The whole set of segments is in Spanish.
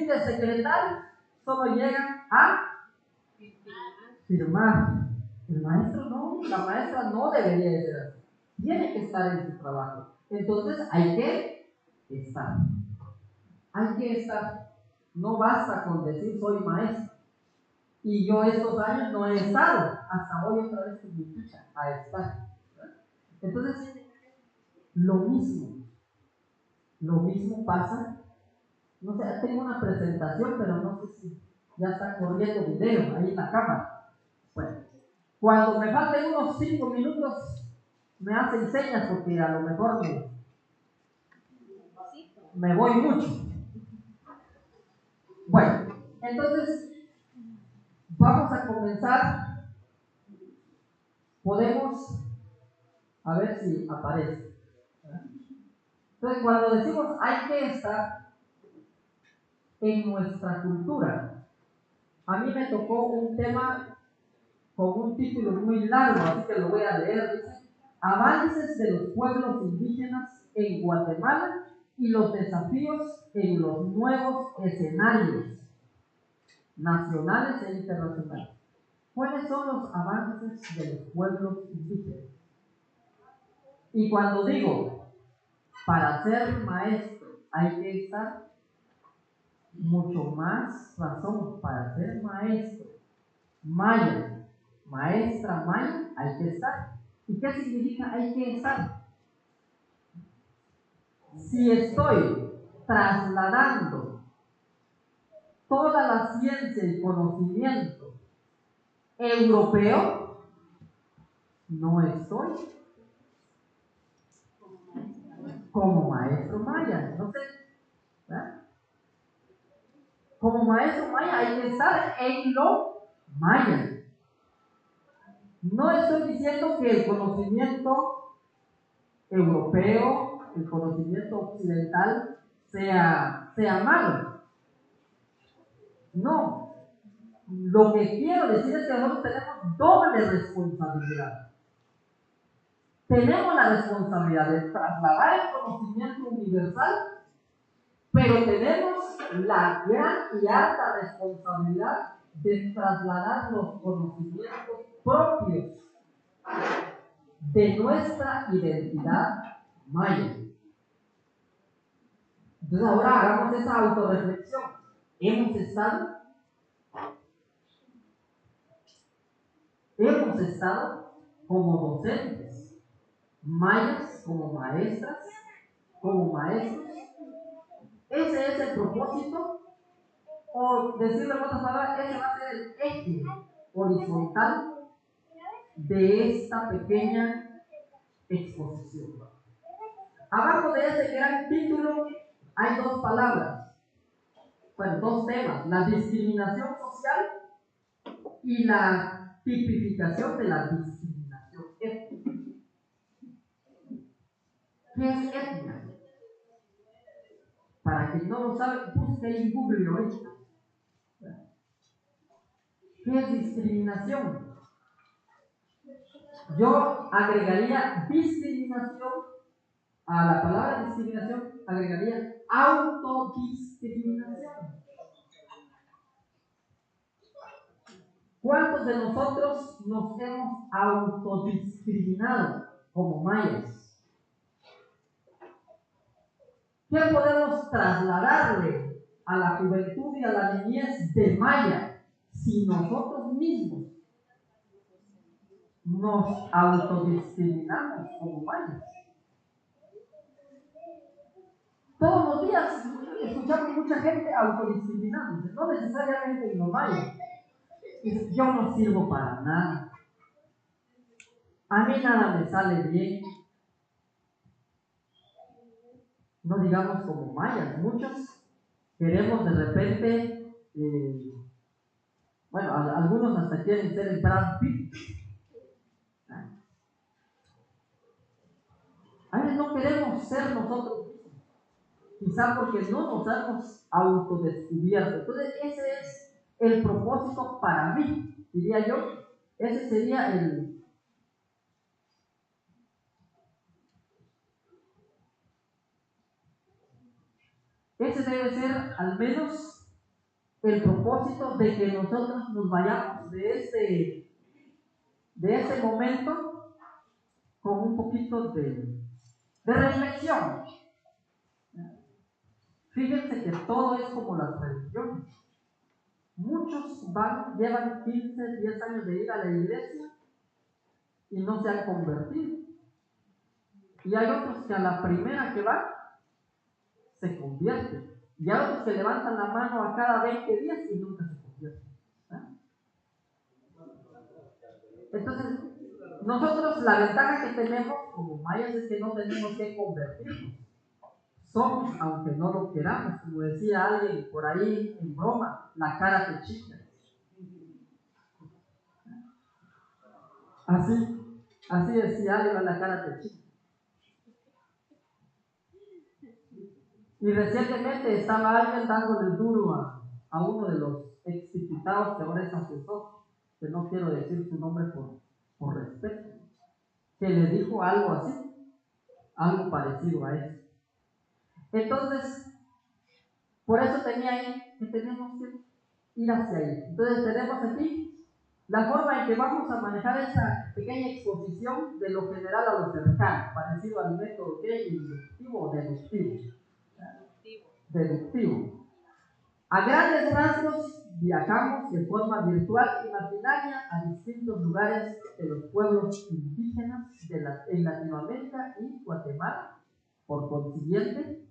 de secretario, solo llegan a firmar. El maestro no, la maestra no debería de ser así. Tiene que estar en su trabajo. Entonces hay que estar. Hay que estar. No basta con decir soy maestro. Y yo estos años no he estado. Hasta hoy otra vez con mi ficha a estar. Entonces, lo mismo pasa. No sé, tengo una presentación, pero no sé si ya está corriendo video ahí en la cámara. Bueno, cuando me falten unos 5 minutos, me hacen señas porque a lo mejor me voy mucho. Bueno, entonces vamos a comenzar. Podemos, a ver si aparece. Entonces, cuando decimos hay que estar en nuestra cultura, a mí me tocó un tema con un título muy largo, así que lo voy a leer. Dice: Avances de los pueblos indígenas en Guatemala y los desafíos en los nuevos escenarios nacionales e internacionales. ¿Cuáles son los avances de los pueblos indígenas? Y cuando digo, para ser maestro hay que estar, mucho más razón, para ser maestro maya, maestra maya, hay que estar. ¿Y qué significa hay que estar? Si estoy trasladando toda la ciencia y conocimiento europeo, no estoy como maestro maya. No sé, ¿verdad? Como maestro maya hay que estar en lo maya. No estoy diciendo que el conocimiento europeo, el conocimiento occidental sea malo. No. Lo que quiero decir es que nosotros tenemos doble responsabilidad. Tenemos la responsabilidad de trasladar el conocimiento universal, pero tenemos la gran y alta responsabilidad de trasladar los conocimientos propios de nuestra identidad maya. Entonces ahora hagamos esa autorreflexión. Hemos estado como docentes, mayas, como maestras, como maestros. Ese es el propósito, o decirlo en otras palabras, ese va a ser el eje horizontal de esta pequeña exposición. Abajo de ese gran título hay dos palabras, bueno, dos temas: la discriminación social y la tipificación de la discriminación étnica. ¿Qué es etnia? Para quien no lo sabe, busque en Google ahorita. ¿Qué es discriminación? Yo agregaría discriminación, a la palabra discriminación agregaría autodiscriminación. ¿Cuántos de nosotros nos hemos autodiscriminado como mayas? ¿Qué podemos trasladarle a la juventud y a la niñez de maya si nosotros mismos nos autodiscriminamos como mayas? Todos los días escuchamos mucha gente autodiscriminándose, no necesariamente en lo maya. Dice: yo no sirvo para nada, a mí nada me sale bien. No digamos como mayas, muchos queremos de repente, bueno, algunos hasta quieren ser el Brad Pitt. A veces no queremos ser nosotros mismos, quizá porque no nos hemos autodescubierto. Entonces ese es el propósito para mí, diría yo. Ese sería ese debe ser al menos el propósito de que nosotros nos vayamos de ese momento con un poquito de reflexión. Fíjense que todo es como las religiones. Muchos llevan 15, 10 años de ir a la iglesia y no se han convertido. Y hay otros que a la primera que van se convierten. Y hay otros que levantan la mano a cada 20 días y nunca se convierten. Entonces, nosotros la ventaja que tenemos como mayas es que no tenemos que convertirnos. Somos, aunque no lo queramos, como decía alguien por ahí en broma, la cara te chica. Así decía alguien, la cara te chica. Y recientemente estaba alguien dándole duro a uno de los exdiputados que ahora es asesor, que no quiero decir su nombre por respeto, que le dijo algo así, algo parecido a eso. Entonces, por eso tenía ahí que tenemos que ir hacia ahí. Entonces tenemos aquí la forma en que vamos a manejar esa pequeña exposición de lo general a lo cercano, parecido al método que inductivo o deductivo. A grandes rasgos, viajamos de forma virtual imaginaria a distintos lugares de los pueblos indígenas en Latinoamérica y Guatemala. Por consiguiente,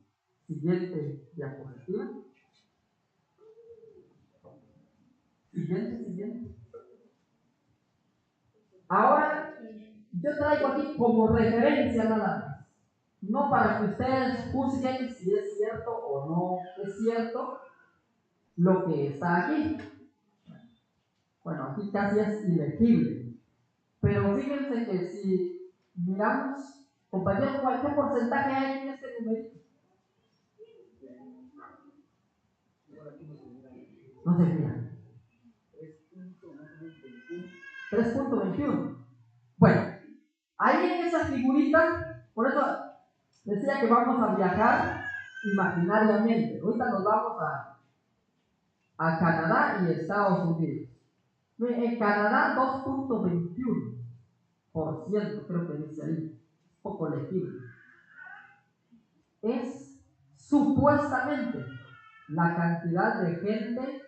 siguiente diapositiva. Siguiente. Ahora, yo traigo aquí como referencia nada más. No para que ustedes juzguen si es cierto o no es cierto lo que está aquí. Bueno, aquí casi es ilegible. Pero fíjense que si miramos, compañeros, ¿qué porcentaje hay en este numerito? No se mira. 3.21. Bueno, ahí en esa figurita, por eso decía que vamos a viajar imaginariamente. Ahorita nos vamos a Canadá y Estados Unidos. En Canadá 2.21%, creo que dice ahí, poco legible. Es supuestamente la cantidad de gente,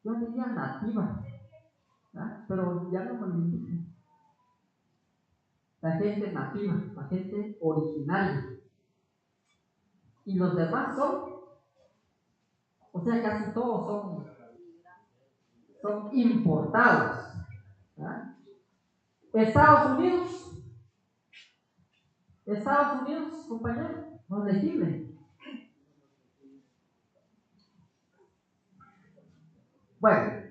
yo diría nativa, ¿verdad? Pero ya no me indígena. La gente nativa, la gente originaria. Y los demás son, o sea, casi todos son importados, ¿verdad? Estados Unidos, compañero, no es legible. Bueno,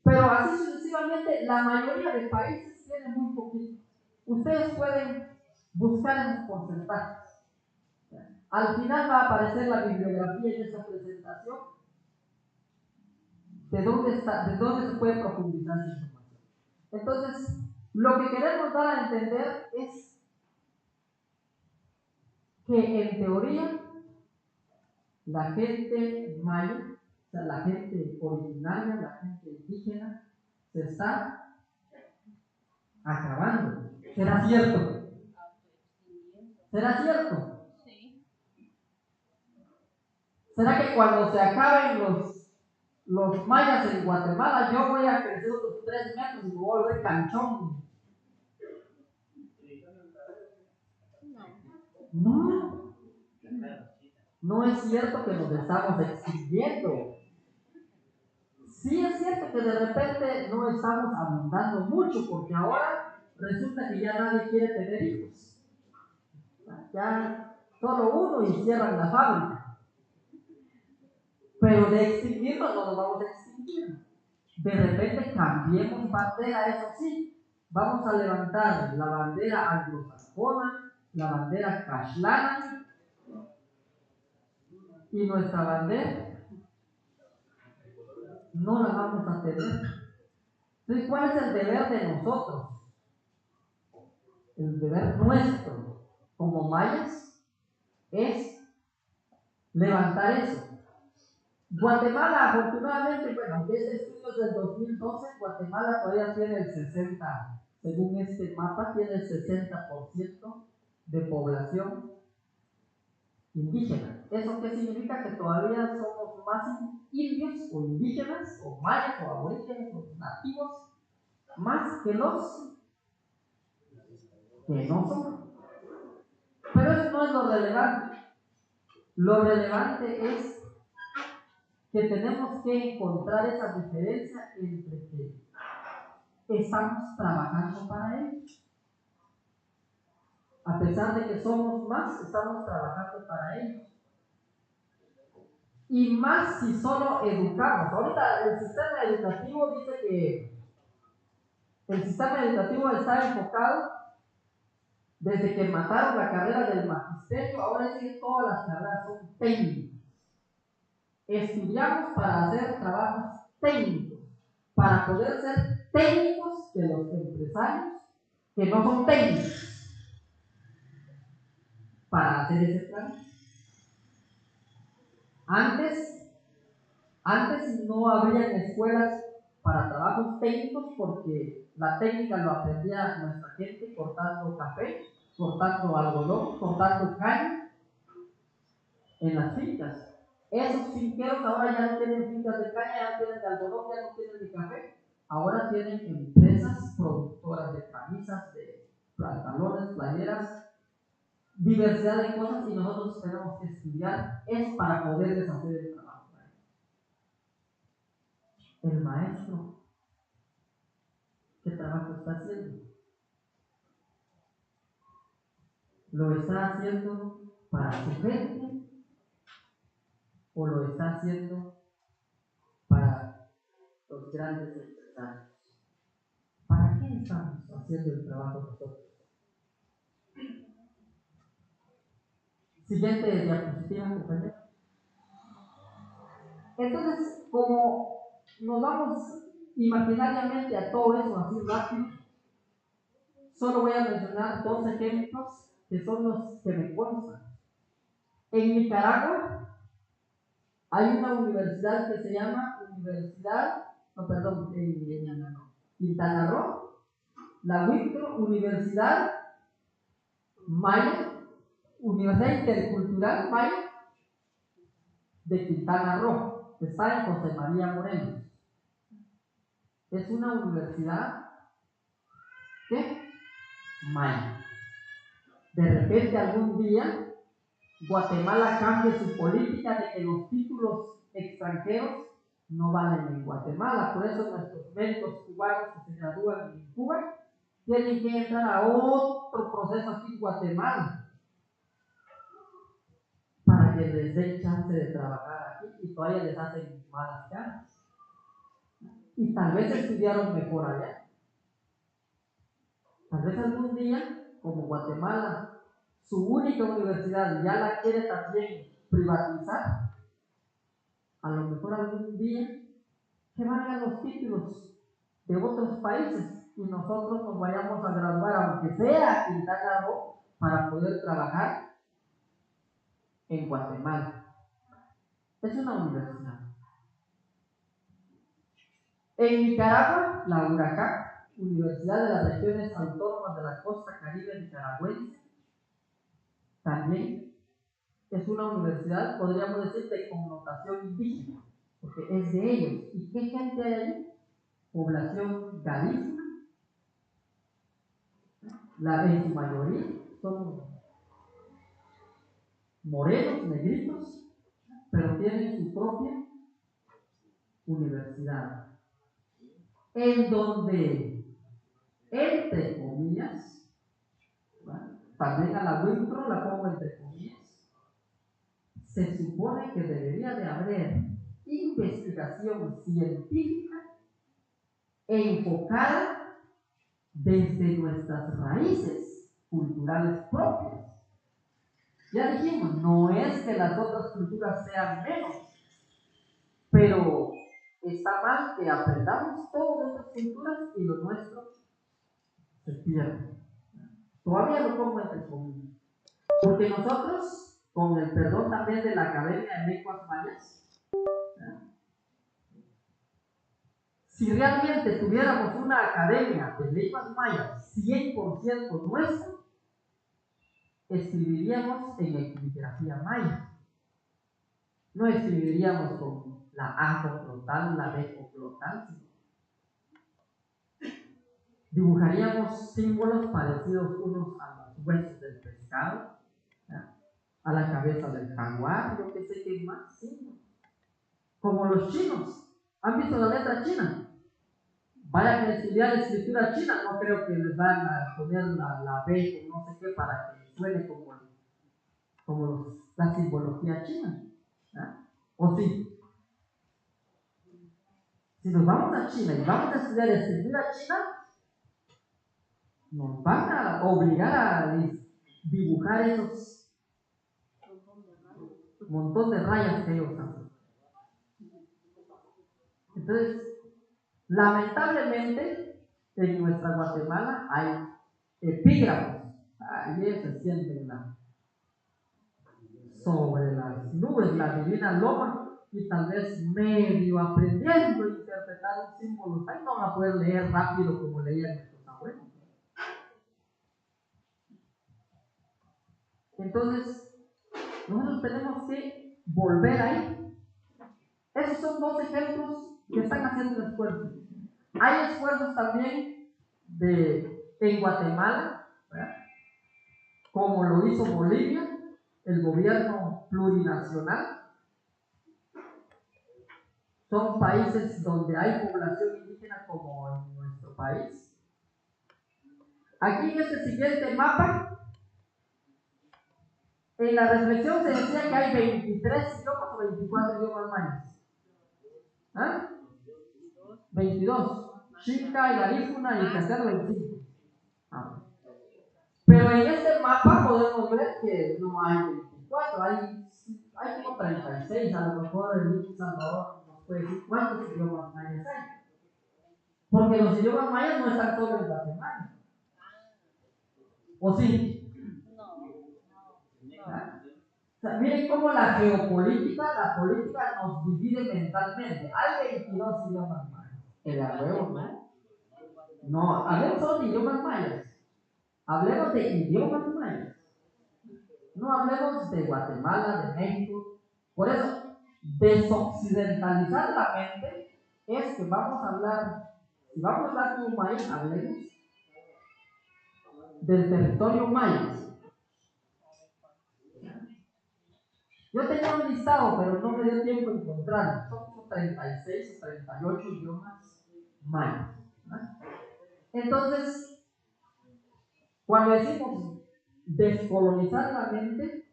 pero así sucesivamente, la mayoría de países tienen muy poquito. Ustedes pueden buscar esos porcentajes. Al final va a aparecer la bibliografía en esta presentación de dónde se puede profundizar esa información. Entonces, lo que queremos dar a entender es que en teoría la gente maya, o sea, la gente originaria, la gente indígena, se está acabando. ¿Será cierto? ¿Será cierto? ¿Será que cuando se acaben los mayas en Guatemala, yo voy a crecer otros 3 metros y me voy a volver canchón? No. No es cierto que nos estamos extinguiendo. Sí es cierto que de repente no estamos abundando mucho, porque ahora resulta que ya nadie quiere tener hijos. Ya solo uno y cierran la fábrica. Pero de extinguirnos no nos vamos a extinguir. De repente cambiemos bandera, eso sí. Vamos a levantar la bandera anglosajona, la bandera cashlana y nuestra bandera no la vamos a tener. Entonces, ¿cuál es el deber de nosotros? El deber nuestro como mayas es levantar eso. Guatemala, afortunadamente, bueno, aunque este estudio es del 2012, Guatemala todavía tiene el 60%, según este mapa, tiene el 60% de población indígena. ¿Eso qué significa? Que todavía somos más indios o indígenas o mayas o aborígenes o nativos más que los que no son. Pero eso no es lo relevante. Lo relevante es que tenemos que encontrar esa diferencia entre que estamos trabajando para ellos. A pesar de que somos más, estamos trabajando para ellos. Y más si solo educamos. Ahorita el sistema educativo dice que el sistema educativo está enfocado desde que mataron la carrera del magisterio, ahora sí que todas las carreras son técnicas. Estudiamos para hacer trabajos técnicos, para poder ser técnicos de los empresarios que no son técnicos, para hacer ese trabajo. Antes no habría escuelas para trabajos técnicos porque la técnica lo aprendía nuestra gente cortando café, cortando algodón, cortando caña en las fincas. Esos finqueros ahora ya no tienen fincas de caña, ya no tienen de algodón, ya no tienen de café. Ahora tienen empresas productoras de camisas, de pantalones, playeras, diversidad de cosas, y nosotros tenemos que estudiar es para poderles hacer el trabajo. El maestro, ¿qué trabajo está haciendo? ¿Lo está haciendo para su gente o lo está haciendo para los grandes empresarios? ¿Para qué estamos haciendo el trabajo nosotros? Siguiente diapositiva, compañero. Entonces, como nos vamos imaginariamente a todo eso así rápido, solo voy a mencionar dos ejemplos que son los que me constan. En Nicaragua hay una universidad que se llama Quintana Roo, la Wictro Universidad Maya, Universidad Intercultural Maya de Quintana Roo, que está en José María Morelos. Es una universidad ¿qué? Maya. De repente algún día Guatemala cambie su política de que los títulos extranjeros no valen en Guatemala. Por eso nuestros médicos cubanos que se gradúan en Cuba tienen que entrar a otro proceso aquí en Guatemala para que les den chance de trabajar aquí, y todavía les hacen malas caras. Y tal vez estudiaron mejor allá. Tal vez algún día, como Guatemala, su única universidad ya la quiere también privatizar, a lo mejor algún día que valgan los títulos de otros países y nosotros nos vayamos a graduar, aunque sea en Quintana Roo, para poder trabajar en Guatemala. Es una universidad. En Nicaragua, la Huracán, Universidad de las Regiones Autónomas de la Costa Caribe Nicaragüense, también es una universidad, podríamos decir, de connotación indígena, porque es de ellos. ¿Y qué gente hay ahí? Población garífuna, en su mayoría son morenos, negritos, pero tienen su propia universidad, en donde, entre comillas, ¿verdad? También a la Wintro la pongo entre comillas, se supone que debería de haber investigación científica enfocada desde nuestras raíces culturales propias. Ya dijimos, no es que las otras culturas sean menos, pero está mal que aprendamos todo de otras culturas y lo nuestro se pierde. Todavía lo pongo entre comillas, porque nosotros, con el perdón también de la Academia de Lenguas Mayas, Si realmente tuviéramos una academia de lenguas mayas 100% nuestra, escribiríamos en equigrafía maya. No escribiríamos con la A complotal, la B complotal, sino dibujaríamos símbolos parecidos unos a los huesos del pescado, ¿ya? A la cabeza del jaguar, yo que sé qué más, símbolos. Como los chinos. ¿Han visto la letra china? Vayan a estudiar escritura china, no creo que les van a poner la B o no sé qué para que suene como la simbología china, ¿ya? ¿O sí? Si nos vamos a China y vamos a estudiar escritura china, nos van a obligar a dibujar esos montón de rayas que ellos hacen. Entonces, lamentablemente, en nuestra Guatemala hay epígrafos. Ayer se sienten sobre las nubes, la divina loma, y tal vez medio aprendiendo a interpretar un símbolo. Ahí no van a poder leer rápido como leían nuestros abuelos. Entonces, nosotros tenemos que volver ahí. Esos son dos ejemplos que están haciendo un esfuerzo. Hay esfuerzos también en Guatemala, ¿verdad? Como lo hizo Bolivia, el gobierno plurinacional. Son países donde hay población indígena como en nuestro país. Aquí en este siguiente mapa, en la reflexión se decía que hay 23 idiomas o 24 idiomas mayas. ¿Ah? 22. Xinca, y Garífuna y Castellano 25. Pero en este mapa podemos ver que no hay 24, hay como 36. A lo mejor el Salvador nos puede decir cuántos idiomas mayas hay. Porque los idiomas mayas no están solo en Guatemala. ¿O sí? ¿Ah? O sea, miren cómo la geopolítica, la política nos divide mentalmente. Hay 22 idiomas mayas. El huevo, ¿no? No, hablemos solo de idiomas mayas. Hablemos de idiomas mayas. No hablemos de Guatemala, de México. Por eso, desoccidentalizar la mente es que vamos a hablar, si vamos a hablar como mayas, hablemos del territorio maya. Yo tenía un listado, pero no me dio tiempo de encontrarlo. Son como 36 o 38 idiomas mayas. Entonces, cuando decimos descolonizar la mente,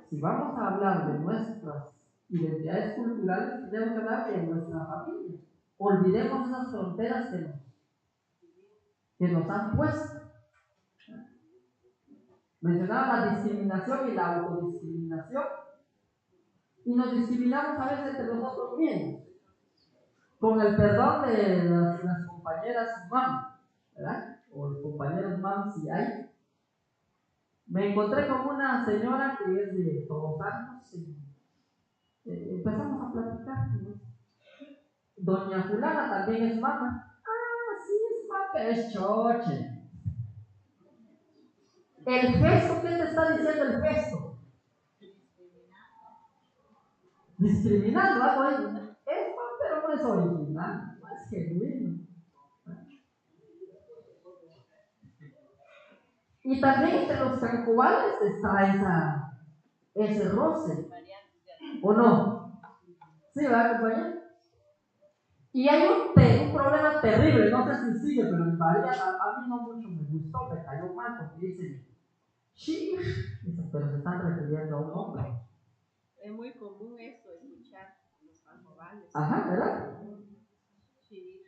si vamos a hablar de nuestras identidades culturales, tenemos que hablar de nuestra familia. Olvidemos esas fronteras que nos han puesto. Mencionaba la discriminación y la autodiscriminación. Y nos discriminamos a veces entre nosotros mismos. Con el perdón de las compañeras MAM, ¿verdad? O los compañeros MAM si hay. Me encontré con una señora que es de Todos Santos y empezamos a platicar, ¿no? Doña Fulana también es mama. Ah, sí es mama, pero es choche. El gesto, ¿qué te está diciendo el gesto? Discriminando algo ahí. Es mama, pero no es original, no es genuino. Y también entre los cancubales está ese roce. ¿O no? ¿Sí, verdad, compañero? Y hay un problema terrible, no sé si sigue, pero en Bahía a mí no mucho me gustó, me cayó mal porque dice, sí, pero se están refiriendo a un hombre. Es muy común eso, escuchar los cancubales. Ajá, ¿verdad? Sí.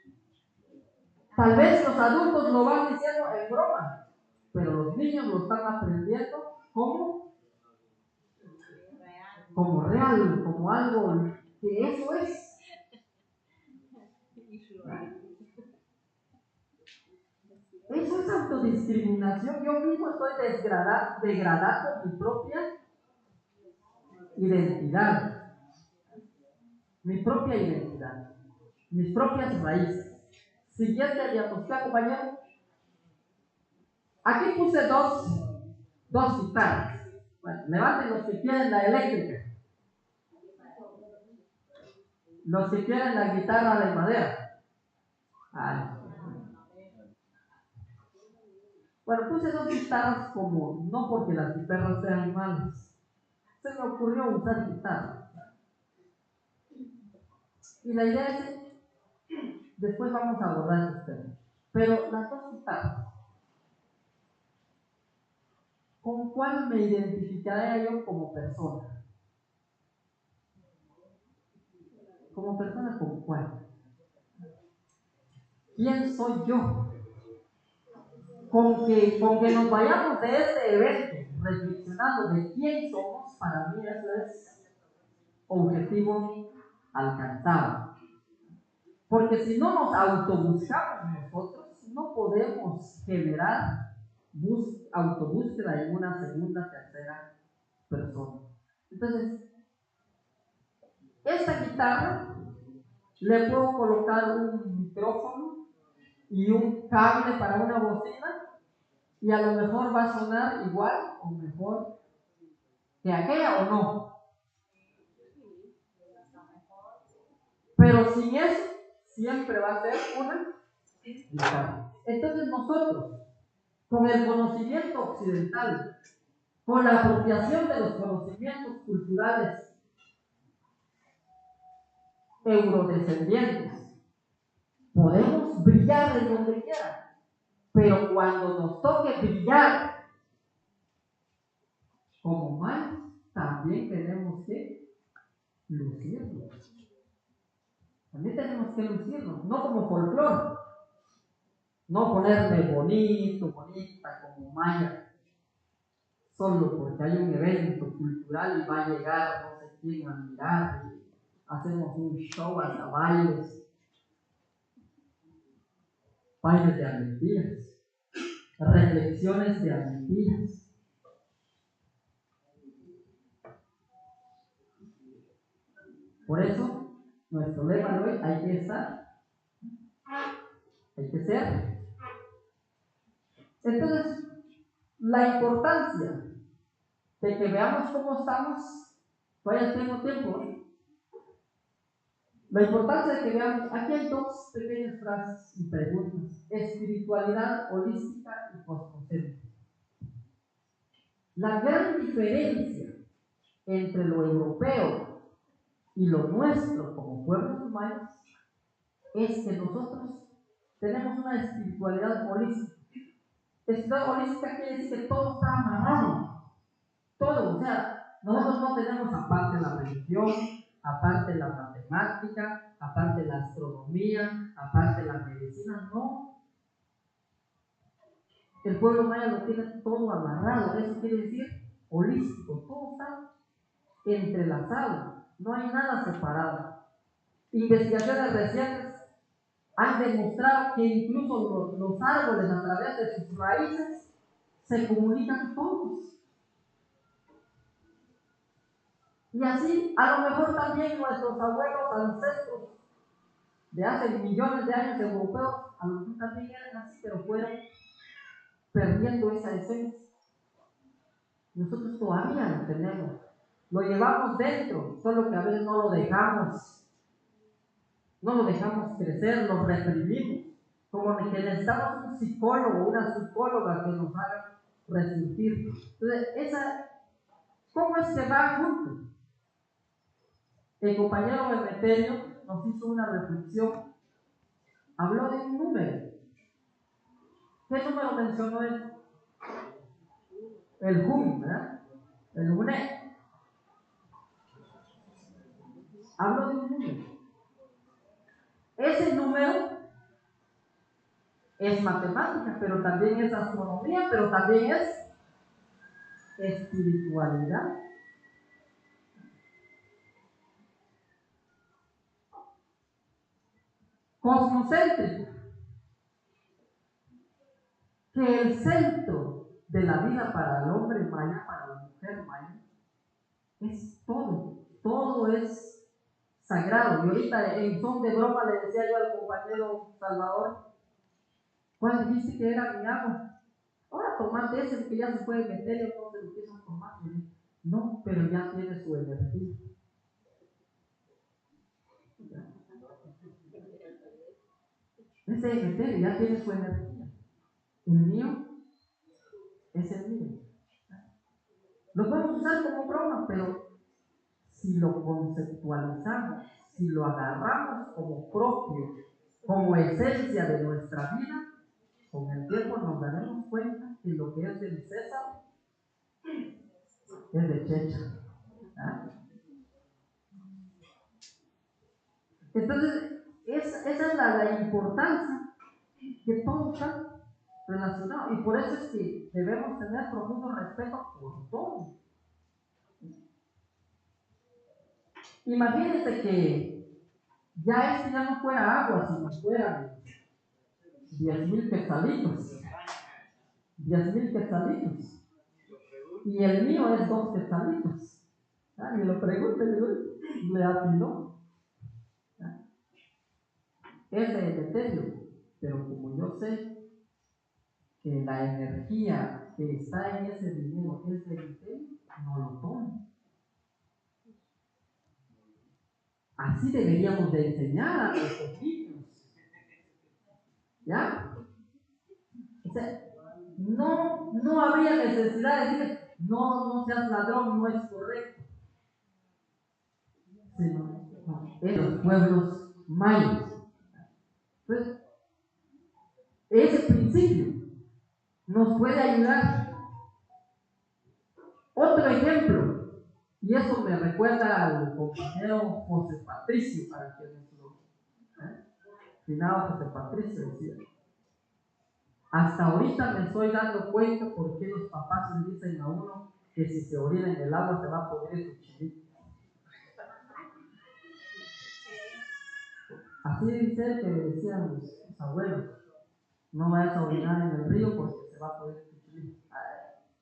Tal vez los adultos lo van diciendo en broma, pero los niños lo están aprendiendo como real, como algo que eso es. Eso es autodiscriminación. Yo mismo estoy degradando mi propia identidad. Mi propia identidad. Mis propias raíces. Siguiente diapositiva, compañero. Aquí puse dos guitarras. Bueno, levanten los que quieren la eléctrica. Los que quieren la guitarra de madera. Bueno, puse dos guitarras como, no porque las guitarras sean malas. Se me ocurrió usar guitarra. Y la idea es, después vamos a abordar esos temas. Pero las dos guitarras, ¿con cuál me identificaría yo como persona? Como persona, ¿con cuál? ¿Quién soy yo? Con que nos vayamos de este evento reflexionando de quién somos, para mí eso es objetivo alcanzado. Porque si no nos autobuscamos nosotros, no podemos generar autobúsqueda en una segunda, tercera persona. Entonces, esta guitarra le puedo colocar un micrófono y un cable para una bocina y a lo mejor va a sonar igual o mejor que aquella o no. Pero sin eso, siempre va a ser una guitarra. Entonces nosotros, con el conocimiento occidental, con la apropiación de los conocimientos culturales eurodescendientes, podemos brillar en donde quiera, pero cuando nos toque brillar como mayas, también tenemos que lucirnos. También tenemos que lucirnos, no como folclore, no ponerme bonito, bonita como maya, solo porque hay un evento cultural y va a llegar no sé quién a mirar y hacemos un show hasta bailes de mentiras, reflexiones de mentiras. Por eso, nuestro lema de hoy, hay que estar, hay que ser. Entonces, la importancia de que veamos cómo estamos, todavía tengo tiempo, La importancia de que veamos, aquí hay dos pequeñas frases y preguntas: espiritualidad holística y cosmocéntrica. La gran diferencia entre lo europeo y lo nuestro como pueblos humanos es que nosotros tenemos una espiritualidad holística. Espiritualidad holística quiere decir que todo está amarrado, todo, o sea, nosotros no tenemos aparte la religión, aparte la matemática, aparte la astronomía, aparte la medicina, no. El pueblo maya lo tiene todo amarrado, eso quiere decir holístico, todo está entrelazado, no hay nada separado. Investigaciones recientes han demostrado que incluso los árboles, a través de sus raíces, se comunican todos. Y así, a lo mejor también nuestros abuelos, ancestros de hace millones de años europeos, a lo mejor también eran así, pero fueron perdiendo esa esencia. Nosotros todavía lo tenemos, lo llevamos dentro, solo que a veces no lo dejamos crecer, lo reprimimos, como que necesitamos un psicólogo, una psicóloga que nos haga resurgir. Entonces, ¿cómo es que va junto? El compañero Emeterio nos hizo una reflexión, habló de un número. ¿Qué número mencionó él? El HUM, ¿verdad? El UNED. Habló de un número. Ese número es matemática, pero también es astronomía, pero también es espiritualidad. Cosmocéntrico. Que el centro de la vida para el hombre maya, para la mujer maya, es todo. Todo es sagrado. Y ahorita en son de broma le decía yo al compañero Salvador, ¿cuál dijiste que era mi agua? Ahora tomate ese que ya se puede meter y entonces lo empiezan a tomar. No, pero ya tiene su energía. Ese MT ya tiene su energía. El mío es el mío. Lo podemos usar como broma, pero si lo conceptualizamos, si lo agarramos como propio, como esencia de nuestra vida, con el tiempo nos daremos cuenta que lo que es del César es de Checha. ¿Ah? Entonces, esa es la importancia que todo está relacionado. Y por eso es que debemos tener profundo respeto por todo. Imagínense que ya no fuera agua, sino fueran 10,000 quetzalitos. 10,000 quetzalitos. Y el mío es 2 quetzalitos. Me lo pregunte, le atinó. Es de etéreo, pero como yo sé que la energía que está en ese dinero es de etéreo, no lo tomo. Así deberíamos de enseñar a nuestros niños. ¿Ya? O sea, no habría necesidad de decir, no seas ladrón, no es correcto. Sino, en los pueblos mayas. Entonces, ese principio nos puede ayudar. Otro ejemplo, y eso me recuerda al compañero José Patricio, para que nuestro finado José Patricio decía. Hasta ahorita me estoy dando cuenta por qué los papás le dicen a uno que si se orina en el agua se va a podrir su chilito. Así dice que le decían los abuelos, no vayas a orinar en el río porque se va a podrir tu chilito.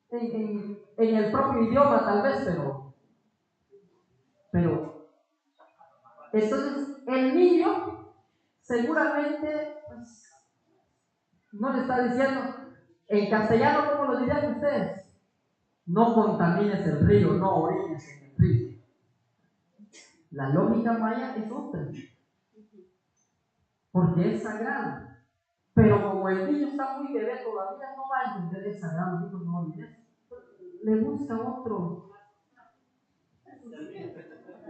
En el propio idioma tal vez, pero entonces el niño seguramente pues, no le está diciendo en castellano, ¿cómo lo dirían ustedes? No contamines el río, no orines en el río. La lógica maya es otra, porque es sagrado. Pero como el niño está muy bebé todavía, no va a entender el sagrado, digo, no olvides. Le busca otro.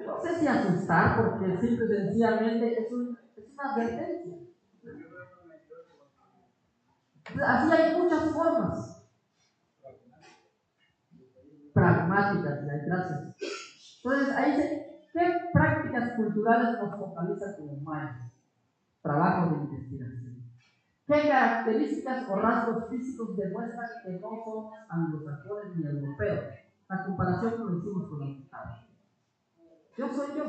No sé si asustar, porque simple y sencillamente es una advertencia. Así hay muchas formas pragmáticas, gracias. Entonces, ahí dice, ¿qué prácticas culturales nos focalizan como mayas? Trabajo de investigación. ¿Qué características o rasgos físicos demuestran que no somos anglosajones ni europeos? La comparación que lo hicimos con los estados. Yo soy yo.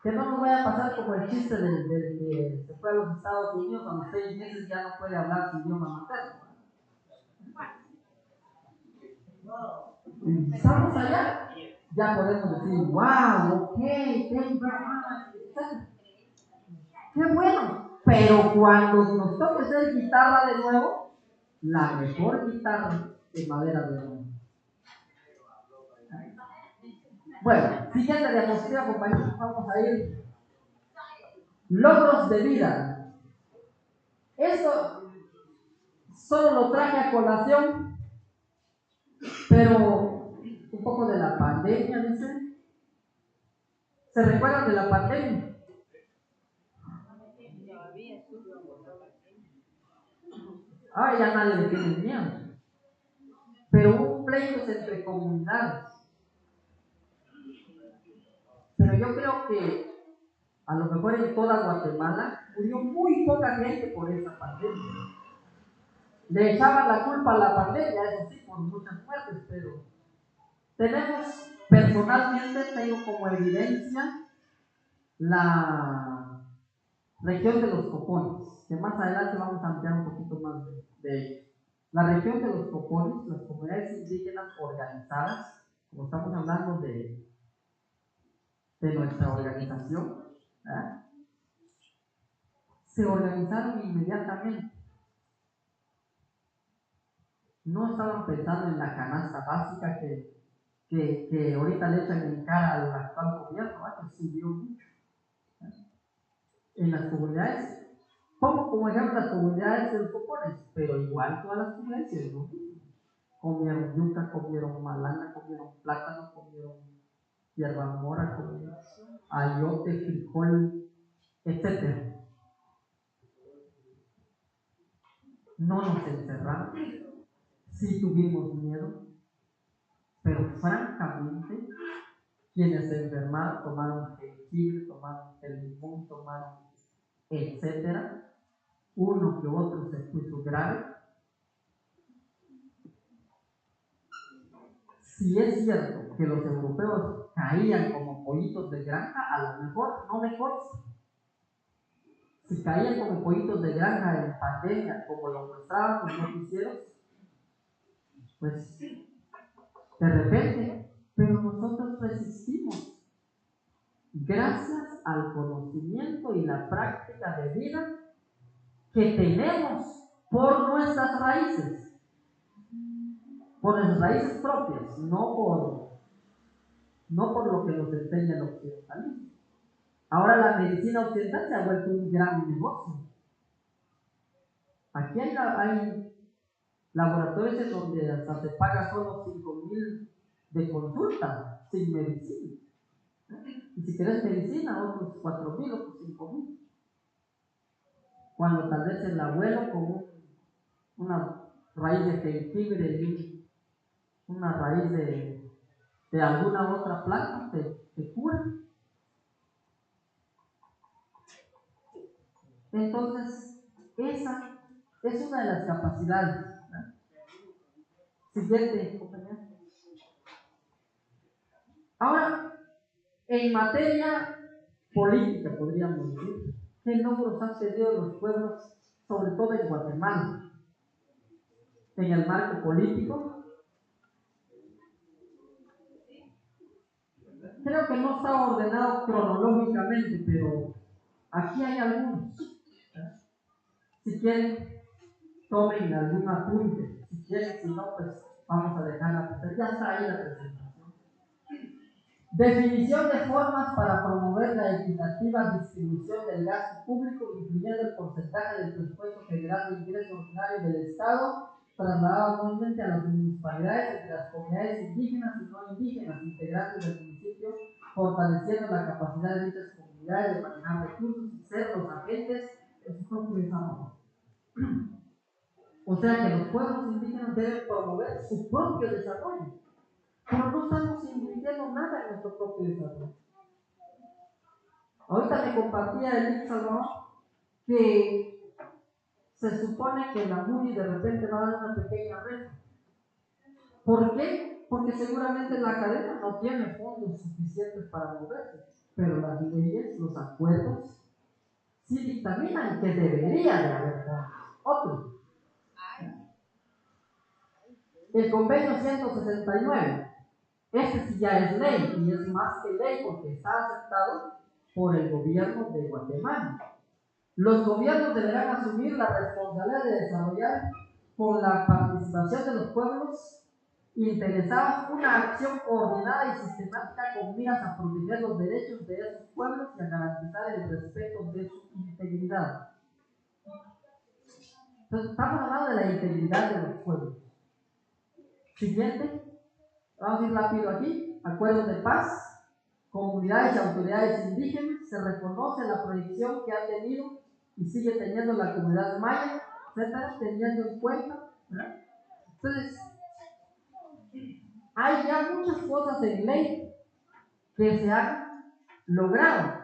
Que no nos vaya a pasar como el chiste del que se fue a los Estados Unidos, a los 6 meses ya no puede hablar su idioma materno. Y estamos allá, ya podemos decir, wow, ok, thank you very much, qué bueno. Pero cuando nos toque hacer guitarra de nuevo, la mejor guitarra de madera de nuevo. Bueno, siguiente diapositiva, compañeros, vamos a ir. Logros de vida. Esto solo lo traje a colación, pero un poco de la pandemia, dicen. ¿Se recuerdan de la pandemia? Ya nadie le tiene miedo. Pero hubo pleitos entre comunidades. Pero yo creo que a lo mejor en toda Guatemala murió muy poca gente por esa pandemia. Le echaban la culpa a la pandemia, eso sí, por muchas muertes, pero tenemos personalmente, tengo como evidencia la región de los Cocones, que más adelante vamos a ampliar un poquito más de ello. La región de los Cocones, las comunidades indígenas organizadas, como estamos hablando de de nuestra organización, ¿verdad? Se organizaron inmediatamente. No estaban pensando en la canasta básica que ahorita le echan en cara al actual gobierno, ¿verdad? Que subió mucho, ¿verdad? En las comunidades, pongo como ejemplo las comunidades de los Popones, pero igual todas las comunidades, ¿no? Comieron yuca, comieron malanga, comieron plátano, comieron hierba mora, comieron ayote, frijol, etc. No nos encerramos, sí tuvimos miedo, pero francamente, quienes se enfermaron tomaron jengibre, tomaron el limón, tomaron etcétera. Uno que otro se puso grave. Si es cierto que los europeos caían como pollitos de granja, a lo mejor no me consta. Si caían como pollitos de granja en pandemia, como lo mostraban los noticieros, pues de repente, pero nosotros resistimos. Gracias al conocimiento y la práctica de vida que tenemos por nuestras raíces propias, no por lo que nos enseña el occidentalismo. Ahora la medicina occidental se ha vuelto un gran negocio. Aquí hay laboratorios en donde hasta se paga solo 5,000 de consulta sin medicina. Y si quieres medicina, otros 4,000, otros 5,000. Cuando tal vez el abuelo con una raíz de jengibre y una raíz de alguna otra planta te cura. Entonces, esa es una de las capacidades. Siguiente, compañero. Ahora, en materia política, podríamos decir, ¿qué logros han tenido los pueblos, sobre todo en Guatemala? En el marco político, creo que no está ordenado cronológicamente, pero aquí hay algunos. Si quieren, tomen algún apunte. Si quieren, si no, pues vamos a dejarla. Ya está ahí la presentación. Definición de formas para promover la equitativa distribución del gasto público, incluyendo el porcentaje del presupuesto general de ingreso ordinario del Estado, trasladado anualmente a las municipalidades entre las comunidades indígenas y no indígenas integrantes del municipio, fortaleciendo la capacidad de dichas comunidades de manejar recursos y ser los agentes de su propio desarrollo. O sea que los pueblos indígenas deben promover su propio desarrollo. Pero no estamos invirtiendo nada en nuestro propio desarrollo. Ahorita me compartía el Salvador que se supone que la MUNI de repente va a dar una pequeña red. ¿Por qué? Porque seguramente la academia no tiene fondos suficientes para moverse, pero las leyes, los acuerdos, sí dictaminan que debería de haber fondos. Otro. El convenio 169. Este sí ya es ley, y es más que ley porque está aceptado por el gobierno de Guatemala. Los gobiernos deberán asumir la responsabilidad de desarrollar, con la participación de los pueblos interesados, una acción coordinada y sistemática con miras a proteger los derechos de esos pueblos y a garantizar el respeto de su integridad. Entonces, estamos hablando de la integridad de los pueblos. Siguiente. Vamos a ir rápido aquí. Acuerdos de paz. Comunidades y autoridades indígenas. Se reconoce la proyección que ha tenido y sigue teniendo la comunidad maya, etcétera, teniendo en cuenta, ¿verdad? Entonces, hay ya muchas cosas en ley que se han logrado,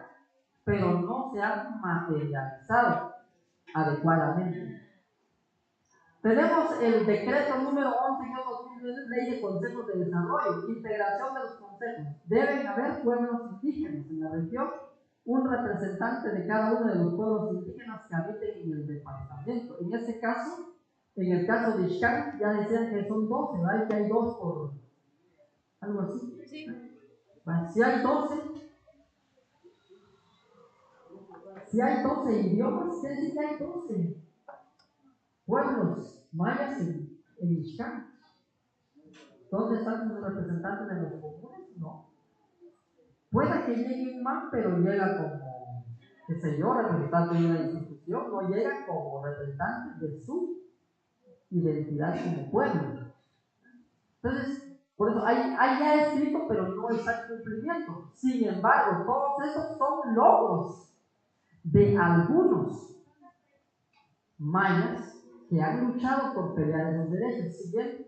pero no se han materializado adecuadamente. Tenemos el decreto número 11/2009, Ley de Consejos de Desarrollo, integración de los consejos. Deben haber pueblos indígenas en la región, un representante de cada uno de los pueblos indígenas que habiten en el departamento. En este caso, en el caso de Ixcán, ya decían que son 12, ¿verdad? Que hay 2 por algo así. Sí. Bueno, si hay 12, Si hay 12 idiomas, quiere decir que hay 12 pueblos mayas en Ixcán. ¿Dónde están sus representantes de los comunes? No. Puede que llegue un man, pero llega como, qué sé yo, representante de una institución, no llega como representante de su identidad como pueblo. Entonces, por eso hay ya escrito, pero no está en cumplimiento. Sin embargo, todos esos son logros de algunos mayas que han luchado por pelear esos derechos. Si bien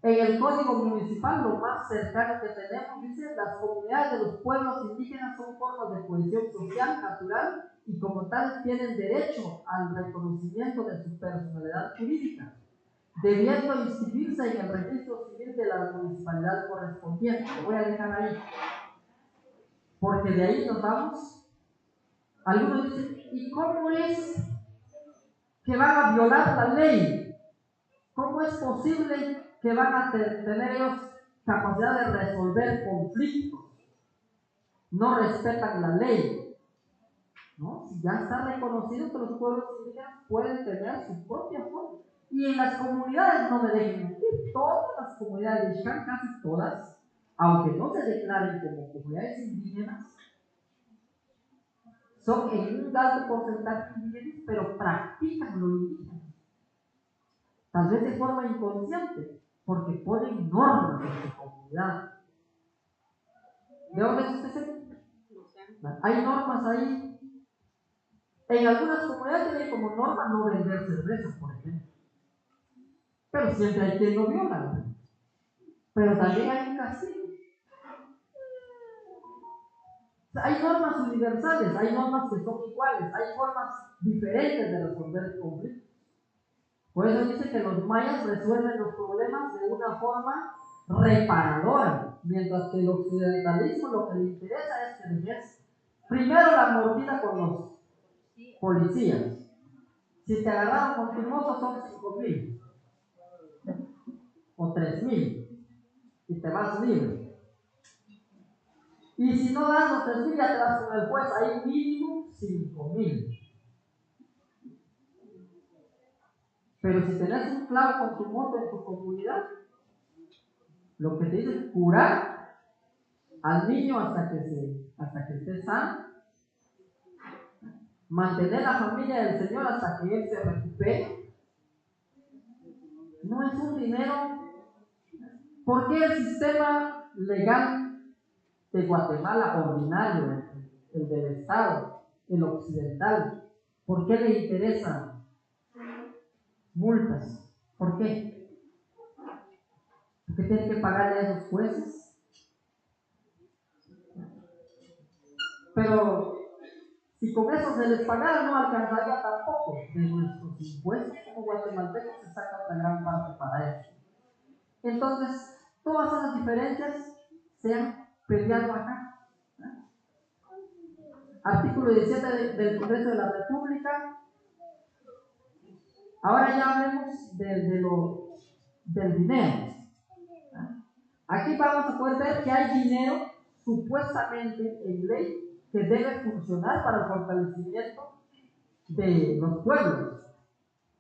en el Código Municipal, lo más cercano que tenemos, dice: las comunidades de los pueblos indígenas son formas de cohesión social, natural, y como tales tienen derecho al reconocimiento de su personalidad jurídica, debiendo inscribirse en el registro civil de la municipalidad correspondiente. Lo voy a dejar ahí, porque de ahí nos vamos. Algunos dicen: ¿y cómo es que van a violar la ley? ¿Cómo es posible que van a tener ellos capacidad de resolver conflictos? No respetan la ley, ¿no? Ya está reconocido que los pueblos indígenas pueden tener su propia forma. Y en las comunidades, no me dejen mentir, todas las comunidades de Ixcán, casi todas, aunque no se declaren como comunidades indígenas, son en un alto porcentaje indígenas, pero practican lo indígena. Tal vez de forma inconsciente, porque ponen normas en su comunidad. ¿De dónde es usted? Hay normas ahí. En algunas comunidades tienen como norma no vender cerveza, por ejemplo. Pero siempre hay quien lo viola. Pero también hay un castigo. O sea, hay normas universales, hay normas que son iguales, hay formas diferentes de resolver el conflicto. Por eso dice que los mayas resuelven los problemas de una forma reparadora, mientras que el occidentalismo lo que le interesa es que les primero la mordida con los policías. Si te agarraron con tu moto son 5,000 o 3,000 y te vas libre. Y si no das los 3,000, ya te vas con el juez, ahí mínimo 5,000. Pero si tenés un clavo con tu moto en tu comunidad, lo que te dice es curar al niño hasta que esté sano, mantener la familia del Señor hasta que Él se recupere. No es un dinero. ¿Por qué el sistema legal de Guatemala ordinario, el del Estado, el occidental, por qué le interesan multas? ¿Por qué? Porque tienen que pagarle a esos jueces. Pero si con eso se les pagara, no alcanzaría tampoco. De nuestros impuestos como guatemaltecos se saca una gran parte para eso. Entonces, todas esas diferencias se han peleado acá. Artículo 17 del Congreso de la República. Ahora ya hablemos del dinero. Aquí vamos a poder ver que hay dinero supuestamente en ley que debe funcionar para el fortalecimiento de los pueblos.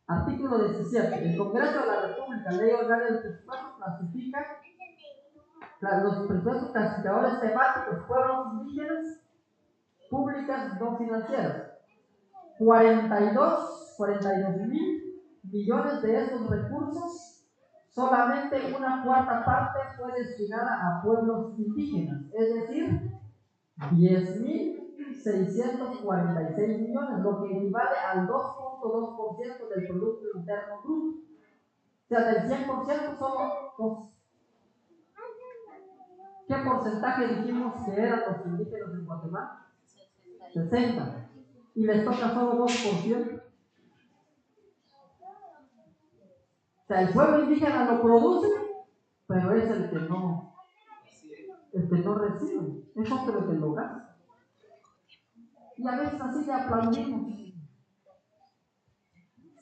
Artículo 17. El Congreso de la República, Ley Orgánica del Presupuesto, clasifica los presupuestos clasificadores temáticos, pueblos indígenas, públicas no financieras. 42,000 millones de estos recursos, solamente una cuarta parte fue destinada a pueblos indígenas, es decir, 10,646 millones, lo que equivale al 2,2% del Producto Interno Bruto. O sea, del 100% solo 2. ¿Qué porcentaje dijimos que eran los indígenas en Guatemala? 60. Y les toca solo 2%. O sea, el pueblo indígena lo produce, pero es el que no recibe, es otro el que lo gasta. Y a veces así le aplaudimos.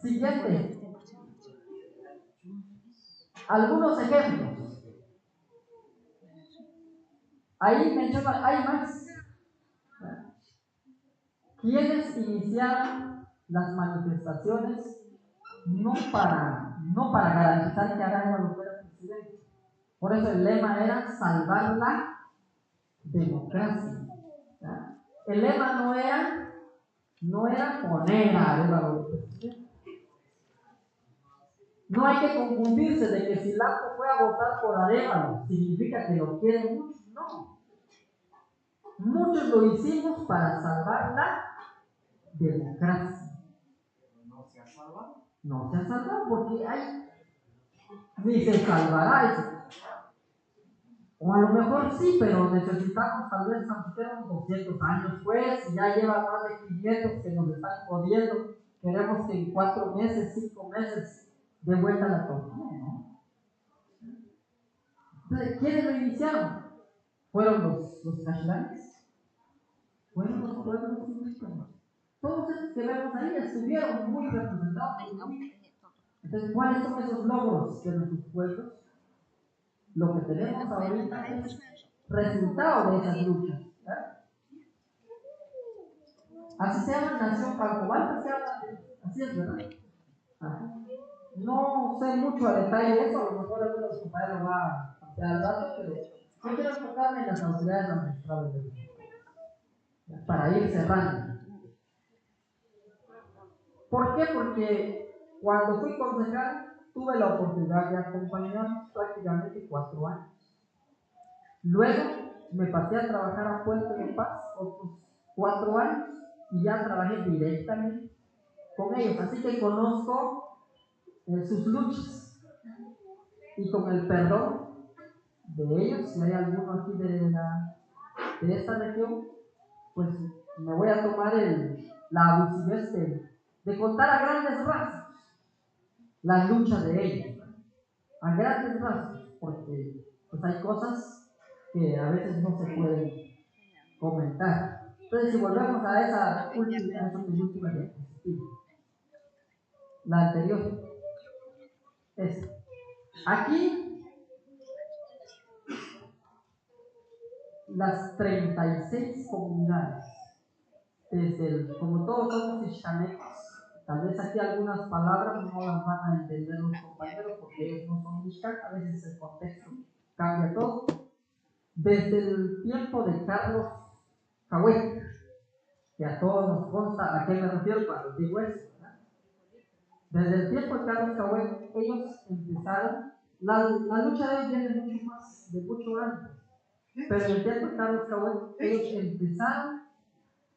Siguiente. Algunos ejemplos. Ahí menciona, hay más. quienes iniciaron las manifestaciones no para garantizar que Arevalo fuera presidente. Por eso el lema era salvar la democracia. ¿Ya? El lema no era poner a Arevalo presidente. No hay que confundirse de que si Lapo fue a votar por Arevalo significa que lo quiere mucho. No. Muchos lo hicimos para salvar la democracia. No se ha salvado. No se ha salvado porque ni se salvará eso. O a lo mejor sí, pero necesitamos tal vez unos 200 años pues, y ya lleva más de 500 que nos están jodiendo. Queremos que en 4 meses, 5 meses de vuelta a la tortilla, ¿no? Entonces, ¿quiénes lo iniciaron? ¿Fueron los cachilanes? ¿Fueron los pueblos indígenas? Todos esos que vemos ahí estuvieron muy representados. Entonces, ¿cuáles son esos logros de nuestros pueblos? Lo que tenemos ahorita es resultado de esas luchas. ¿Verdad? Así se llama Nación Calcobal, así es, ¿verdad? Ajá. No sé mucho a detalle de eso, a lo mejor algunos compañeros van a hacer al rato, pero yo quiero enfocarme en las autoridades administrativas del Estado, para ir cerrando. ¿Por qué? Porque cuando fui concejal tuve la oportunidad de acompañar prácticamente 4 años. Luego me pasé a trabajar a Puerto de Paz otros 4 años y ya trabajé directamente con ellos, así que conozco sus luchas y con el perdón de ellos, si hay alguno aquí de esta región, pues me voy a tomar la abusidez de contar a grandes rasgos la lucha de ellos, ¿no? A grandes rasgos, porque pues hay cosas que a veces no se pueden comentar. Entonces, si volvemos a esa última diapositiva, la anterior, aquí las 36 comunidades, como todos somos ishanecos, tal vez aquí algunas palabras no las van a entender los compañeros porque ellos no son ishan, a veces el contexto cambia todo. Desde el tiempo de Carlos Cahuete, que a todos nos consta a qué me refiero cuando digo eso, ¿verdad? Desde el tiempo de Carlos Cahuete, ellos empezaron, la lucha de ellos viene de mucho antes, pero en el tiempo de Carlos Cahuete, ellos empezaron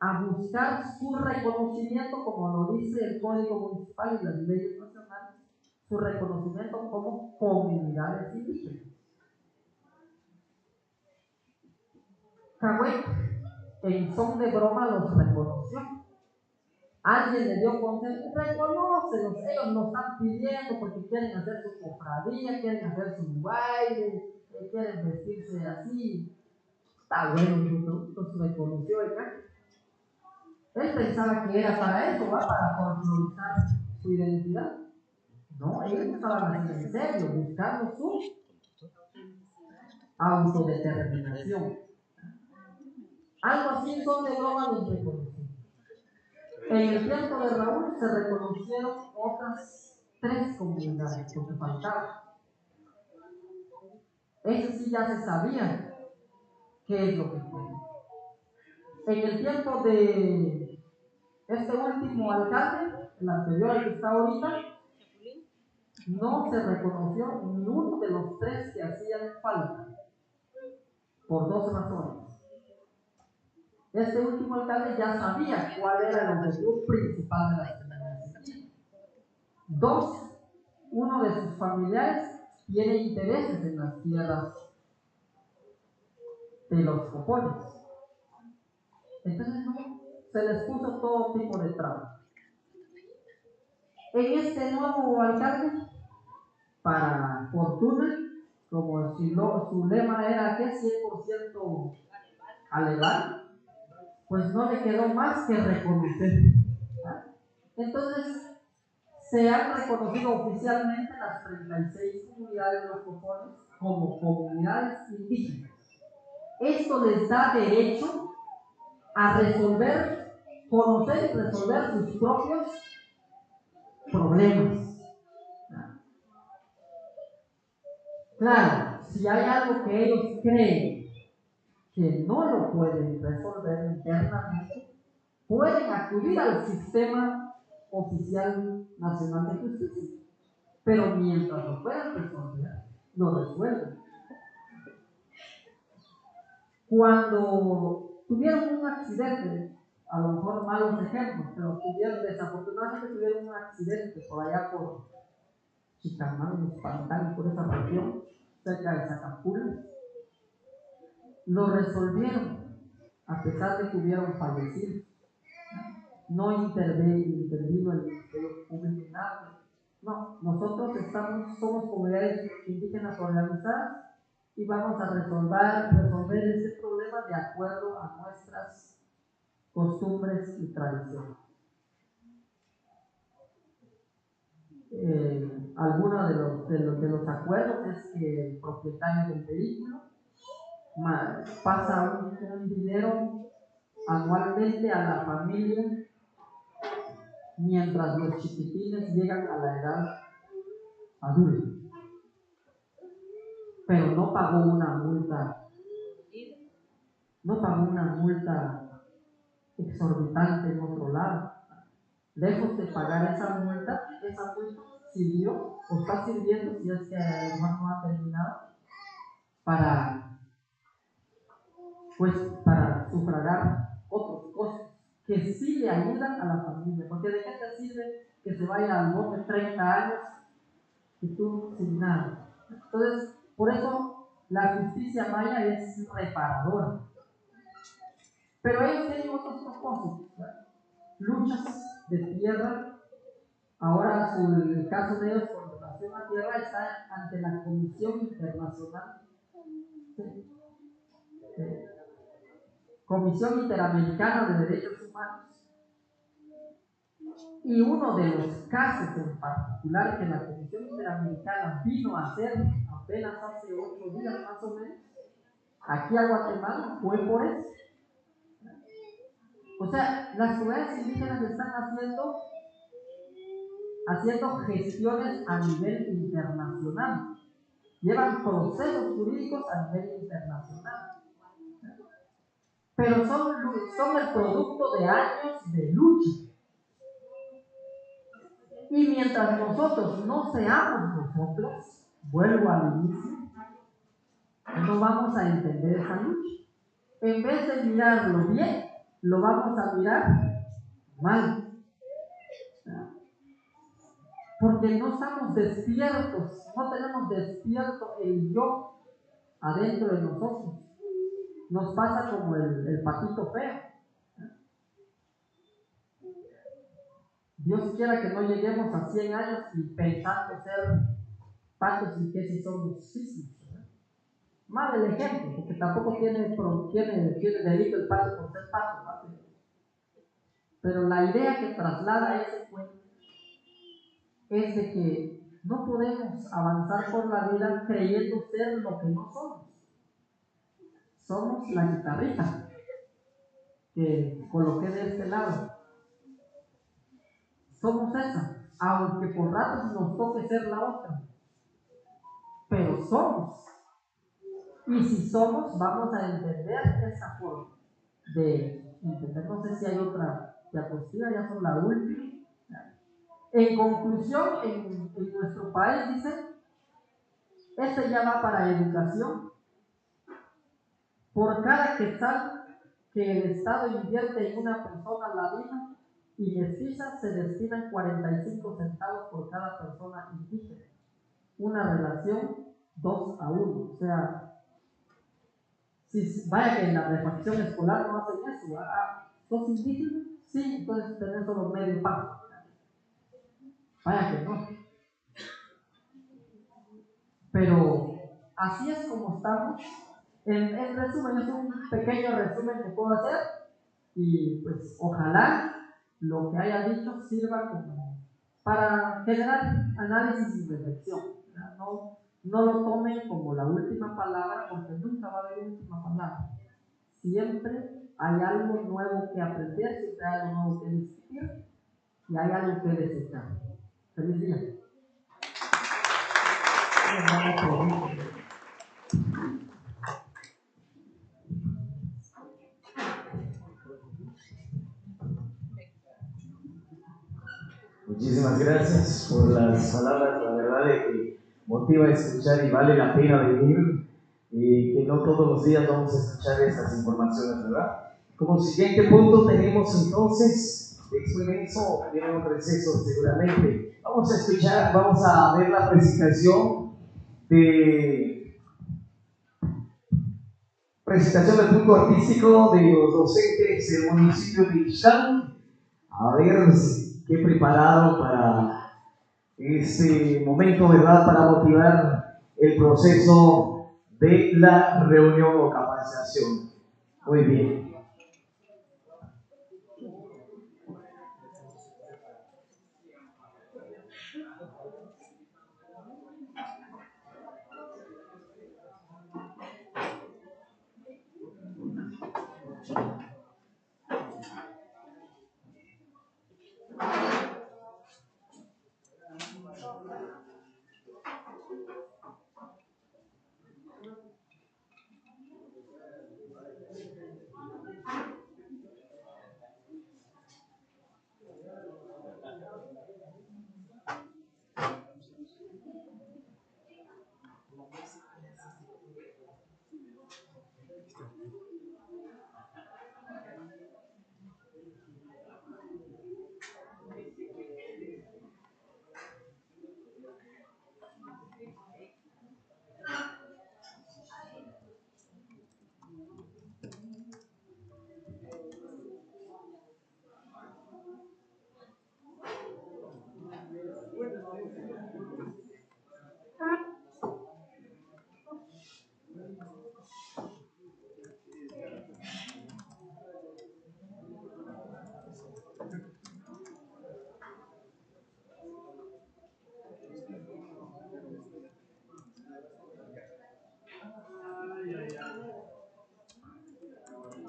a buscar su reconocimiento, como lo dice el Código Municipal y las leyes nacionales, su reconocimiento como comunidades indígenas. Cahuete, en son de broma, los reconoció. Alguien le dio consejo, reconócelos, ellos nos están pidiendo porque quieren hacer su cofradía, quieren hacer su baile, quieren vestirse así. Está bueno, los reconoció acá. Él pensaba que era para eso, para folclorizar su identidad. No, ellos estaban haciendo en serio, buscando su autodeterminación. Algo así son de broma los reconocidos. En el tiempo de Raúl se reconocieron otras 3 comunidades, porque faltaba. Eso sí ya se sabía qué es lo que quieren. En el tiempo de este último alcalde, el anterior al que está ahorita, no se reconoció ni uno de los 3 que hacían falta, por 2 razones. Este último alcalde ya sabía cuál era el objetivo principal de las comunidades. 2, uno de sus familiares tiene intereses en las tierras de los copones. Entonces se les puso todo tipo de trabas. En este nuevo alcalde, para fortuna, como si su lema era que 100% alegal, pues no le quedó más que reconocer. ¿Ah? Entonces, se han reconocido oficialmente las 36 comunidades de los copones como comunidades indígenas. Esto les da derecho a resolver conocer y resolver sus propios problemas. Claro, si hay algo que ellos creen que no lo pueden resolver internamente, pueden acudir al sistema oficial nacional de justicia. Pero mientras lo puedan resolver, lo resuelven. Cuando tuvieron un accidente, a lo mejor malos ejemplos, pero desafortunadamente tuvieron un accidente por allá por Chicamán, los Pantanos, por esa región, cerca de Zacapula, lo resolvieron, a pesar de que hubieron fallecido. No intervino el Ministerio Público, nada. No, nosotros somos comunidades indígenas organizadas y vamos a resolver ese problema de acuerdo a nuestras costumbres y tradiciones. Algunos de los acuerdos es que el propietario del vehículo pasa un dinero anualmente a la familia mientras los chiquitines llegan a la edad adulta, pero no pagó una multa exorbitante en otro lado. Lejos de pagar esa multa sirvió o está sirviendo, si es que a lo mejor no ha terminado, para sufragar otros costos que sí le ayudan a la familia. Porque de qué te sirve que se vaya al bote 30 años y tú sin nada. Entonces, por eso la justicia maya es reparadora. Pero ellos tienen otros propósitos, ¿verdad? Luchas de tierra. Ahora el caso de ellos con relación a tierra está ante la Comisión Internacional, Comisión Interamericana de Derechos Humanos. Y uno de los casos en particular que la Comisión Interamericana vino a hacer apenas hace 8 días más o menos, aquí a Guatemala, fue por eso. O sea, las comunidades indígenas están haciendo gestiones a nivel internacional. Llevan procesos jurídicos a nivel internacional. Pero son el producto de años de lucha. Y mientras nosotros no seamos nosotros, vuelvo al inicio, no vamos a entender esa lucha. En vez de mirarlo bien, lo vamos a mirar mal. Porque no estamos despiertos, no tenemos despierto el yo adentro de nosotros. Nos pasa como el patito feo. Dios quiera que no lleguemos a 100 años y pensando ser patos y que si somos cisnes. Mal el ejemplo, porque tampoco tiene delito el pato por ser pato, ¿vale? Pero la idea que traslada ese cuento es de que no podemos avanzar por la vida creyendo ser lo que no somos. Somos la guitarrita que coloqué de este lado. Somos esa, aunque por ratos nos toque ser la otra. Pero somos. Y si somos, vamos a entender esa forma de entender. No sé si hay otra diapositiva, ya son la última. En conclusión, en nuestro país dicen, este ya va para educación. Por cada quetzal que el Estado invierte en una persona ladina y mestiza, se destinan 45 centavos por cada persona indígena. Una relación 2 a 1. O sea, vaya que en la repartición escolar no hacen eso. ¿Sos indígena? Sí, entonces tenés solo medio pago. Vaya que no. Pero así es como estamos. En resumen, es un pequeño resumen que puedo hacer. Y pues ojalá lo que haya dicho sirva como para generar análisis y reflexión. No lo tomen como la última palabra, porque nunca va a haber última palabra. Siempre hay algo nuevo que aprender, siempre hay algo nuevo que discutir y hay algo que desechar. Feliz día. Muchísimas gracias por las palabras, la verdad de que motiva a escuchar y vale la pena venir, y que no todos los días vamos a escuchar estas informaciones, ¿verdad? Como siguiente punto tenemos entonces, después de eso viene un receso seguramente. Vamos a escuchar, vamos a ver la presentación del punto artístico de los docentes del municipio de Ixtlán. A ver qué preparado para este momento, ¿verdad? Para motivar el proceso de la reunión o capacitación. Muy bien.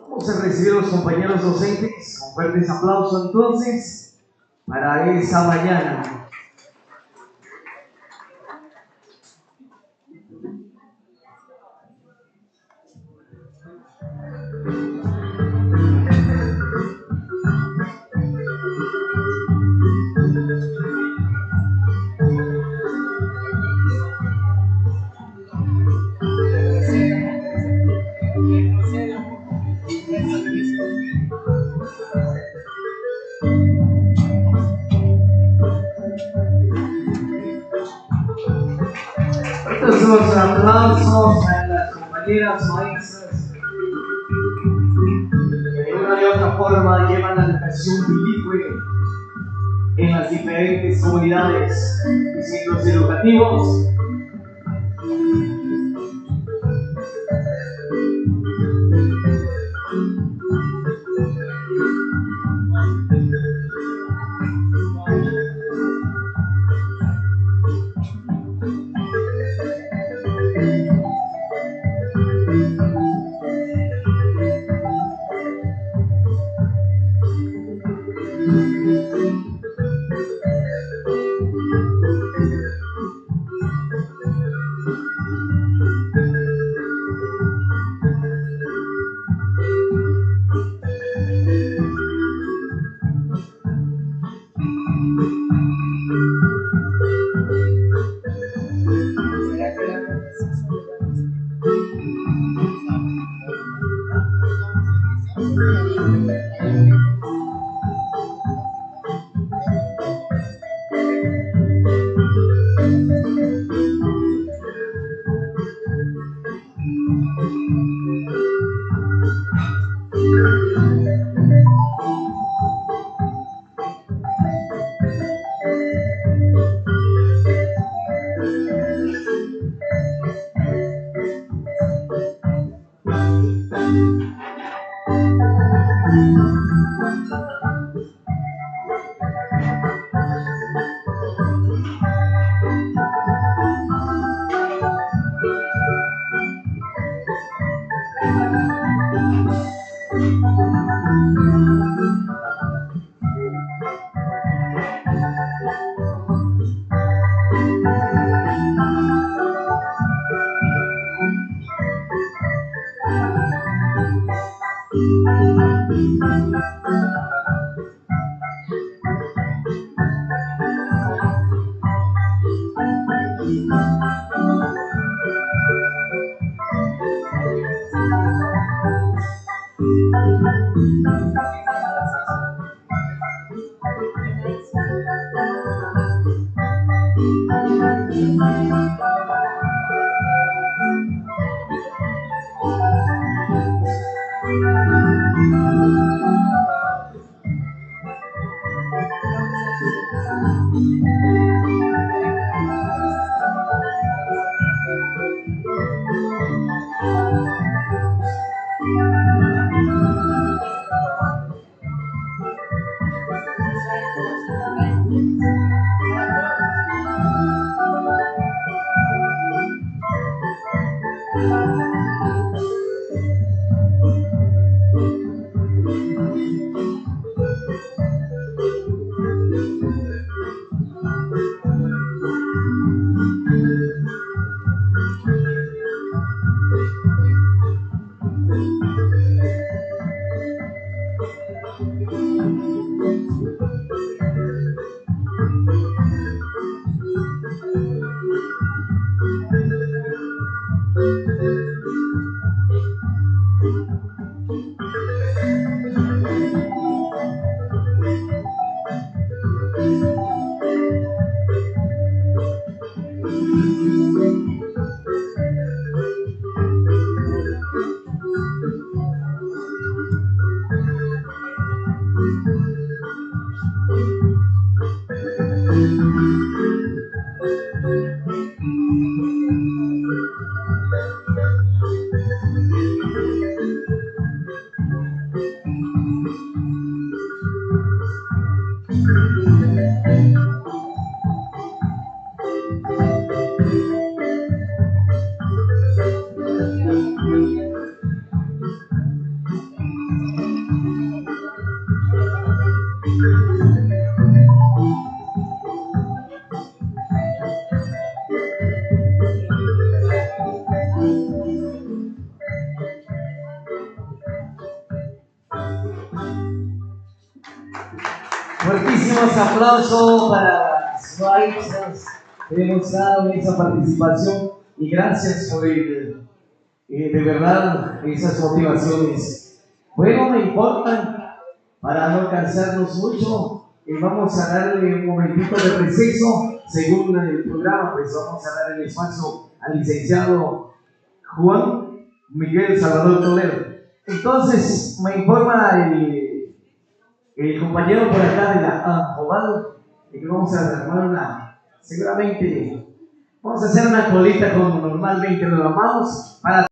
Vamos a recibir a los compañeros docentes con fuertes aplausos entonces para esa mañana. Entonces los aplausos a las compañeras maestras que de una u otra forma llevan la educación bilingüe en las diferentes comunidades y ciclos educativos. Fuertísimos aplausos para Schweitzer que demostraron esa participación y gracias por de verdad esas motivaciones. Bueno, me importan para no cansarnos mucho. Vamos a darle un momentito de receso según el programa, pues vamos a dar el espacio al licenciado Juan Miguel Salvador Toledo. Entonces me informa el compañero por acá de la ANJOVAL de que vamos a armar seguramente vamos a hacer una colita como normalmente lo llamamos para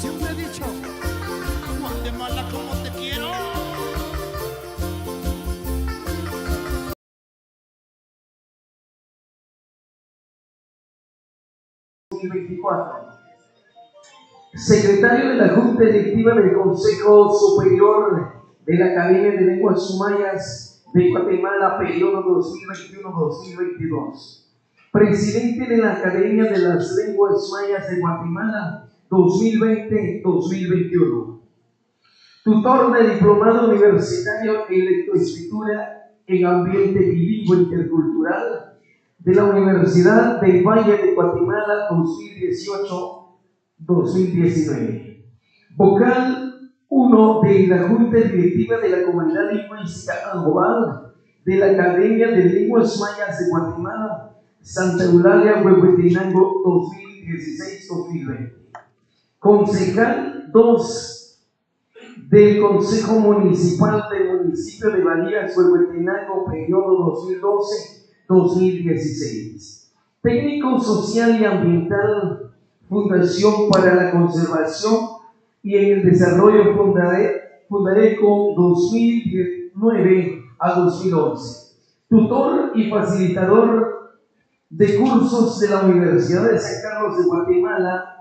siempre he dicho, Guatemala como te quiero. 2024. Secretario de la Junta Directiva del Consejo Superior de la Academia de Lenguas Sumayas de Guatemala, periodo 2021-2022. Presidente de la Academia de las Lenguas Sumayas de Guatemala, 2020-2021. Tutor de diplomado universitario en lectoescritura en ambiente bilingüe intercultural de la Universidad del Valle de Guatemala, 2018-2019. Vocal 1 de la Junta Directiva de la Comunidad Lingüística Angobal de la Academia de Lenguas Mayas de Guatemala, Santa Eulalia, Huehuetenango, 2016-2020. Concejal 2 del Consejo Municipal del Municipio de Valías, Huehuetenango, periodo 2012-2016. Técnico social y ambiental, Fundación para la Conservación y en el Desarrollo Fundareco 2009 a 2011. Tutor y facilitador de cursos de la Universidad de San Carlos de Guatemala.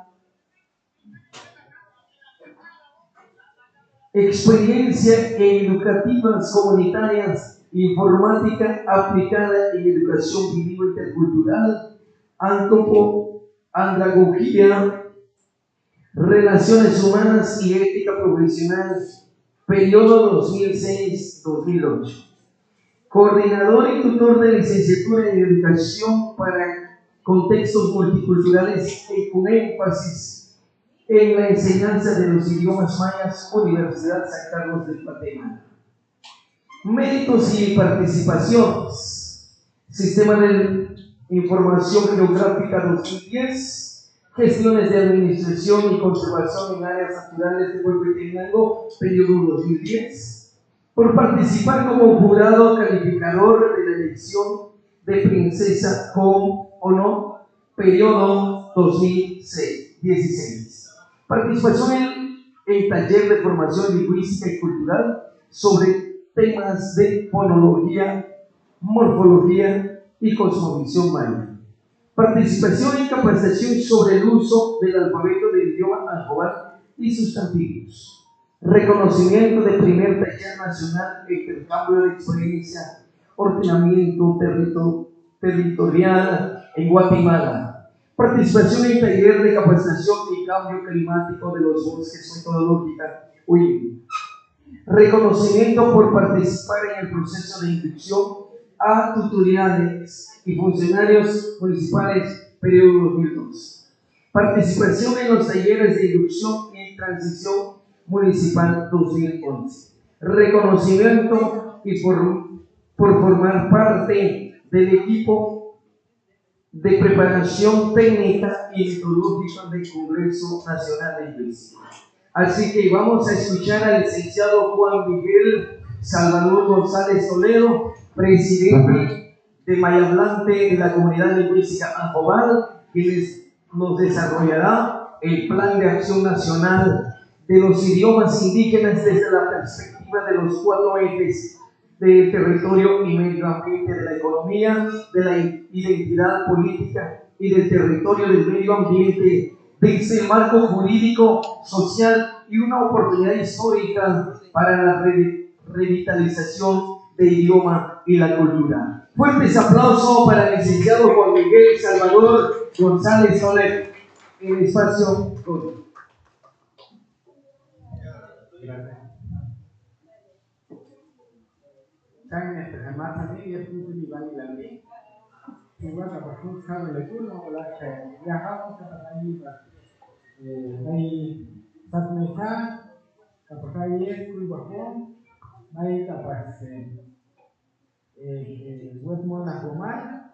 Experiencia en educativas comunitarias, informática aplicada en educación bilingüe intercultural, andragogía, relaciones humanas y ética profesional, periodo 2006-2008. Coordinador y tutor de licenciatura en educación para contextos multiculturales con énfasis en la enseñanza de los idiomas mayas, Universidad San Carlos de Guatemala. Méritos y participaciones. Sistema de Información Geográfica 2010, Gestiones de Administración y Conservación en Áreas Naturales de Huehuetenango, periodo 2010. Por participar como jurado calificador de la elección de princesa con o no, periodo 2016. Participación en el taller de formación lingüística y cultural sobre temas de fonología, morfología y cosmovisión maya. Participación en capacitación sobre el uso del alfabeto del idioma angobal y sustantivos. Reconocimiento de primer taller nacional de intercambio de experiencia, ordenamiento territorial en Guatemala. Participación en taller de capacitación y cambio climático de los bosques, metodológica UIM. Reconocimiento por participar en el proceso de inducción a tutoriales y funcionarios municipales, periodo 2002. Participación en los talleres de inducción y transición municipal 2011. Reconocimiento y por formar parte del equipo de preparación técnica y metodológica del Congreso Nacional de Lingüística. Así que vamos a escuchar al licenciado Juan Miguel Salvador González Toledo, presidente de Mayablante de la Comunidad Lingüística Angobal, quien nos desarrollará el Plan de Acción Nacional de los Idiomas Indígenas desde la perspectiva de los 4 ejes del territorio y medio ambiente, de la economía, de la identidad política y del territorio del medio ambiente, desde el marco jurídico, social y una oportunidad histórica para la revitalización del idioma y la cultura. Fuertes aplausos para el licenciado Juan Miguel Salvador González Toledo. En el espacio con. Gracias. Están más familias que se van a la ley. Igual a partir de la cuna o la que viajamos a la isla. Hay Tatmeka, Capacayet, Culbajón, hay capaz Huetmon Acomar,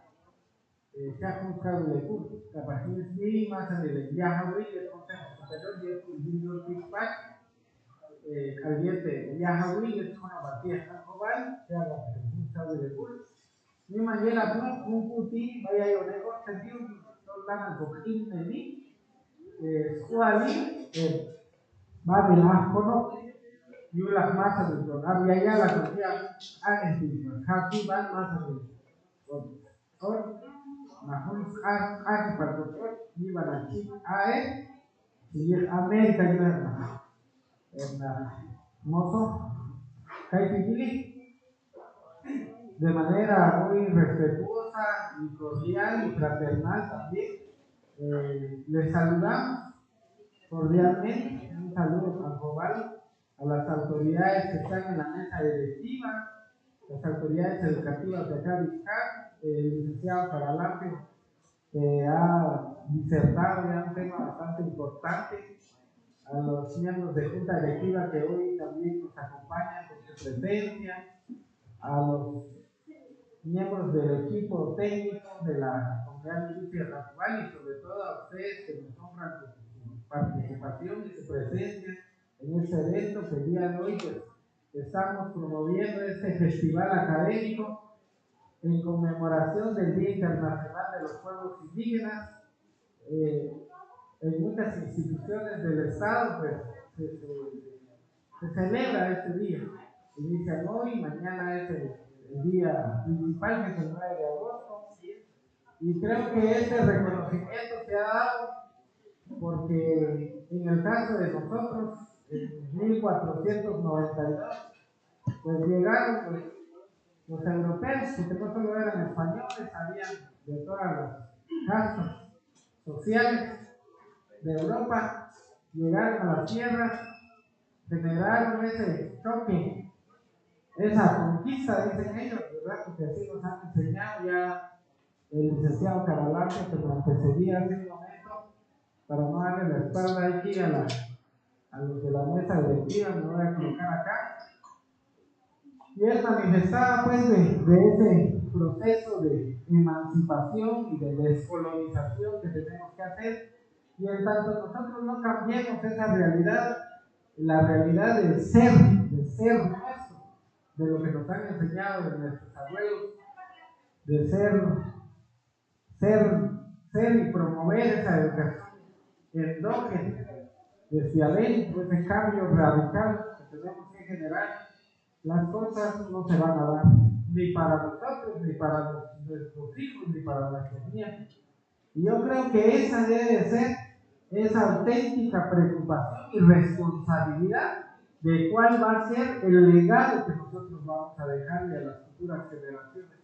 Chacon Cabo de Cur, capaz de más de la viaja, el Consejo Superior de Cultura Pipac. Caliente, viaja, es una batida global, se haga un sabe de cul. Mi manera, un puti, vaya yo de corte, no la han cogido en mí. Suali, va de las cono y las masas del don había ya la cantidad anestesista aquí van masas del don Mahons para doctor iban aquí y América en mozo de manera muy respetuosa y cordial y fraternal también les saludamos cordialmente, un saludo tan global a las autoridades que están en la mesa directiva, las autoridades educativas de acá de Vizcar, el licenciado Caralampio, que ha disertado ya un tema bastante importante, a los miembros de junta directiva que hoy también nos acompañan con su presencia, a los miembros del equipo técnico de la Comunidad de Industria Natural y sobre todo a ustedes que nos honran con su participación y su presencia en este evento que el día de hoy pues, estamos promoviendo este festival académico en conmemoración del Día Internacional de los Pueblos Indígenas. En muchas instituciones del Estado pues, se celebra este día. Inician hoy, mañana es el día principal, que es el 9 de agosto. Y creo que este reconocimiento se ha dado porque en el caso de nosotros, en 1492, pues llegaron pues, los europeos, porque no solo eran españoles, habían de todas las castas sociales de Europa, llegaron a las tierras, generaron ese choque, esa conquista, dicen ellos, ¿verdad? Porque así nos han enseñado ya el licenciado Caralampio, que me antecedía hace un momento, para no darle la espalda aquí a los de la mesa directiva, me voy a colocar acá. Y él manifestaba pues de ese proceso de emancipación y de descolonización que tenemos que hacer, y en tanto nosotros no cambiemos esa realidad, la realidad del ser nuestro, de lo que nos han enseñado de nuestros abuelos, de ser y promover esa educación endógena desde adentro, ese cambio radical que tenemos que generar, las cosas no se van a dar ni para nosotros, ni para nuestros hijos, ni para nuestros nietos. Y yo creo que esa debe ser esa auténtica preocupación y responsabilidad de cuál va a ser el legado que nosotros vamos a dejarle a las futuras generaciones.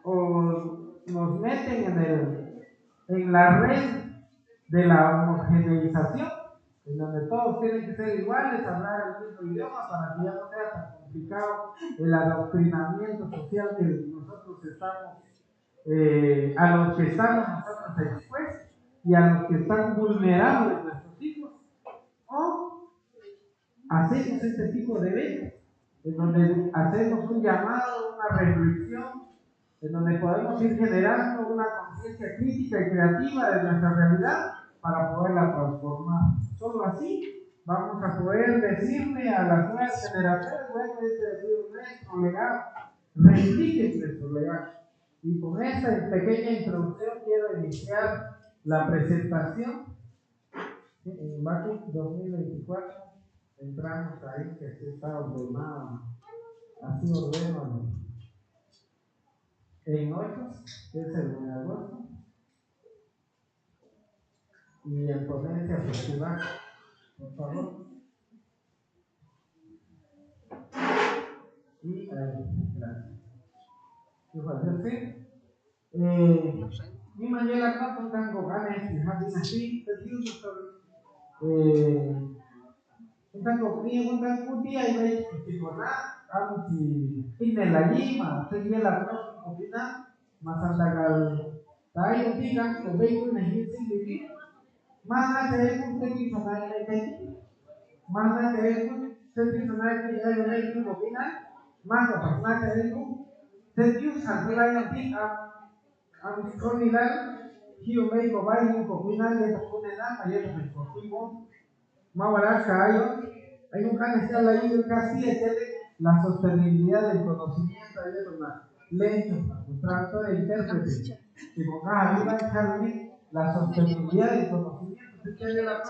O nos meten en la red de la homogeneización, en donde todos tienen que ser iguales, hablar el mismo idioma para que ya no sea tan complicado el adoctrinamiento social que nosotros estamos, a los que estamos nosotros expuestos y a los que están vulnerables nuestros hijos. O hacemos este tipo de eventos, en donde hacemos un llamado, una reflexión, en donde podemos ir generando una conciencia crítica y creativa de nuestra realidad para poderla transformar. Solo así vamos a poder decirle a las nuevas generaciones, bueno, este ha sido nuestro legado, reivindiquen nuestro legado. Y con esta pequeña introducción quiero iniciar la presentación. En Baku 2024 entramos ahí, que se está ordenado, así ordeno en 8, que es el de agosto, y en ponencia festival, por favor. Y gracias. Mi manera acá con tango ganes y happy así, un tango frío, un tango día y veis que con algo si en la lima, se quiere la próxima opina, más andagal, tayo tigang que veis una hisin vivi, más allá de un tenis sonal de más allá de un tenis sonal de ya veis una opina, más allá de un tenis sonal de ang konilan hiyo may babae yung komunal de komunal ayer me contigo mawala kayo hay un can está la isla casi la sostenibilidad del conocimiento ayer una lento trato de intérprete que ponga arriba la sostenibilidad del conocimiento se quiere la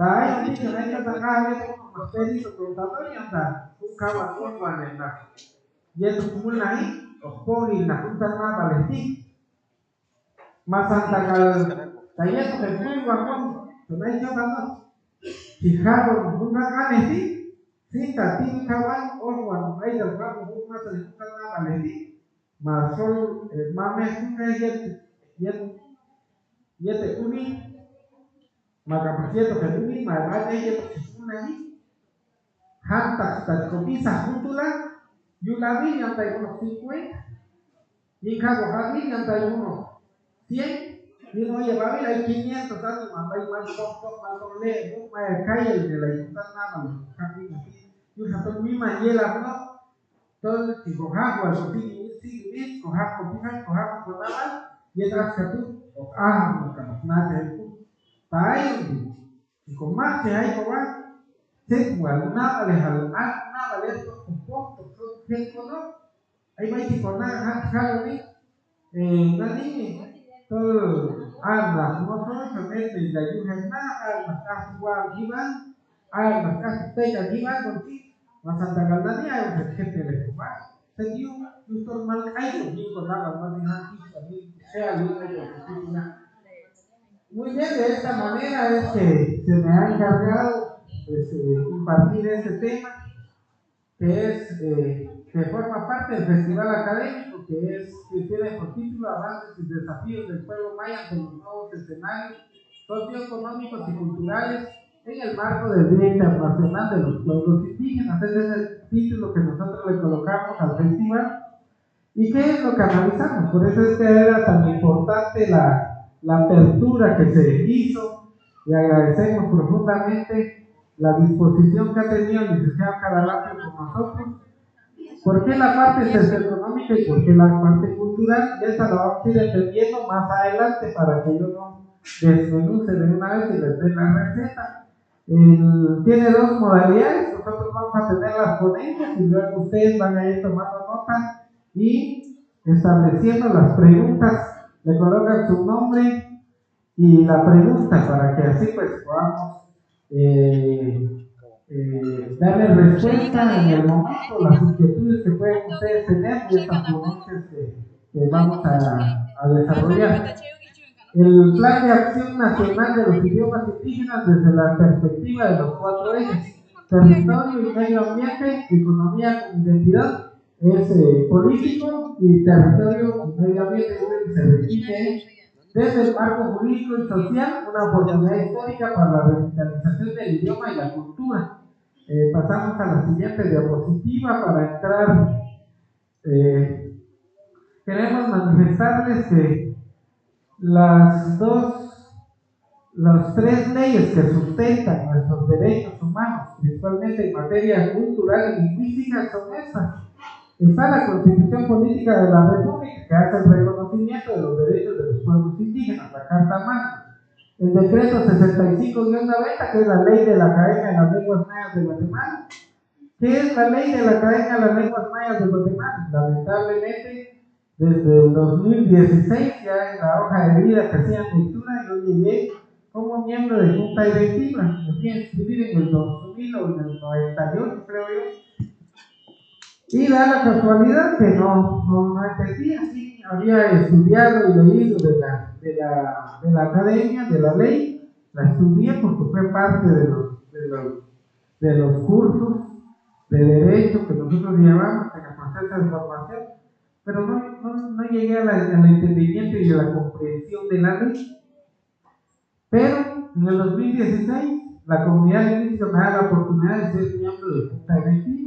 Tayo dito na ito tangawi ko magpedi to contador yanta un kawan ko wan na. Yeto kumulai o pogi na punta na balesti. Masantagal tayo to kay wan to na ito tanong. Fijaron una ganesti. Sinta tin kawan o wan ay dal wan una sa punta na balesti. Masol mame kunga yete uni maka pasieto ke uni maka yete uni hanta sta komisa juntula yulabi yang tai uno 50 y cabo habi yang tai uno 100 y no llevabi la 500 tanto mambai más poco más le no me cae de la junta nada casi yo sato mi mayela no todo si cojajo al sotini si cojajo pijan cojajo con nada y atrás que tú no nada tayo con más que hay coba se cual nada le nada le esto un poco se cono ahí va y con nada jalo ni nani todo anda no solo se de la yuja nada más casi igual iban más casi pega iban con ti más Santa Galani hay un gente de coba se dio un normal hay un con nada más de nada sea libre de oficina. Muy bien, de esta manera es que se me ha encargado pues, impartir este tema que forma parte del festival académico que tiene por título Avances y Desafíos del Pueblo Maya ante los nuevos escenarios socioeconómicos y culturales en el marco del Día Internacional de los Pueblos Indígenas. Ese es el título que nosotros le colocamos al festival. ¿Y qué es lo que analizamos? Por eso es que era tan importante la apertura que se hizo y agradecemos profundamente la disposición que ha tenido el licenciado Cadalante con nosotros. ¿Por qué la parte socioeconómica y por qué la parte cultural? Y esta la vamos a ir entendiendo más adelante para que yo no desmenuce de una vez y les dé la receta. Tiene dos modalidades, nosotros vamos a tener las ponencias y luego ustedes van a ir tomando nota y estableciendo las preguntas, le colocan su nombre y la pregunta para que así pues podamos darle respuesta en el momento, las inquietudes que pueden ustedes tener de estas ponencias que vamos a desarrollar. El Plan de Acción Nacional de los Idiomas Indígenas desde la perspectiva de los 4 ejes: territorio y medio ambiente, economía con identidad. Es político y territorio y medio ambiente se repite desde el marco jurídico y social, una oportunidad histórica para la revitalización del idioma y la cultura. Pasamos a la siguiente diapositiva para entrar. Queremos manifestarles que las 3 leyes que sustentan nuestros derechos humanos, principalmente en materia cultural y lingüística, son estas. Está la Constitución Política de la República, que hace el reconocimiento de los derechos de los pueblos indígenas, la Carta Magna. El Decreto 65-90, que es la Ley de la Academia de las Lenguas Mayas de Guatemala. ¿Qué es la Ley de la Academia de las Lenguas Mayas de Guatemala? Lamentablemente, desde el 2016, ya en la hoja de vida que hacían lectura, yo llegué como miembro de Junta Directiva. Me fui a inscribir en el 2000 o en el 98, creo yo. Y da la casualidad que no entendía, sí, había estudiado y leído de la academia, de la ley, la estudié porque fue parte de los cursos de derecho que nosotros llevamos en el proceso de formación, pero no llegué al entendimiento y a la comprensión de la ley. Pero en el 2016 la comunidad lingüística me da la oportunidad de ser miembro de Junta Directiva.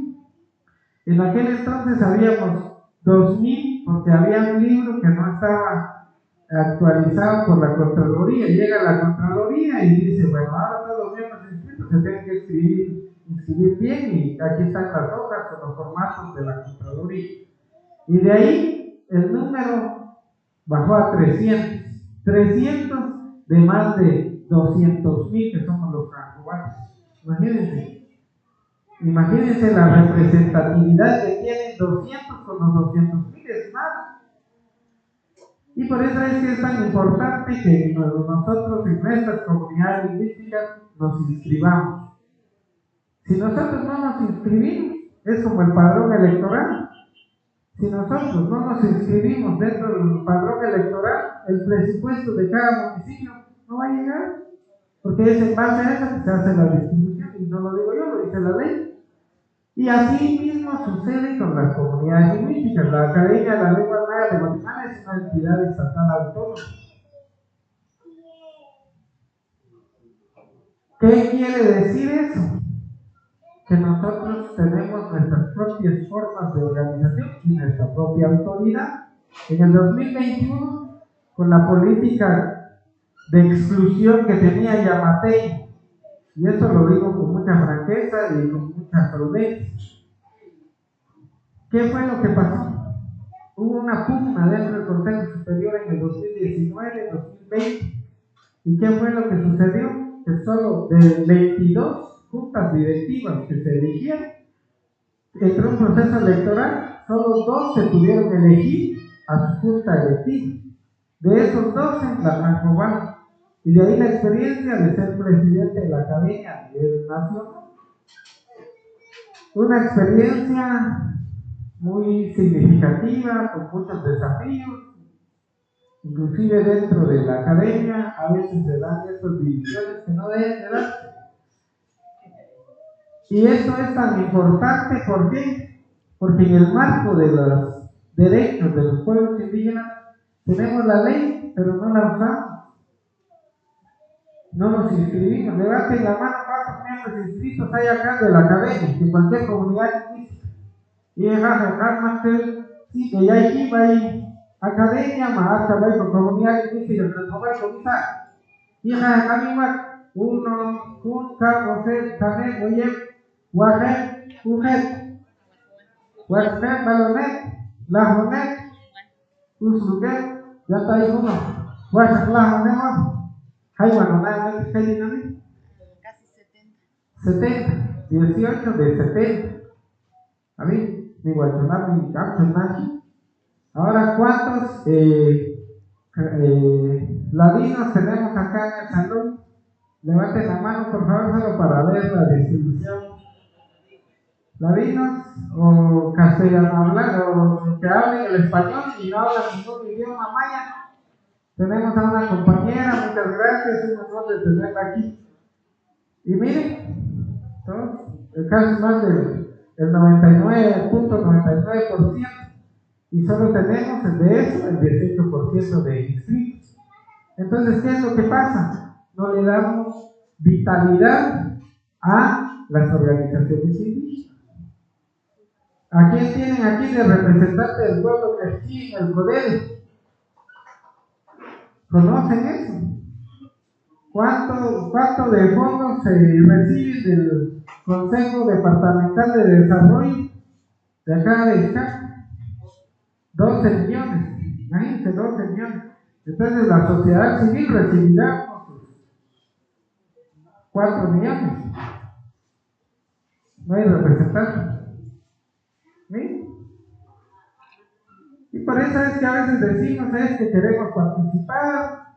En aquel entonces habíamos 2000, porque había un libro que no estaba actualizado por la Contraloría. Llega la Contraloría y dice, bueno, ahora todos los miembros inscritos se tienen que inscribir bien, y aquí están las hojas con los formatos de la Contraloría. Y de ahí el número bajó a 300 de más de 200,000 que somos los francobanos. Imagínense la representatividad que tienen 200 con los 200,000, es nada. Y por eso es que es tan importante que nosotros en nuestras comunidades lingüísticas nos inscribamos. Si nosotros no nos inscribimos, es como el padrón electoral. Si nosotros no nos inscribimos dentro del padrón electoral, el presupuesto de cada municipio no va a llegar, porque es en base a eso que se hace la distribución, y no lo digo yo, lo dice la ley. Y así mismo sucede con las comunidades lingüísticas. La Academia de la Lengua Maya de Guatemala es una entidad estatal autónoma. ¿Qué quiere decir eso? Que nosotros tenemos nuestras propias formas de organización y nuestra propia autoridad. En el 2021, con la política de exclusión que tenía Yamatei, y eso lo digo con mucha franqueza y con mucha prudencia, ¿qué fue lo que pasó? Hubo una pugna dentro del Consejo Superior en el 2019, 2020, ¿y qué fue lo que sucedió? Que solo de 22 juntas directivas que se eligieron entre un proceso electoral, solo 2 se pudieron elegir a su junta electiva. De esos 12, la transformaron. Y de ahí la experiencia de ser presidente de la Academia a nivel nacional. Una experiencia muy significativa, con muchos desafíos, inclusive dentro de la Academia, a veces se dan estas divisiones que no deben de darse. Y esto es tan importante, ¿por qué? Porque en el marco de los derechos de los pueblos indígenas tenemos la ley, pero no la usamos. No nos inscribimos. Levanten la mano cuántos miembros inscritos hay acá de la Academia, de cualquier comunidad lingüística. Y sí, que ya aquí va ahí Academia, más va con comunidad lingüística, transformar con esa. Y acá misma, uno, Junca, José, Tané, Oye, Guajet, Ujet, Huesmet, Balonet, Lajonet, Usluquet, ya está ahí uno. Huesmet, Lajonet, hay bueno, nada, casi 70, 18 de 70. A mí, mi guachonal, mi campeonato. Ahora, ¿cuántos ladinos tenemos acá en el salón? Levanten la mano, por favor, solo para ver la distribución. Ladinos o castellano hablando, o que hablen el español y no hablan ningún idioma maya. Tenemos a una compañera, muchas gracias, es un honor de tenerla aquí. Y miren, casi más del 99.99%, y solo tenemos de eso el 18% de inscritos. Entonces, ¿qué es lo que pasa? No le damos vitalidad a las organizaciones indígenas. ¿A quién tienen aquí de representante del pueblo que aquí en el CODEL? ¿Conocen eso? ¿Cuánto de fondos se reciben del Consejo Departamental de Desarrollo de acá de Izcá? 12 millones, imagínense, 12 millones. Entonces la sociedad civil recibirá 4 millones. No hay representante. ¿Sí? Y por eso es que a veces decimos es que queremos participar,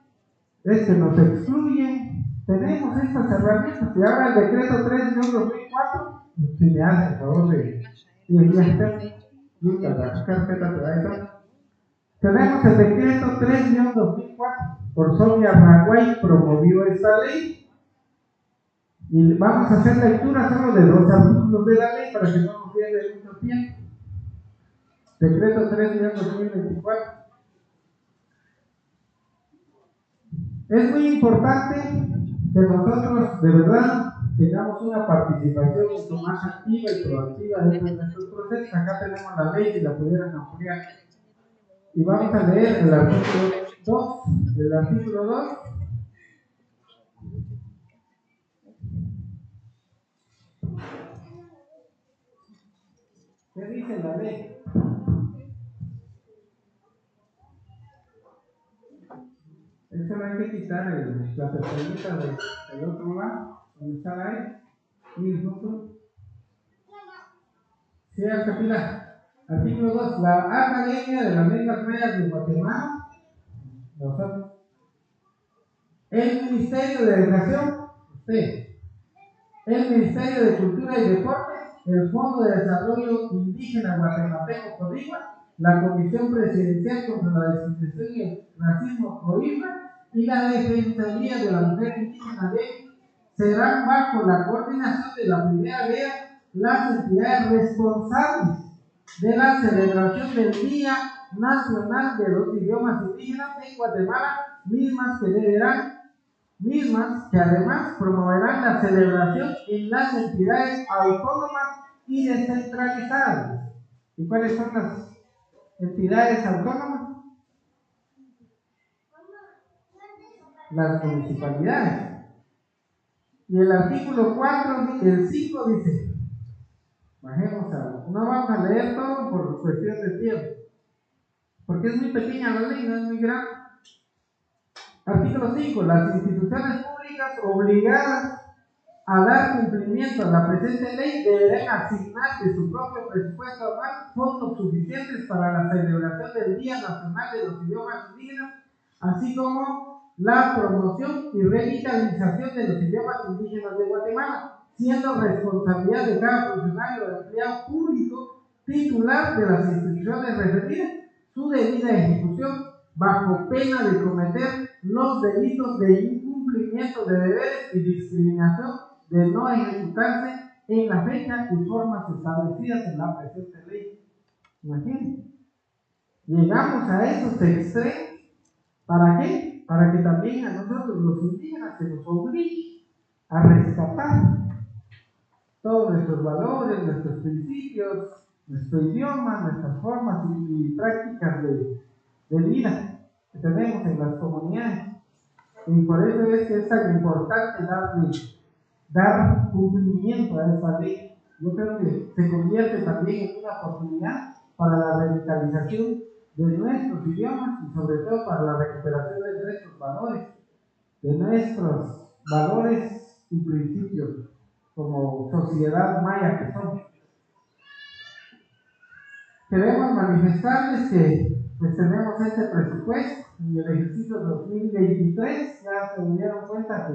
es que nos excluyen. Tenemos estas herramientas. Y ahora el decreto 3/2004, si me hace el favor de tenemos el decreto 3/2004. Por Sonia Raguay promovió esta ley. Y vamos a hacer lectura solo de 2 artículos de la ley para que no nos pierda mucho tiempo. Decreto 3/2024. Es muy importante que nosotros de verdad tengamos una participación mucho más activa y proactiva dentro de nuestros procesos. Acá tenemos la ley, si la pudieran ampliar. Y vamos a leer el artículo 2. El artículo 2. ¿Qué dice la ley? Eso hay que quitar la pestañita del otro lado, donde está la E, y junto. Sí, hasta aquí artículo 2. La Academia de las Lenguas Mayas de Guatemala nosotros. El Ministerio de Educación, usted. El Ministerio de Cultura y Deportes, el Fondo de Desarrollo Indígena Guatemalteco Codigua, la Comisión Presidencial contra la Discriminación y el Racismo COIRRA y la Defensoría de la Mujer Indígena serán bajo la coordinación de la primera DEA las entidades responsables de la celebración del Día Nacional de los Idiomas Indígenas en Guatemala, mismas que además promoverán la celebración en las entidades autónomas y descentralizadas. ¿Y cuáles son las entidades autónomas? Las municipalidades. Y el artículo 4, el 5 dice, bajemos a, no vamos a leer todo por cuestión de tiempo, porque es muy pequeña la ley, no es muy grande. Artículo 5. Las instituciones públicas obligadas a dar cumplimiento a la presente ley deberán asignar de su propio presupuesto anual fondos suficientes para la celebración del Día Nacional de los Idiomas Indígenas, así como la promoción y revitalización de los idiomas indígenas de Guatemala, siendo responsabilidad de cada funcionario o empleado público titular de las instituciones referidas su debida ejecución, bajo pena de cometer los delitos de incumplimiento de deberes y discriminación de no ejecutarse en la fecha y formas establecidas en la presente ley. Imagínense, llegamos a esos extremos. ¿Para qué? Para que también a nosotros los indígenas se nos obligue a rescatar todos nuestros valores, nuestros principios, nuestro idioma, nuestras formas y prácticas de vida que tenemos en las comunidades. Y por eso es que es tan importante dar cumplimiento a esa ley. Yo creo que se convierte también en una oportunidad para la revitalización de nuestros idiomas y sobre todo para la recuperación de nuestros valores y principios como sociedad maya que somos. Queremos manifestarles que pues tenemos este presupuesto y el ejercicio 2023 ya se dieron cuenta que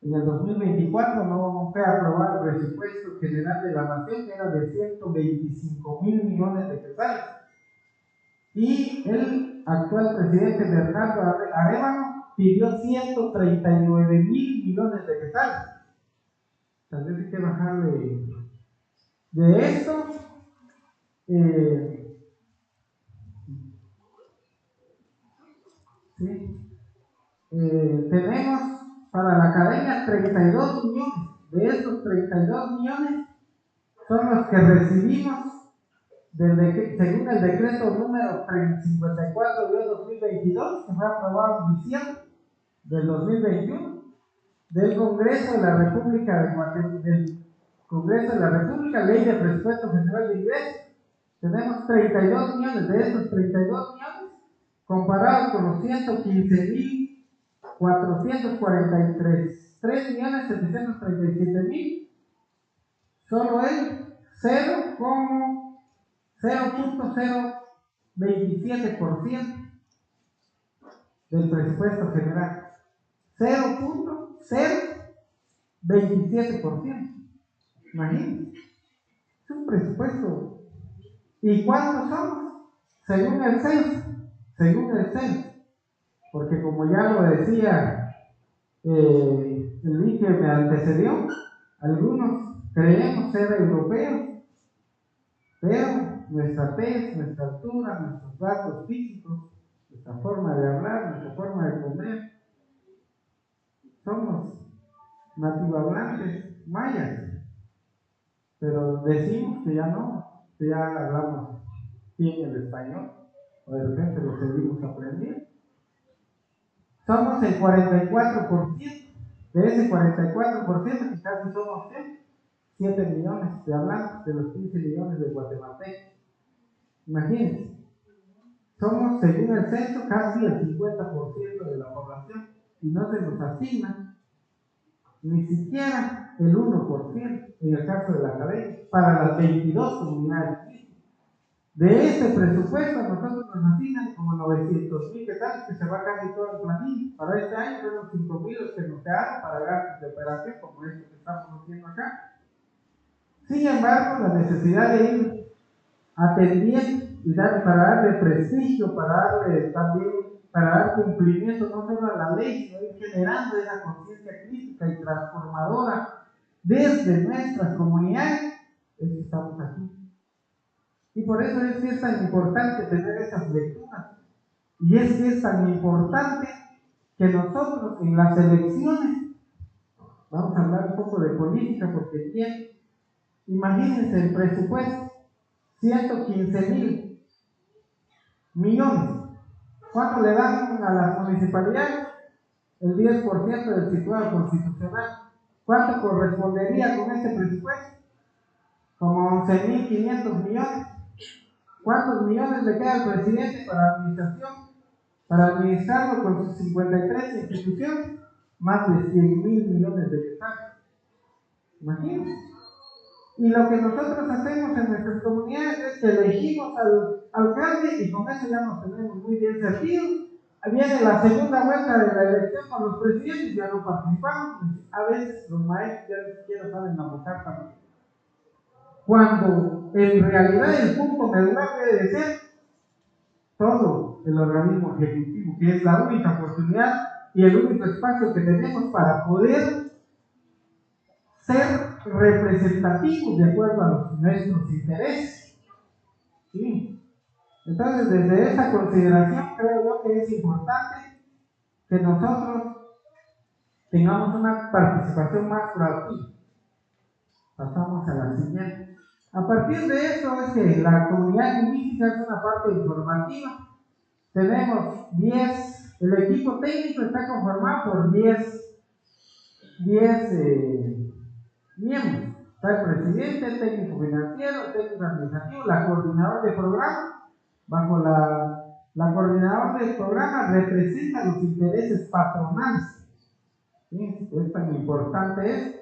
en el 2024 no fue aprobado el presupuesto general de la nación, que era de 125,000 millones de quetzales. Y el actual presidente Bernardo Arévalo pidió 139,000 millones de quetzales. Tal vez hay que bajarle de esto. Tenemos para la academia 32 millones. De esos 32 millones son los que recibimos según el decreto número 54/2022, que fue aprobado en diciembre del 2021 del Congreso de la República de Guatemala, Ley de Presupuesto General de Ingresos. Tenemos 32 millones. De esos 32 millones, comparados con los 115,443, 3,737,000, solo el 0,027% del presupuesto general. 0,027%. Imagínense, es un presupuesto. ¿Y cuántos somos? Según el censo, porque como ya lo decía el link que me antecedió, algunos creemos ser europeos, pero nuestra tez, nuestra altura, nuestros rasgos físicos, nuestra forma de hablar, nuestra forma de comer, somos nativohablantes mayas, pero decimos que ya no, que ya hablamos bien el español, o de repente lo seguimos aprendiendo. Somos el 44%, de ese 44% que casi somos 7 millones de hablantes de los 15 millones de guatemaltecos. Imagínense, somos según el censo casi el 50% de la población y no se nos asigna ni siquiera el 1% en el caso de la academia para las 22 comunidades. De ese presupuesto nosotros nos asignan como 900,000 quetzales, que se va casi todo el planillo. Para este año fueron 5,000 los que nos quedaron para gastos de operación, como esto que estamos haciendo acá. Sin embargo, la necesidad de ir atendiendo y para darle prestigio, para dar cumplimiento no solo a la ley, sino ir generando esa conciencia crítica y transformadora desde nuestras comunidades, es que estamos aquí. Y por eso es que es tan importante tener esas lecturas. Y es que es tan importante que nosotros en las elecciones, vamos a hablar un poco de política, porque bien, imagínense el presupuesto, 115,000 millones. ¿Cuánto le dan a las municipalidades? El 10% del situado constitucional. ¿Cuánto correspondería con este presupuesto? Como 11,500 millones. ¿Cuántos millones le queda al presidente para administración? Para administrarlo con sus 53 instituciones, más de 100,000 millones de quetzales. Imagínense. Y lo que nosotros hacemos en nuestras comunidades es que elegimos al alcalde y con eso ya nos tenemos muy bien servidos. Viene la segunda vuelta de la elección con los presidentes y ya no participamos. A veces los maestros ya ni siquiera saben votar también. Cuando en realidad el punto medular debe de ser todo el organismo ejecutivo, que es la única oportunidad y el único espacio que tenemos para poder ser representativos de acuerdo a nuestros intereses. ¿Sí? Entonces, desde esa consideración, creo yo que es importante que nosotros tengamos una participación más proactiva. Pasamos a la siguiente. A partir de eso es que la comunidad lingüística es una parte informativa. Tenemos 10, el equipo técnico está conformado por 10 miembros. Está el presidente, el técnico financiero, el técnico administrativo, la coordinadora de programa. Bajo la coordinadora del programa representa los intereses patronales. ¿Sí? Es tan importante es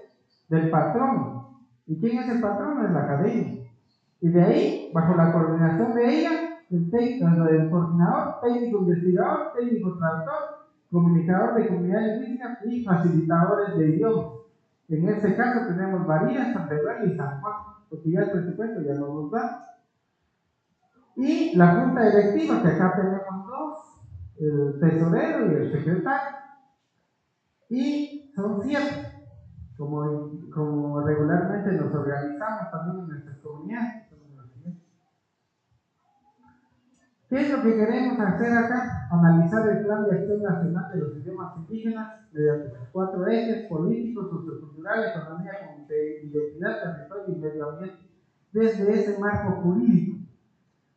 del patrón. ¿Y quién es el patrón? Es la academia. Y de ahí, bajo la coordinación de ella, el coordinador, técnico investigador, técnico traductor, comunicador de comunidad lingüística y facilitadores de idiomas. En este caso tenemos Varillas, San Pedro y San Juan, porque ya el presupuesto ya no nos da. Y la junta directiva, que acá tenemos dos, el tesorero y el secretario, y son 7. Como regularmente nos organizamos también en nuestras comunidades. ¿Qué es lo que queremos hacer acá? Analizar el Plan de Acción Nacional de los Idiomas Indígenas mediante sus 4 ejes: político, sociocultural, economía, identidad, territorio y medio ambiente, desde ese marco jurídico.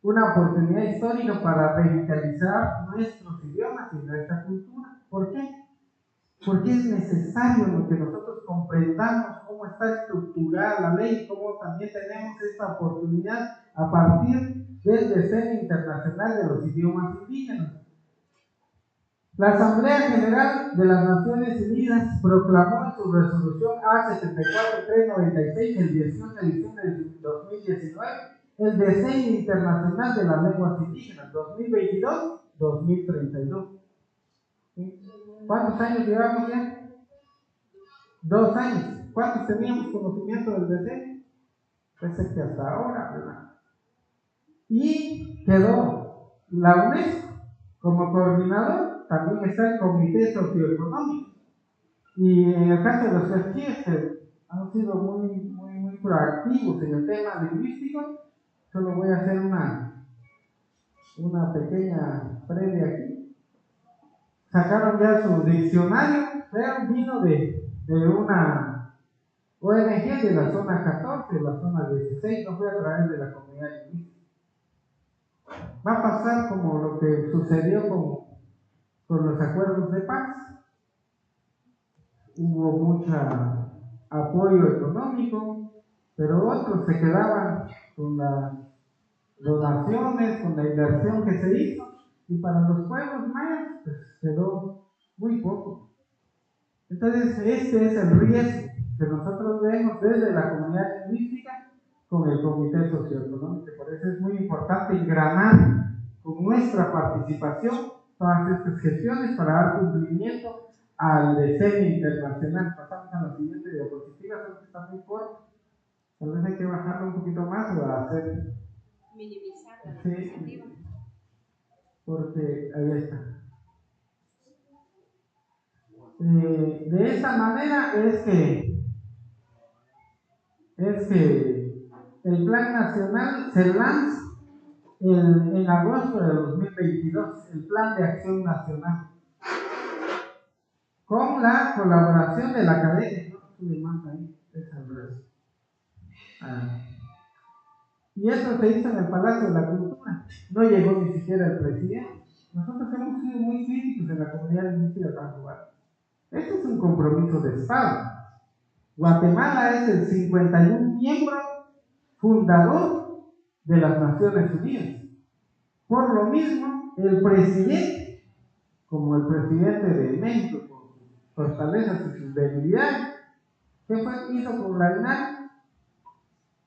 Una oportunidad histórica para revitalizar nuestros idiomas y nuestra cultura. ¿Por qué? Porque es necesario que nosotros comprendamos cómo está estructurada la ley, cómo también tenemos esta oportunidad a partir del Decenio Internacional de los Idiomas Indígenas. La Asamblea General de las Naciones Unidas proclamó en su resolución A74396 el 18 de diciembre de 2019 el Diseño Internacional de las Lenguas Indígenas 2022-2032. ¿Cuántos años llevamos ya? 2 años. ¿Cuántos teníamos conocimiento del diseño? Pues que hasta ahora, ¿verdad? Y quedó la UNESCO como coordinador. También está el Comité Socioeconómico. Y en el caso de los casquillos, que han sido muy proactivos en el tema lingüístico, solo voy a hacer una pequeña previa aquí. Sacaron ya su diccionario, pero vino de una ONG de la zona 14, de la zona 16, no fue a través de la comunidad lingüística. Va a pasar como lo que sucedió con los acuerdos de paz. Hubo mucho apoyo económico, pero otros se quedaban con las donaciones, con la inversión que se hizo, y para los pueblos mayas pues quedó muy poco. Entonces este es el riesgo que nosotros vemos desde la comunidad lingüística, con el Comité Socioeconómico. Por eso es muy importante engranar con nuestra participación todas estas gestiones para dar cumplimiento al diseño internacional. Pasamos a la siguiente diapositiva, solo que está muy corto. Tal vez hay que bajarlo un poquito más o hacer. Minimizar la Sí, diapositiva. porque ahí está. De esta manera es que el Plan Nacional se lanza en agosto de 2022, el Plan de Acción Nacional, con la colaboración de la Academia. Y eso se hizo en el Palacio de la Cultura. No llegó ni siquiera el presidente. Nosotros hemos sido muy críticos en la comunidad lingüística de Tanjugar. Este es un compromiso de Estado. Guatemala es el 51 miembro fundador de las Naciones Unidas. Por lo mismo, el presidente, como el presidente de México, con sus fortalezas y sus debilidades, ¿qué hizo con la INAH?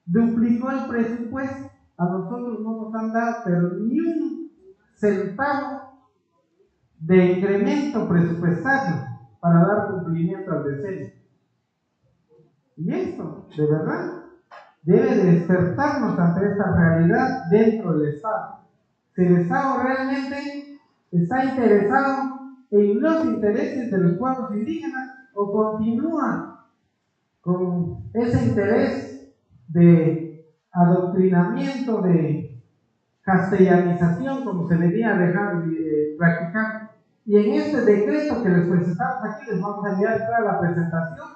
Duplicó el presupuesto. A nosotros no nos han dado pero ni un centavo de incremento presupuestario para dar cumplimiento al diseño. Y esto, de verdad, debe de despertarnos ante esta realidad dentro del Estado. Si el Estado realmente está interesado en los intereses de los pueblos indígenas o continúa con ese interés de adoctrinamiento, de castellanización, como se venía a dejar practicar. Y en este decreto que les presentamos aquí, les vamos a enviar toda la presentación.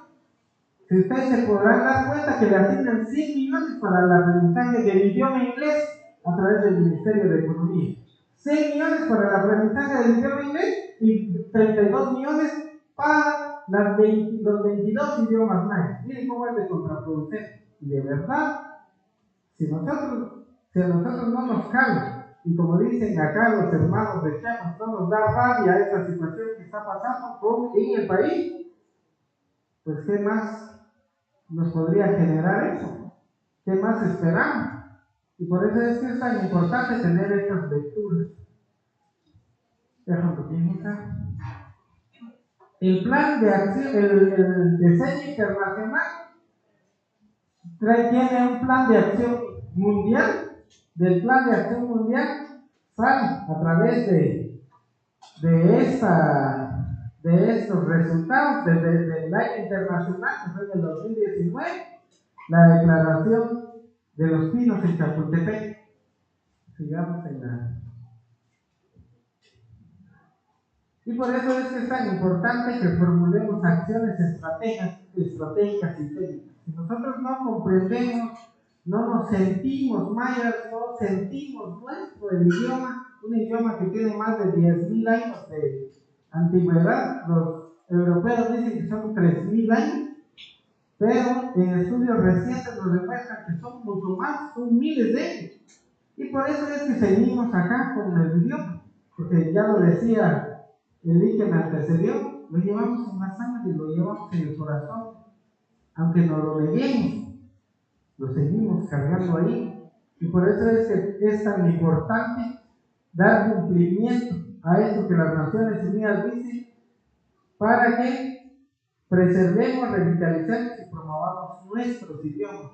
Si ustedes se podrán dar cuenta que le asignan 100 millones para el aprendizaje del idioma inglés a través del Ministerio de Economía. 100 millones para el aprendizaje del idioma inglés y 32 millones para los 22 idiomas mayas. Miren cómo es de contraproducente. Y de verdad, si a nosotros no nos cabe, y como dicen acá los hermanos de Chiapas, no nos da rabia esta situación que está pasando en el país, pues ¿qué más nos podría generar eso? ¿Qué más esperamos? Y por eso es que es tan importante tener estas lecturas. Déjame pintar. El plan de acción, el diseño internacional tiene un plan de acción mundial. Del plan de acción mundial sale a través de estos resultados del año internacional, que fue en el 2019, la declaración de los pinos en Chapultepec. Sigamos en la. Y por eso es que es tan importante que formulemos acciones estratégicas y técnicas. Si nosotros no comprendemos, no nos sentimos mayas, no sentimos nuestro idioma, un idioma que tiene más de 10.000 años de antigüedad, los europeos dicen que son 3.000 años, pero en estudios recientes nos demuestran que son mucho más, son miles de años. Y por eso es que seguimos acá con el idioma, porque ya lo decía el que me antecedió, lo llevamos en la sangre, lo llevamos en el corazón, aunque no lo neguemos, lo seguimos cargando ahí. Y por eso es que es tan importante dar cumplimiento a esto que las Naciones Unidas dicen, para que preservemos, revitalicemos y promovamos nuestros idiomas.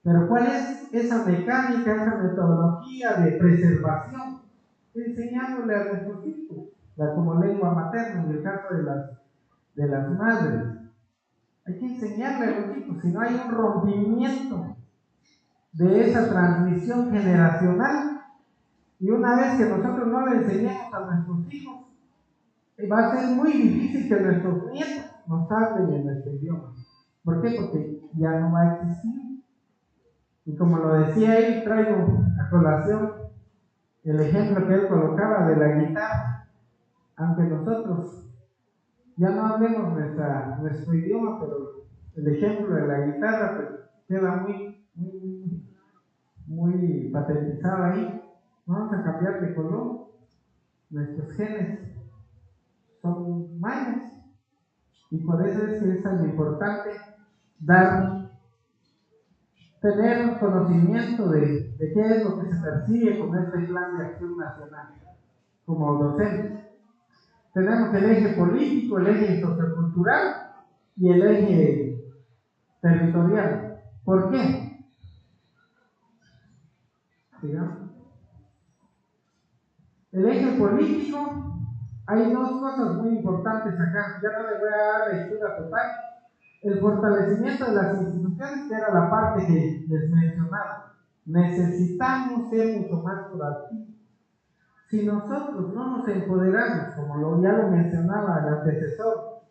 Pero ¿cuál es esa mecánica, esa metodología de preservación? Enseñándole a nuestros hijos como lengua materna, en el caso de las madres. Hay que enseñarle a los hijos, si no hay un rompimiento de esa transmisión generacional, y una vez que nosotros no le enseñemos a nuestros hijos, va a ser muy difícil que nuestros nietos nos hablen en nuestro idioma. ¿Por qué? Porque ya no va a existir. Y como lo decía él, traigo a colación el ejemplo que él colocaba de la guitarra. Aunque nosotros ya no hablemos nuestro idioma, pero el ejemplo de la guitarra pues, queda muy patentizado ahí. Vamos a cambiar de color. Nuestros genes son mayas. Y por eso es que es tan importante tener conocimiento de qué es lo que se persigue con este plan de acción nacional como docentes. Tenemos el eje político, el eje sociocultural y el eje territorial. ¿Por qué? Digamos. El eje político, hay dos cosas muy importantes acá. Ya no le voy a dar lectura total. El fortalecimiento de las instituciones, que era la parte que les mencionaba. Necesitamos ser mucho más proactivos. Si nosotros no nos empoderamos, como ya lo mencionaba el antecesor,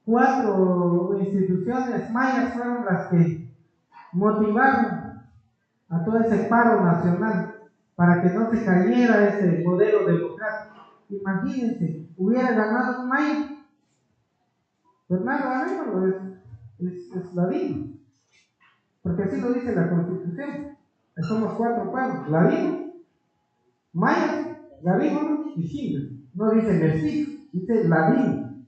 4 instituciones mayas fueron las que motivaron a todo ese paro nacional para que no se cayera ese modelo democrático. Imagínense, hubiera ganado un maya. Bernardo Arevalo es ladino, porque así lo dice la Constitución. Somos 4 pueblos: ladino, maya, garífuna y ximbra. No dice mestizo, dice ladino.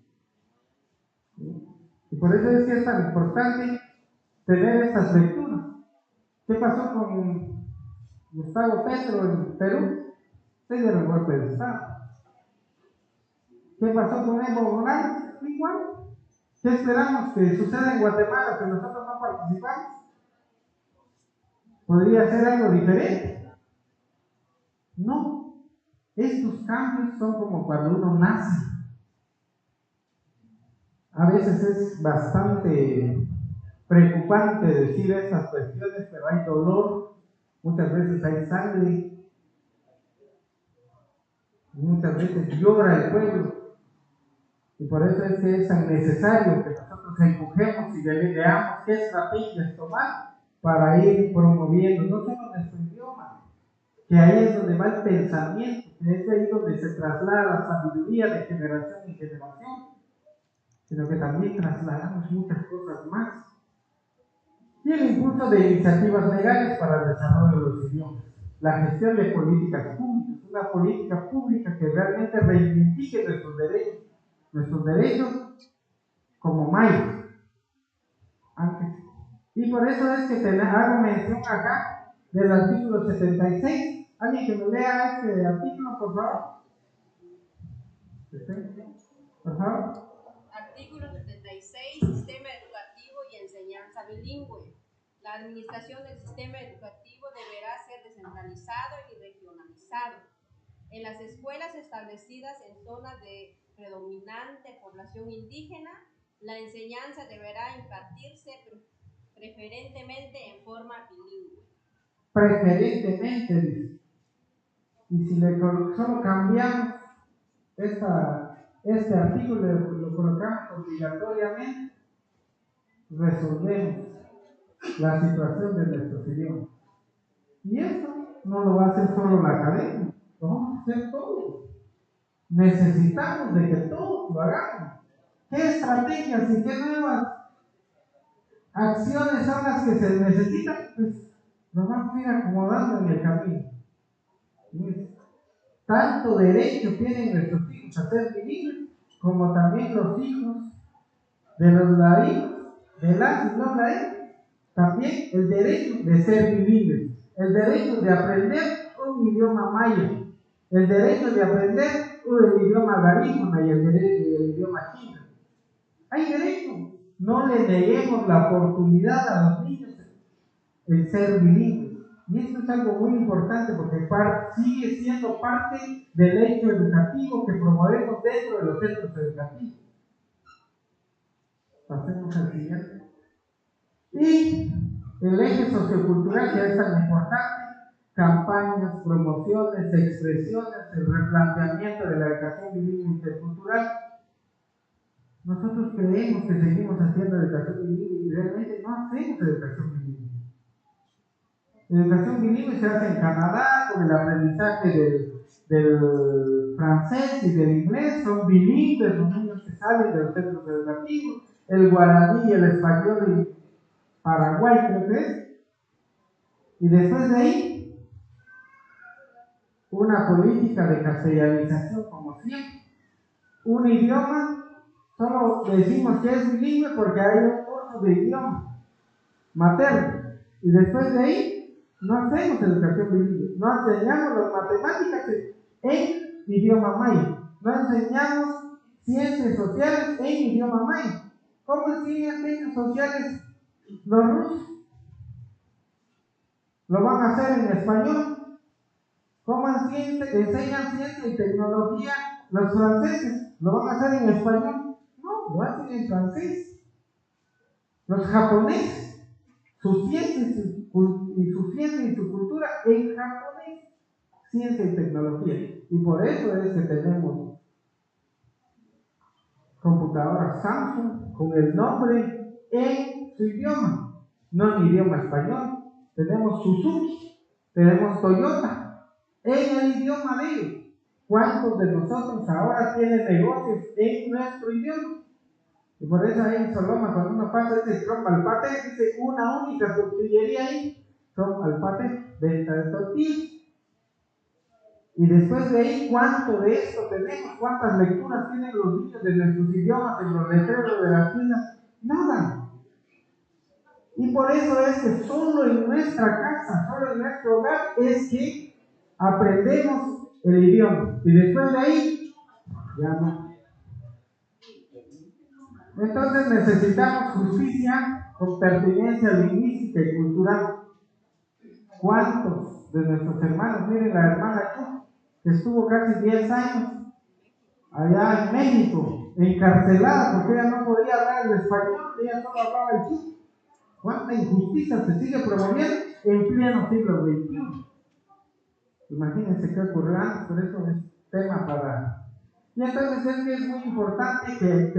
Y por eso es que es tan importante tener estas lecturas. ¿Qué pasó con Gustavo Petro en Perú? Se dieron golpe de Estado. ¿Qué pasó con Evo Morales? Igual. ¿Qué esperamos que suceda en Guatemala que nosotros no participamos? ¿Podría ser algo diferente? No. Estos cambios son como cuando uno nace. A veces es bastante preocupante decir estas cuestiones, pero hay dolor, muchas veces hay sangre, muchas veces llora el pueblo. Y por eso es que es tan necesario que nosotros empujemos y veamos qué estrategias tomar para ir promoviendo no solo nuestro idioma, que ahí es donde va el pensamiento, que es ahí donde se traslada la sabiduría de generación en generación, sino que también trasladamos muchas cosas más. Y el impulso de iniciativas legales para el desarrollo de los idiomas, la gestión de políticas públicas, una política pública que realmente reivindique nuestros derechos como mayas. Y por eso es que hago mención acá del artículo 76. ¿Alguien que me lea este artículo, por favor? Por favor. Artículo 76, Sistema Educativo y Enseñanza Bilingüe. La administración del sistema educativo deberá ser descentralizado y regionalizado. En las escuelas establecidas en zonas de predominante población indígena, la enseñanza deberá impartirse preferentemente en forma bilingüe. Preferentemente, dice. Y si solo cambiamos este artículo, lo colocamos obligatoriamente, resolvemos la situación de nuestros idiomas. Y esto no lo va a hacer solo la academia, lo vamos a hacer todos. Necesitamos de que todos lo hagamos. ¿Qué estrategias y qué nuevas acciones son las que se necesitan? Pues nos vamos a ir acomodando en el camino. Tanto derecho tienen nuestros hijos a ser bilingües, como también los hijos de los ladinos, de las y los ladinos, también el derecho de ser bilingües, el derecho de aprender un idioma maya, el derecho de aprender el idioma garífuna y el idioma chino. Hay derecho. No le neguemos la oportunidad a los niños en ser bilingües. Y esto es algo muy importante porque sigue siendo parte del hecho educativo que promovemos dentro de los centros educativos. Pasemos al siguiente. Y el eje sociocultural, que es tan importante: campañas, promociones, expresiones, el replanteamiento de la educación bilingüe intercultural. Nosotros creemos que seguimos haciendo educación bilingüe y realmente no hacemos educación bilingüe. La educación bilingüe se hace en Canadá con el aprendizaje del francés y del inglés. Son bilingües los niños que salen de los centros educativos. El guaraní, el español y Paraguay, creo que es. Y después de ahí, una política de castellanización, como siempre. Un idioma, solo decimos que es bilingüe porque hay un curso de idioma materno. Y después de ahí, no hacemos educación bilingüe, no enseñamos las matemáticas en idioma maya, no enseñamos ciencias sociales en idioma maya. ¿Cómo enseñan ciencias sociales los rusos? Lo van a hacer en español. ¿Cómo enseñan ciencia y tecnología los franceses? ¿Lo van a hacer en español? No, lo hacen en francés. Los japoneses, su ciencia y su cultura en japonés, ciencia y tecnología. Y por eso es que tenemos computadoras Samsung con el nombre en su idioma, no en idioma español. Tenemos Suzuki, tenemos Toyota, en el idioma de ellos. ¿Cuántos de nosotros ahora tienen negocios en nuestro idioma? Y por eso ahí en Soloma, cuando uno pasa ese Tromp Alpate, dice una única tortillería ahí, Tromp Alpate, venta de tortillas. Y después de ahí, ¿cuánto de esto tenemos? ¿Cuántas lecturas tienen los niños de nuestros idiomas en los letreros de las tiendas? Nada. Y por eso es que solo en nuestra casa, solo en nuestro hogar, es que aprendemos el idioma. Y después de ahí, ya no. Entonces necesitamos justicia con pertinencia lingüística y cultural. ¿Cuántos de nuestros hermanos, miren la hermana Chu, que estuvo casi 10 años allá en México, encarcelada porque ella no podía hablar el español, ella solo hablaba el Chu? ¿Cuánta injusticia se sigue promoviendo en pleno siglo XXI? Imagínense qué ocurrió antes, por eso es tema para... Y entonces es que es muy importante que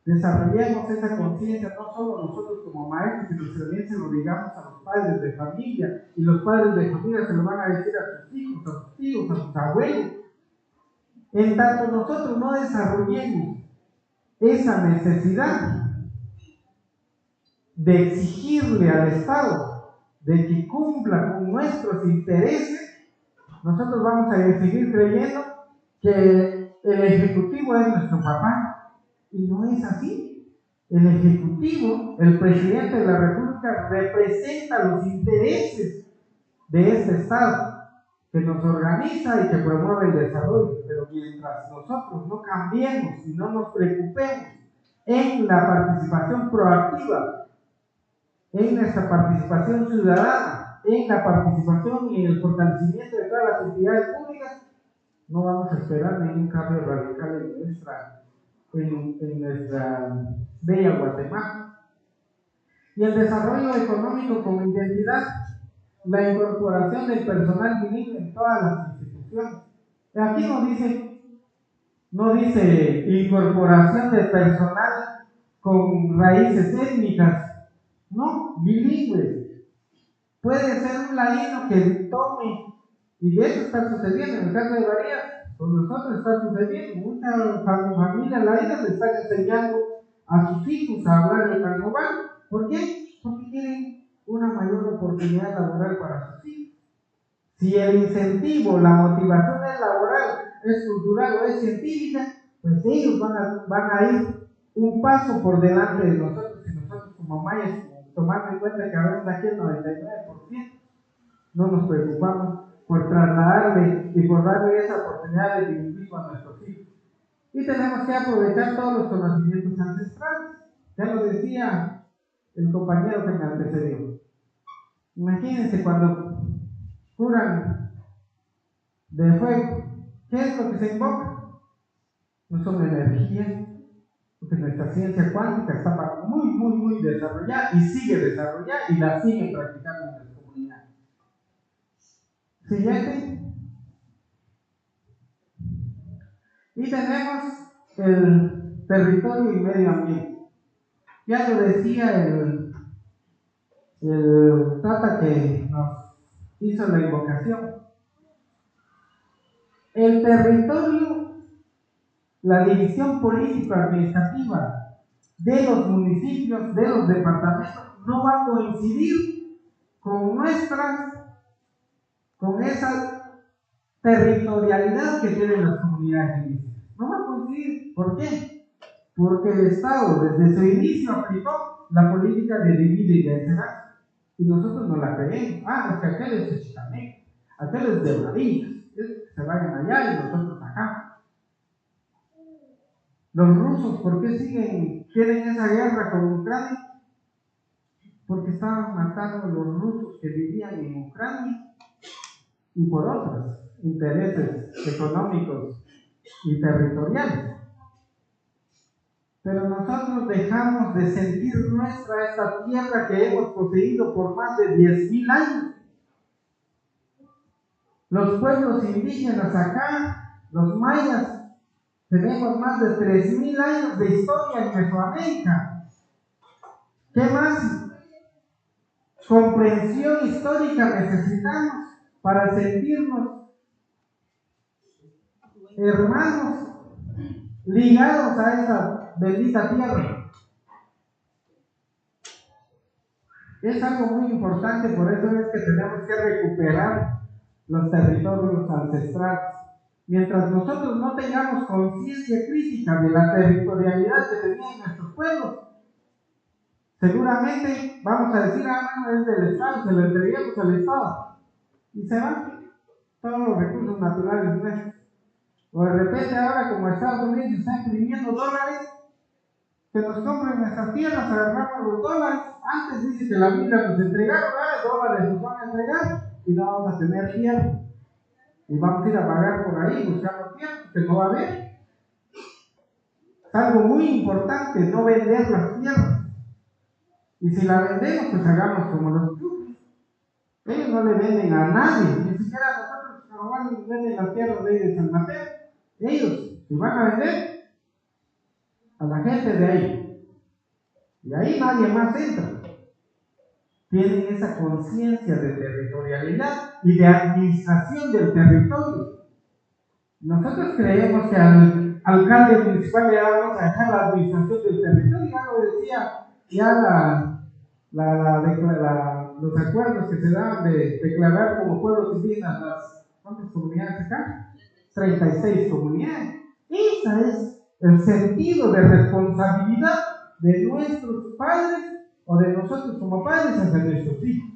desarrollemos esa conciencia, no solo nosotros como maestros, sino que también se lo digamos a los padres de familia, y los padres de familia se lo van a decir a sus hijos, a sus tíos, a sus abuelos. En tanto nosotros no desarrollemos esa necesidad de exigirle al Estado de que cumpla con nuestros intereses, nosotros vamos a seguir creyendo que el Ejecutivo es nuestro papá, y no es así. El Ejecutivo, el presidente de la República, representa los intereses de este Estado, que nos organiza y que promueve el desarrollo. Pero mientras nosotros no cambiemos y no nos preocupemos en la participación proactiva, en nuestra participación ciudadana, en la participación y en el fortalecimiento de todas las entidades públicas, no vamos a esperar ningún cambio radical en nuestra bella Guatemala. Y el desarrollo económico como identidad, la incorporación del personal bilingüe en todas las instituciones. Aquí no dice incorporación de personal con raíces étnicas, no, bilingües. Puede ser un ladino que tome, y de eso está sucediendo en el caso de Varías, con nosotros está sucediendo. Muchas familias ladinas le están enseñando a sus hijos a hablar el carnaval. ¿Por qué? Porque quieren una mayor oportunidad laboral para sus hijos. Si el incentivo, la motivación es laboral, es cultural o es científica, pues ellos van a ir un paso por delante de nosotros, y nosotros como mayas, tomando en cuenta que ahora aquí el 99% no nos preocupamos por trasladarle y por darle esa oportunidad de bilingüismo a nuestros hijos. Y tenemos que aprovechar todos los conocimientos ancestrales. Ya lo decía el compañero que me antecedió. Imagínense cuando curan de fuego, ¿qué es lo que se invoca? No son energías, porque nuestra ciencia cuántica está muy desarrollada y sigue desarrollada y la siguen practicando en las comunidades. Siguiente. Y tenemos el territorio y medio ambiente. Ya lo decía el Tata que nos hizo la invocación. El territorio, la división político-administrativa de los municipios, de los departamentos, no va a coincidir con esa territorialidad que tienen las comunidades indígenas. No va a coincidir. ¿Por qué? Porque el Estado desde su inicio aplicó la política de divide y vencerás. Y nosotros no la creemos. Es que aquel es de Chicameca, aquel es de Marinas, se vayan allá y nosotros acá. Los rusos, ¿por qué quieren esa guerra con Ucrania? Porque estaban matando a los rusos que vivían en Ucrania y por otros intereses económicos y territoriales. Pero nosotros dejamos de sentir nuestra esta tierra que hemos poseído por más de 10.000 años. Los pueblos indígenas acá, los mayas, tenemos más de 3.000 años de historia en Mesoamérica. ¿Qué más comprensión histórica necesitamos para sentirnos hermanos ligados a esa bendita tierra? Es algo muy importante, por eso es que tenemos que recuperar los territorios ancestrales. Mientras nosotros no tengamos conciencia crítica de la territorialidad que tenían nuestros pueblos, seguramente vamos a decir, no, es del Estado, se lo entregamos al Estado. Y se van todos los recursos naturales nuestros. O de repente ahora, como Estados Unidos está imprimiendo dólares, que nos compren nuestras tierras, agarramos los dólares. Antes dice que la Biblia nos entregaron, dólares nos van a entregar y no vamos a tener tierra. Y vamos a ir a pagar por ahí buscando tierra, que no va a haber. Es algo muy importante, no vender las tierras. Y si la vendemos, pues hagamos como los clubes. Ellos no le venden a nadie, ni siquiera a nosotros, que nos venden las tierras de San Mateo. Ellos, si van a vender, a la gente de ahí. Y ahí nadie más entra. Tienen esa conciencia de territorialidad y de administración del territorio. Nosotros creemos que al alcalde municipal le vamos a dejar la administración del territorio. Ya lo decía, ya los acuerdos que se dan de declarar como pueblos indígenas ¿cuántas comunidades acá? 36 comunidades. Ese es el sentido de responsabilidad de nuestros padres o de nosotros como padres hacia nuestros hijos.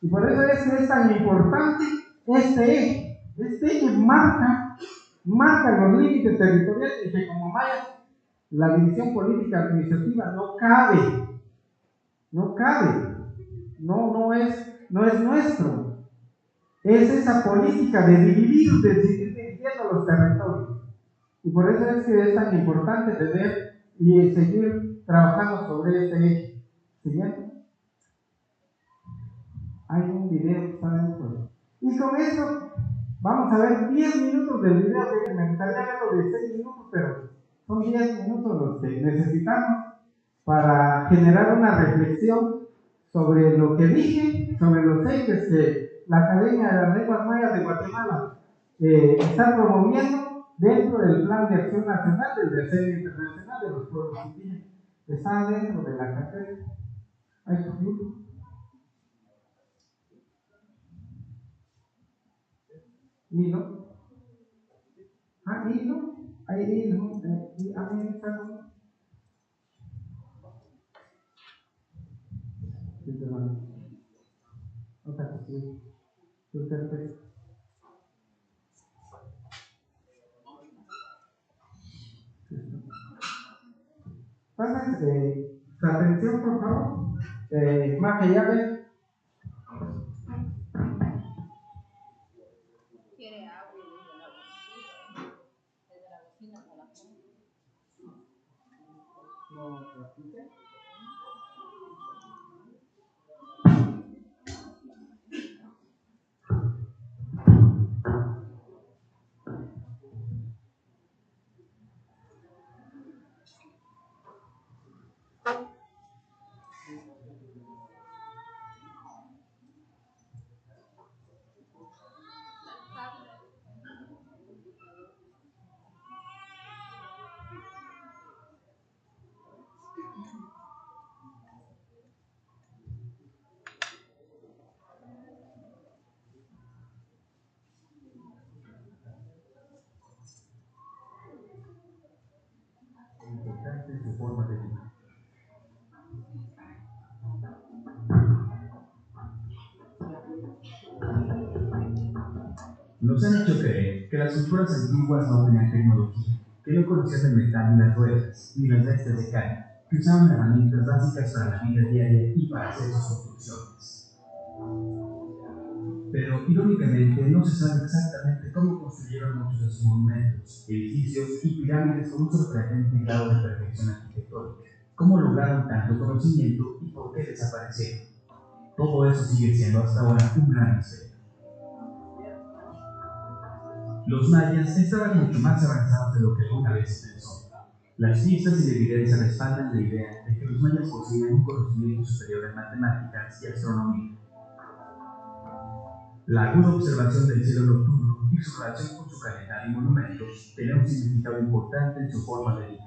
Y por eso es que es tan importante este eje. Este eje marca los límites territoriales y que como mayas la división política administrativa no cabe, no es nuestro. Es esa política de dividir, de seguir dividiendo los territorios. Y por eso es que es tan importante tener y seguir trabajando sobre este eje. ¿Siguiente? Hay un video que está dentro. Y con eso vamos a ver 10 minutos del video, que me gustaría verlo de 6 minutos, pero son 10 minutos los que necesitamos para generar una reflexión sobre lo que dije, sobre los ejes que la Academia de las Lenguas Mayas de Guatemala está promoviendo dentro del Plan de Acción Nacional del Decenio Internacional de los Pueblos Indígenas. Está dentro de la cartera. Ahí está. Hilo. Hilo. Hay hilo. Y a mí está no. Otra cosa. Entonces, atención por favor. Más que ya ven. Quiere audio desde la bocina hasta la cama. No, repite. Importante su forma de vida. Nos han hecho creer que las culturas antiguas no tenían tecnología, que no conocían el metal ni las ruedas, ni las bestias de carne, que usaban herramientas básicas para la vida diaria y para hacer sus construcciones. Pero, irónicamente, no se sabe exactamente cómo construyeron muchos de sus monumentos, edificios y pirámides con un sorprendente grado de perfección arquitectónica. Cómo lograron tanto conocimiento y por qué desaparecieron. Todo eso sigue siendo hasta ahora un gran misterio. Los mayas estaban mucho más avanzados de lo que alguna vez se pensó. Las pistas y la evidencia respaldan la idea de que los mayas poseían un conocimiento superior en matemáticas y astronomía. La aguda observación del cielo nocturno y su relación con su calendario y monumentos tiene un significado importante en su forma de vida.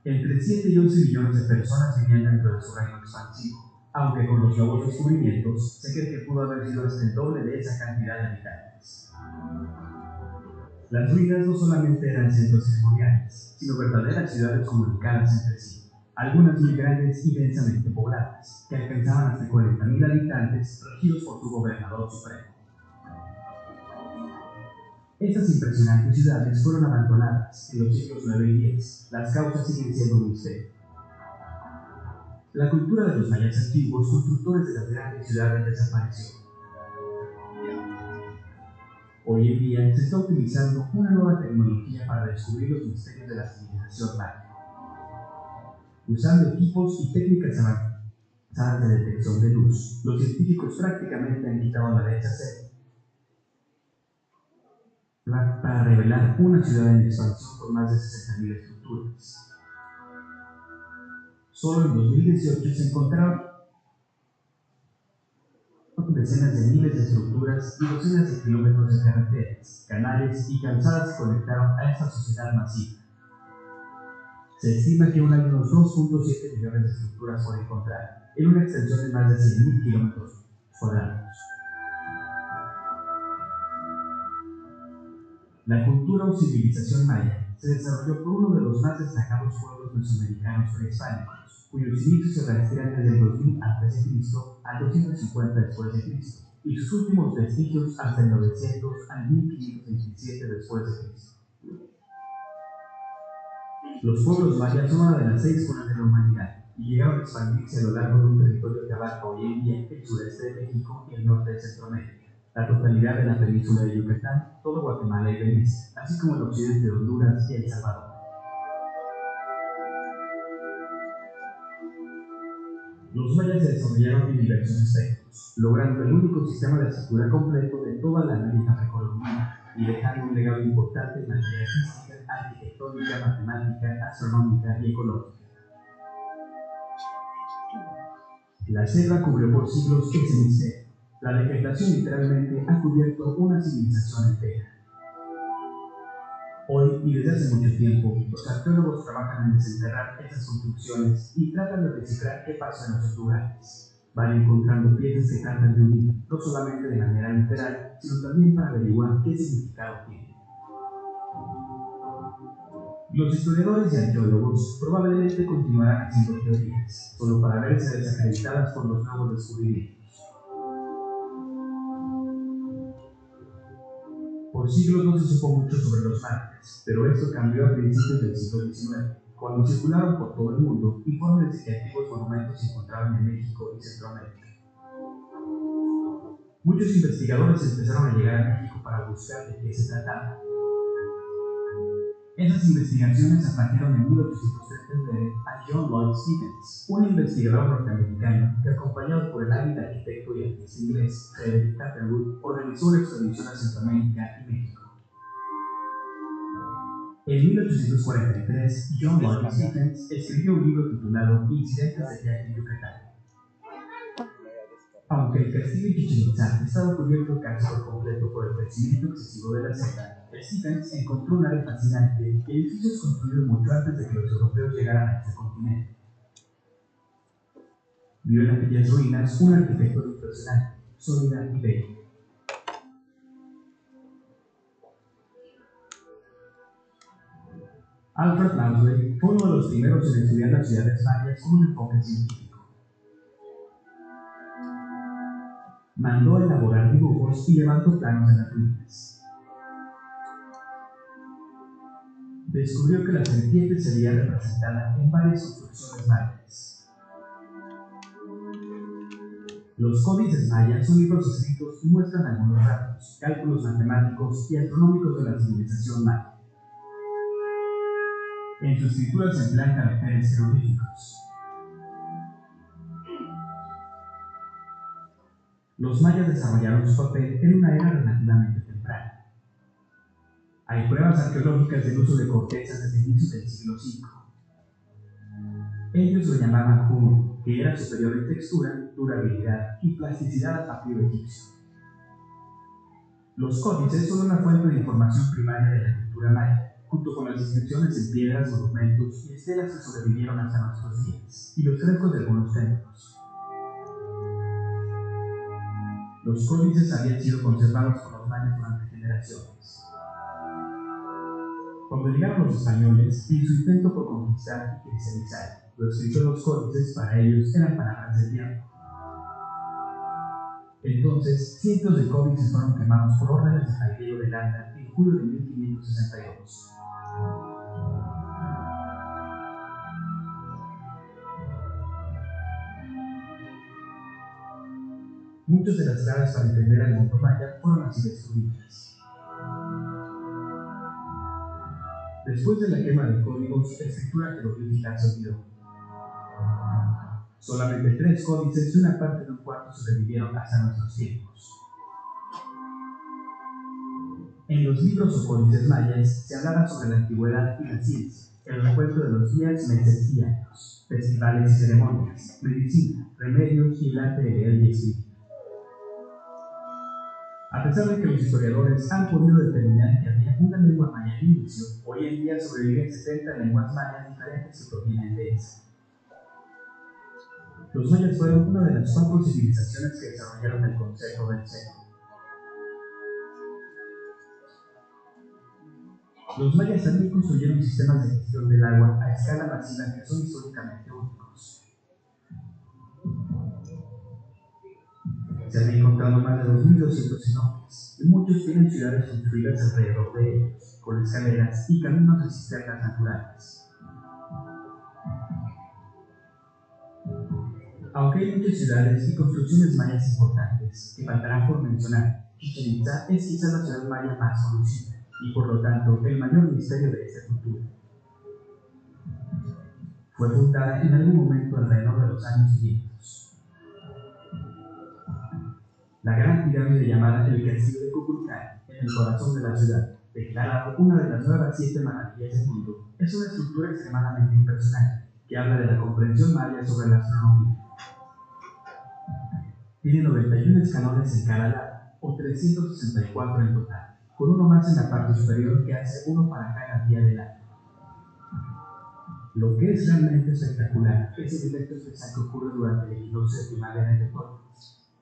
Entre 7 y 11 millones de personas vivían dentro de su reino expansivo, aunque con los nuevos descubrimientos se cree que pudo haber sido hasta el doble de esa cantidad de habitantes. Las ruinas no solamente eran centros ceremoniales, sino verdaderas ciudades comunicadas entre sí, algunas muy grandes y densamente pobladas, que alcanzaban hasta 40.000 habitantes regidos por su gobernador supremo. Estas impresionantes ciudades fueron abandonadas en los siglos 9 y 10. Las causas siguen siendo un misterio. La cultura de los mayas antiguos, constructores de las grandes ciudades, desapareció. Hoy en día se está utilizando una nueva tecnología para descubrir los misterios de la civilización maya. Usando equipos y técnicas avanzadas de detección de luz, los científicos prácticamente han quitado la leche seca para revelar una ciudad en expansión con más de 60.000 estructuras. Solo en 2018 se encontraron decenas de miles de estructuras y docenas de kilómetros de carreteras, canales y calzadas que conectaron a esta sociedad masiva. Se estima que aún hay unos 2.7 millones de estructuras por encontrar, en una extensión de más de 100.000 kilómetros cuadrados. La cultura o civilización maya se desarrolló por uno de los más destacados pueblos mesoamericanos prehispánicos, cuyos inicios se rastrean desde el 2000 a.C. al 250 después de Cristo, y sus últimos vestigios hasta el 900 al 1527 después de Cristo. Los pueblos mayas son una de las 6 cunas de la humanidad y llegaron a expandirse a lo largo de un territorio que abarca hoy en día el sureste de México y el norte de Centroamérica, la totalidad de la península de Yucatán, todo Guatemala y Belice, así como el occidente de Honduras y El Salvador. Los mayas se desarrollaron en diversos aspectos, logrando el único sistema de escritura completo de toda la América precolombina y dejando un legado importante en materia física, arquitectónica, matemática, astronómica y ecológica. La selva cubrió por siglos ese misterio. La vegetación literalmente ha cubierto una civilización entera. Hoy y desde hace mucho tiempo, los arqueólogos trabajan en desenterrar esas construcciones y tratan de descifrar qué pasa en esos lugares. Van encontrando piezas que tratan de unir, no solamente de manera literal, sino también para averiguar qué significado tienen. Los historiadores y arqueólogos probablemente continuarán haciendo teorías, solo para verse desacreditadas por los nuevos descubrimientos. Por siglos no se supo mucho sobre los mayas, pero esto cambió a principios del siglo XIX, cuando circularon por todo el mundo informes de que antiguos monumentos se encontraban en México y Centroamérica. Muchos investigadores empezaron a llegar a México para buscar de qué se trataba. Esas investigaciones atrajeron en 1839 a John Lloyd Stephens, un investigador norteamericano que, acompañado por el hábil arquitecto y artista inglés Frederick Catherwood, organizó una expedición a Centroamérica y México. En 1843, John Lloyd Stephens escribió un libro titulado Incidentes de viaje en Yucatán. Aunque el castillo de Chichén Itzá estaba cubierto casi por completo por el crecimiento excesivo de la selva, Stephens encontró un área fascinante y edificios construidos mucho antes de que los europeos llegaran a este continente. Vio en aquellas ruinas una arquitectura impresionante, sólida y bella. Alfred Mausley fue uno de los primeros en estudiar las ciudades mayas con un enfoque científico. Mandó elaborar dibujos y levantó planos de las ruinas. Descubrió que la serpiente se veía representada en varias construcciones mayas. Los códices mayas son libros escritos y muestran algunos datos, cálculos matemáticos y astronómicos de la civilización maya. En su escritura se emplean caracteres jeroglíficos. Los mayas desarrollaron su papel en una era relativamente temprana. Hay pruebas arqueológicas del uso de cortezas desde el inicio del siglo V. Ellos lo llamaban jun, que era superior en textura, durabilidad y plasticidad al papiro egipcio. Los códices son una fuente de información primaria de la cultura maya, junto con las inscripciones en piedras, monumentos y estelas que sobrevivieron hasta nuestros días, y los frescos de algunos templos. Los códices habían sido conservados por los mayas durante generaciones. Cuando llegaron los españoles, en su intento por conquistar y cristianizar, lo escrito en los códices para ellos eran palabras del diablo. Entonces, cientos de códices fueron quemados por órdenes de Fray Diego de Landa en julio de 1562. Muchas de las claves para entender el mundo maya fueron así destruidas. Después de la quema de códigos, la escritura jeroglífica se olvidó. Solamente 3 códices y una parte de un cuarto sobrevivieron hasta nuestros tiempos. En los libros o códices mayas se hablaba sobre la antigüedad y la ciencia, el recuento de los días, meses y años, festivales y ceremonias, medicina, remedios y el arte de leer y escribir. A pesar de que los historiadores han podido determinar que había una lengua maya al inicio, hoy en día sobreviven 70 lenguas mayas diferentes que provienen de esa. Los mayas fueron una de las 4 civilizaciones que desarrollaron el concepto del cielo. Los mayas también construyeron sistemas de gestión del agua a escala masiva que son históricamente únicos. Se han encontrado más de 2.200 cenotes, y muchos tienen ciudades construidas alrededor de ellos, con escaleras y caminos de cisternas naturales. Aunque hay muchas ciudades y construcciones mayas importantes que faltarán por mencionar, Chichén Itzá es quizá la ciudad maya más conocida y por lo tanto el mayor misterio de esta cultura. Fue fundada en algún momento alrededor de los años 500. La gran pirámide llamada el Castillo de Kukulcán, en el corazón de la ciudad, declarada una de las nuevas 7 maravillas del mundo, es una estructura extremadamente impresionante que habla de la comprensión maya sobre la astronomía. Tiene 91 escalones en cada lado, o 364 en total, con uno más en la parte superior que hace uno para cada día del año. Lo que es realmente espectacular es el efecto especial que ocurre durante el equinoccio de primavera en otoño.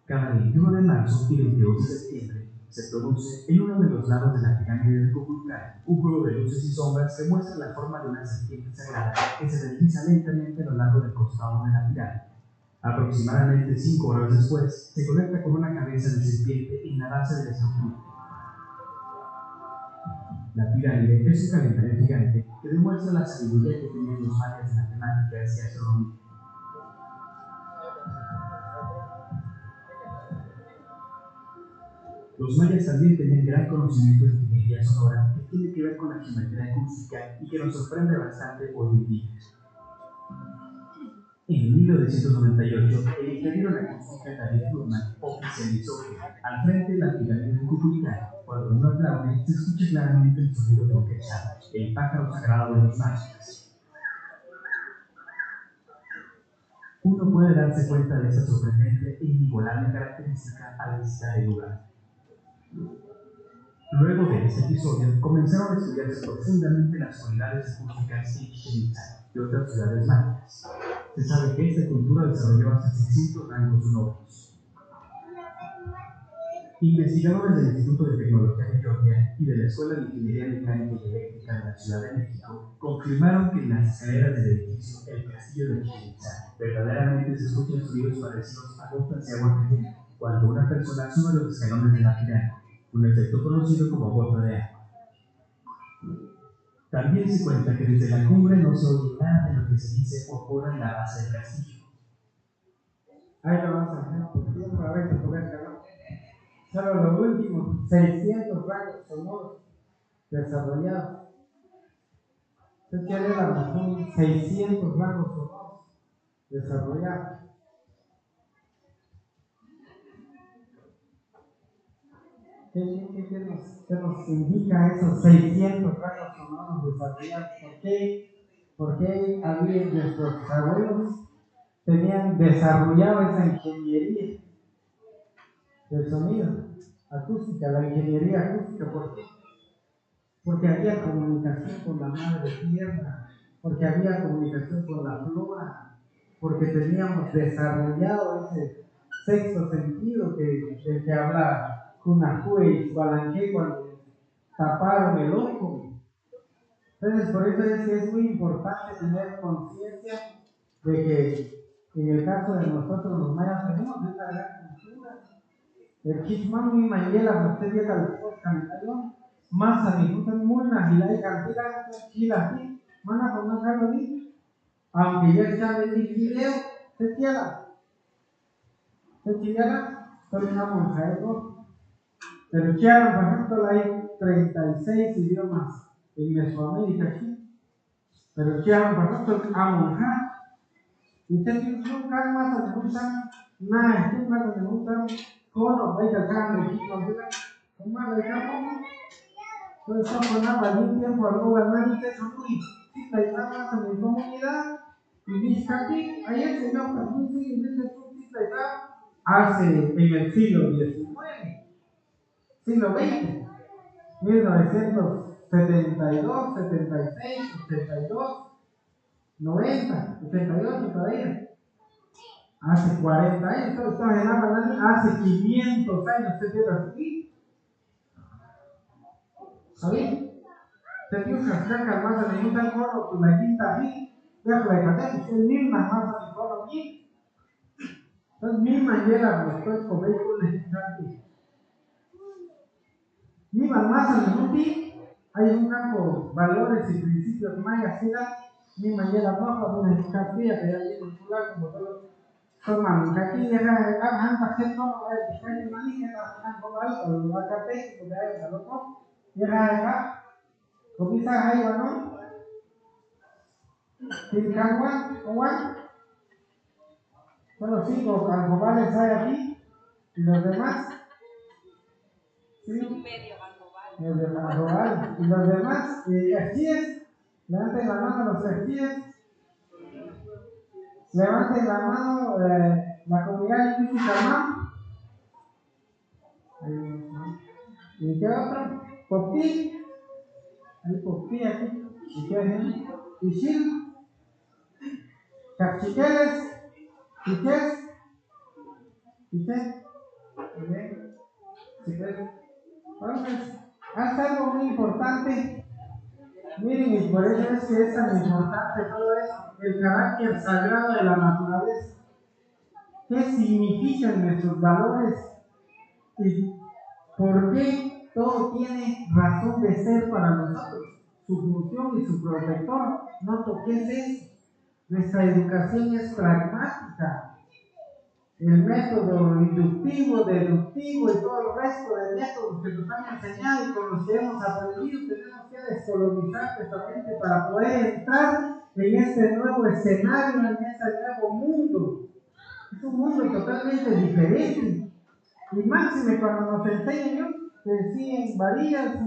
Cada 21 de marzo y 22 de septiembre se produce en uno de los lados de la pirámide de Kukulcán un juego de luces y sombras que muestra la forma de una serpiente sagrada que se desliza lentamente a lo largo del costado de la pirámide. Aproximadamente 5 horas después, se conecta con una cabeza de serpiente en la base de la estructura. La pirámide es un calendario gigante que demuestra la sabiduría que tenían los mayas de matemáticas y astronomía. Los mayas también tenían gran conocimiento de ingeniería sonora que tiene que ver con la geometría acústica y que nos sorprende bastante hoy en día. En 1998, el ingeniero en acústica David Luhrmann oficializó que, al frente de la pirámide de Kukulcán, cuando uno aplaude, se escucha claramente el sonido de un quetzal, el pájaro sagrado de los mayas. Uno puede darse cuenta de esta sorprendente e inigualable característica al visitar el lugar. Luego de este episodio, comenzaron a estudiarse profundamente las cualidades acústicas en Chichén Itzá y otras ciudades mayas. Se sabe que esta cultura desarrolló hasta 600 rangos sonoros. Investigadores del Instituto de Tecnología de Georgia y de la Escuela de Ingeniería Mecánica y Eléctrica de la Ciudad de México confirmaron que en las escaleras del edificio El Castillo de Chichén Itzá verdaderamente se escuchan sonidos parecidos a gotas de agua cayendo, cuando una persona sube los escalones de la pirámide, un efecto conocido como gota de agua. También se cuenta que desde la cumbre no se oye nada de lo que se dice o ocurre en la base del castillo. Ahí lo vamos a dejar por tiempo, a ver si puede acabar. Solo los últimos 600 rangos sonoros desarrollados. ¿Usted quiere la razón? 600 rangos sonoros desarrollados. ¿Qué nos indica esos 600 rangos sonoros desarrollados? ¿Por qué había nuestros abuelos tenían desarrollado esa ingeniería del sonido acústica, la ingeniería acústica? ¿Por qué? Porque había comunicación con la madre tierra, porque había comunicación con la flora, porque teníamos desarrollado ese sexto sentido del que habla Cunajue y Balanque cuando taparon el ojo. Entonces, por eso es que es muy importante tener conciencia de que en el caso de nosotros los mayas tenemos esta gran cultura. El Kishman mi mayela, usted llega al calendario, más a mi puta muna, y la cantidad de aquí, mana con una carga de aunque ya está en el video, se quiera, terminamos a eso. Pero Chiaran, por ejemplo, hay 36 idiomas en Mesoamérica aquí. Pero Chiaran, por ejemplo, Amonja. Y usted tiene un más a preguntar, nada, es un más a preguntar, ¿cómo vais a sacar de aquí? ¿Cómo más de campo? Entonces, estamos hablando de un tiempo, algo ganar y eso muy. Si la idea más en mi comunidad, y dice aquí, ayer se dio un siglo de la idea hace en el siglo XIX. Siglo XX, 1972, 76, 82, 90, 88 todavía. Hace 40 años, todos estamos en la hace 500 años, ¿usted quiere así? ¿Sabes? Te digo que acá más de ningún tal coro, tu la quinta aquí, ya la catemos, es misma más de coro aquí. Entonces, misma llega, pues, estoy con vehículos aquí. Y más al minuti, hay un campo, valores y principios mayas, mi mañana bajo, una escapilla que ya viene vinculada como todos son aquí llega han pasado que hay mani que han cobrado la café que hay en loco llega acá comienza ahí ¿no? Tilcangua, Juan, son los 5 alcobales hay aquí y los demás sí, medio alcobal y los demás esquíes, levanten la mano los esquíes. Levanten la mano la comunidad lingüística ¿no? ¿Y qué otro? Popí. Hay popí aquí. ¿Y qué hay? Isil. Cachiqueles. Chiques. Chiques. Bien. Chiques. Entonces, hace algo muy importante. Miren, y por eso es que es tan importante todo eso, el carácter sagrado de la naturaleza. ¿Qué significan nuestros valores? ¿Y por qué todo tiene razón de ser para nosotros? Su función y su protector. No toques eso. Nuestra educación es pragmática. El método inductivo, deductivo y todo el resto de métodos que nos han enseñado y con los que hemos aprendido, tenemos que descolonizar esta mente para poder entrar en este nuevo escenario, en este nuevo mundo. Es un mundo totalmente diferente. Y máxime cuando nos enseñan, yo crecí en Varillas,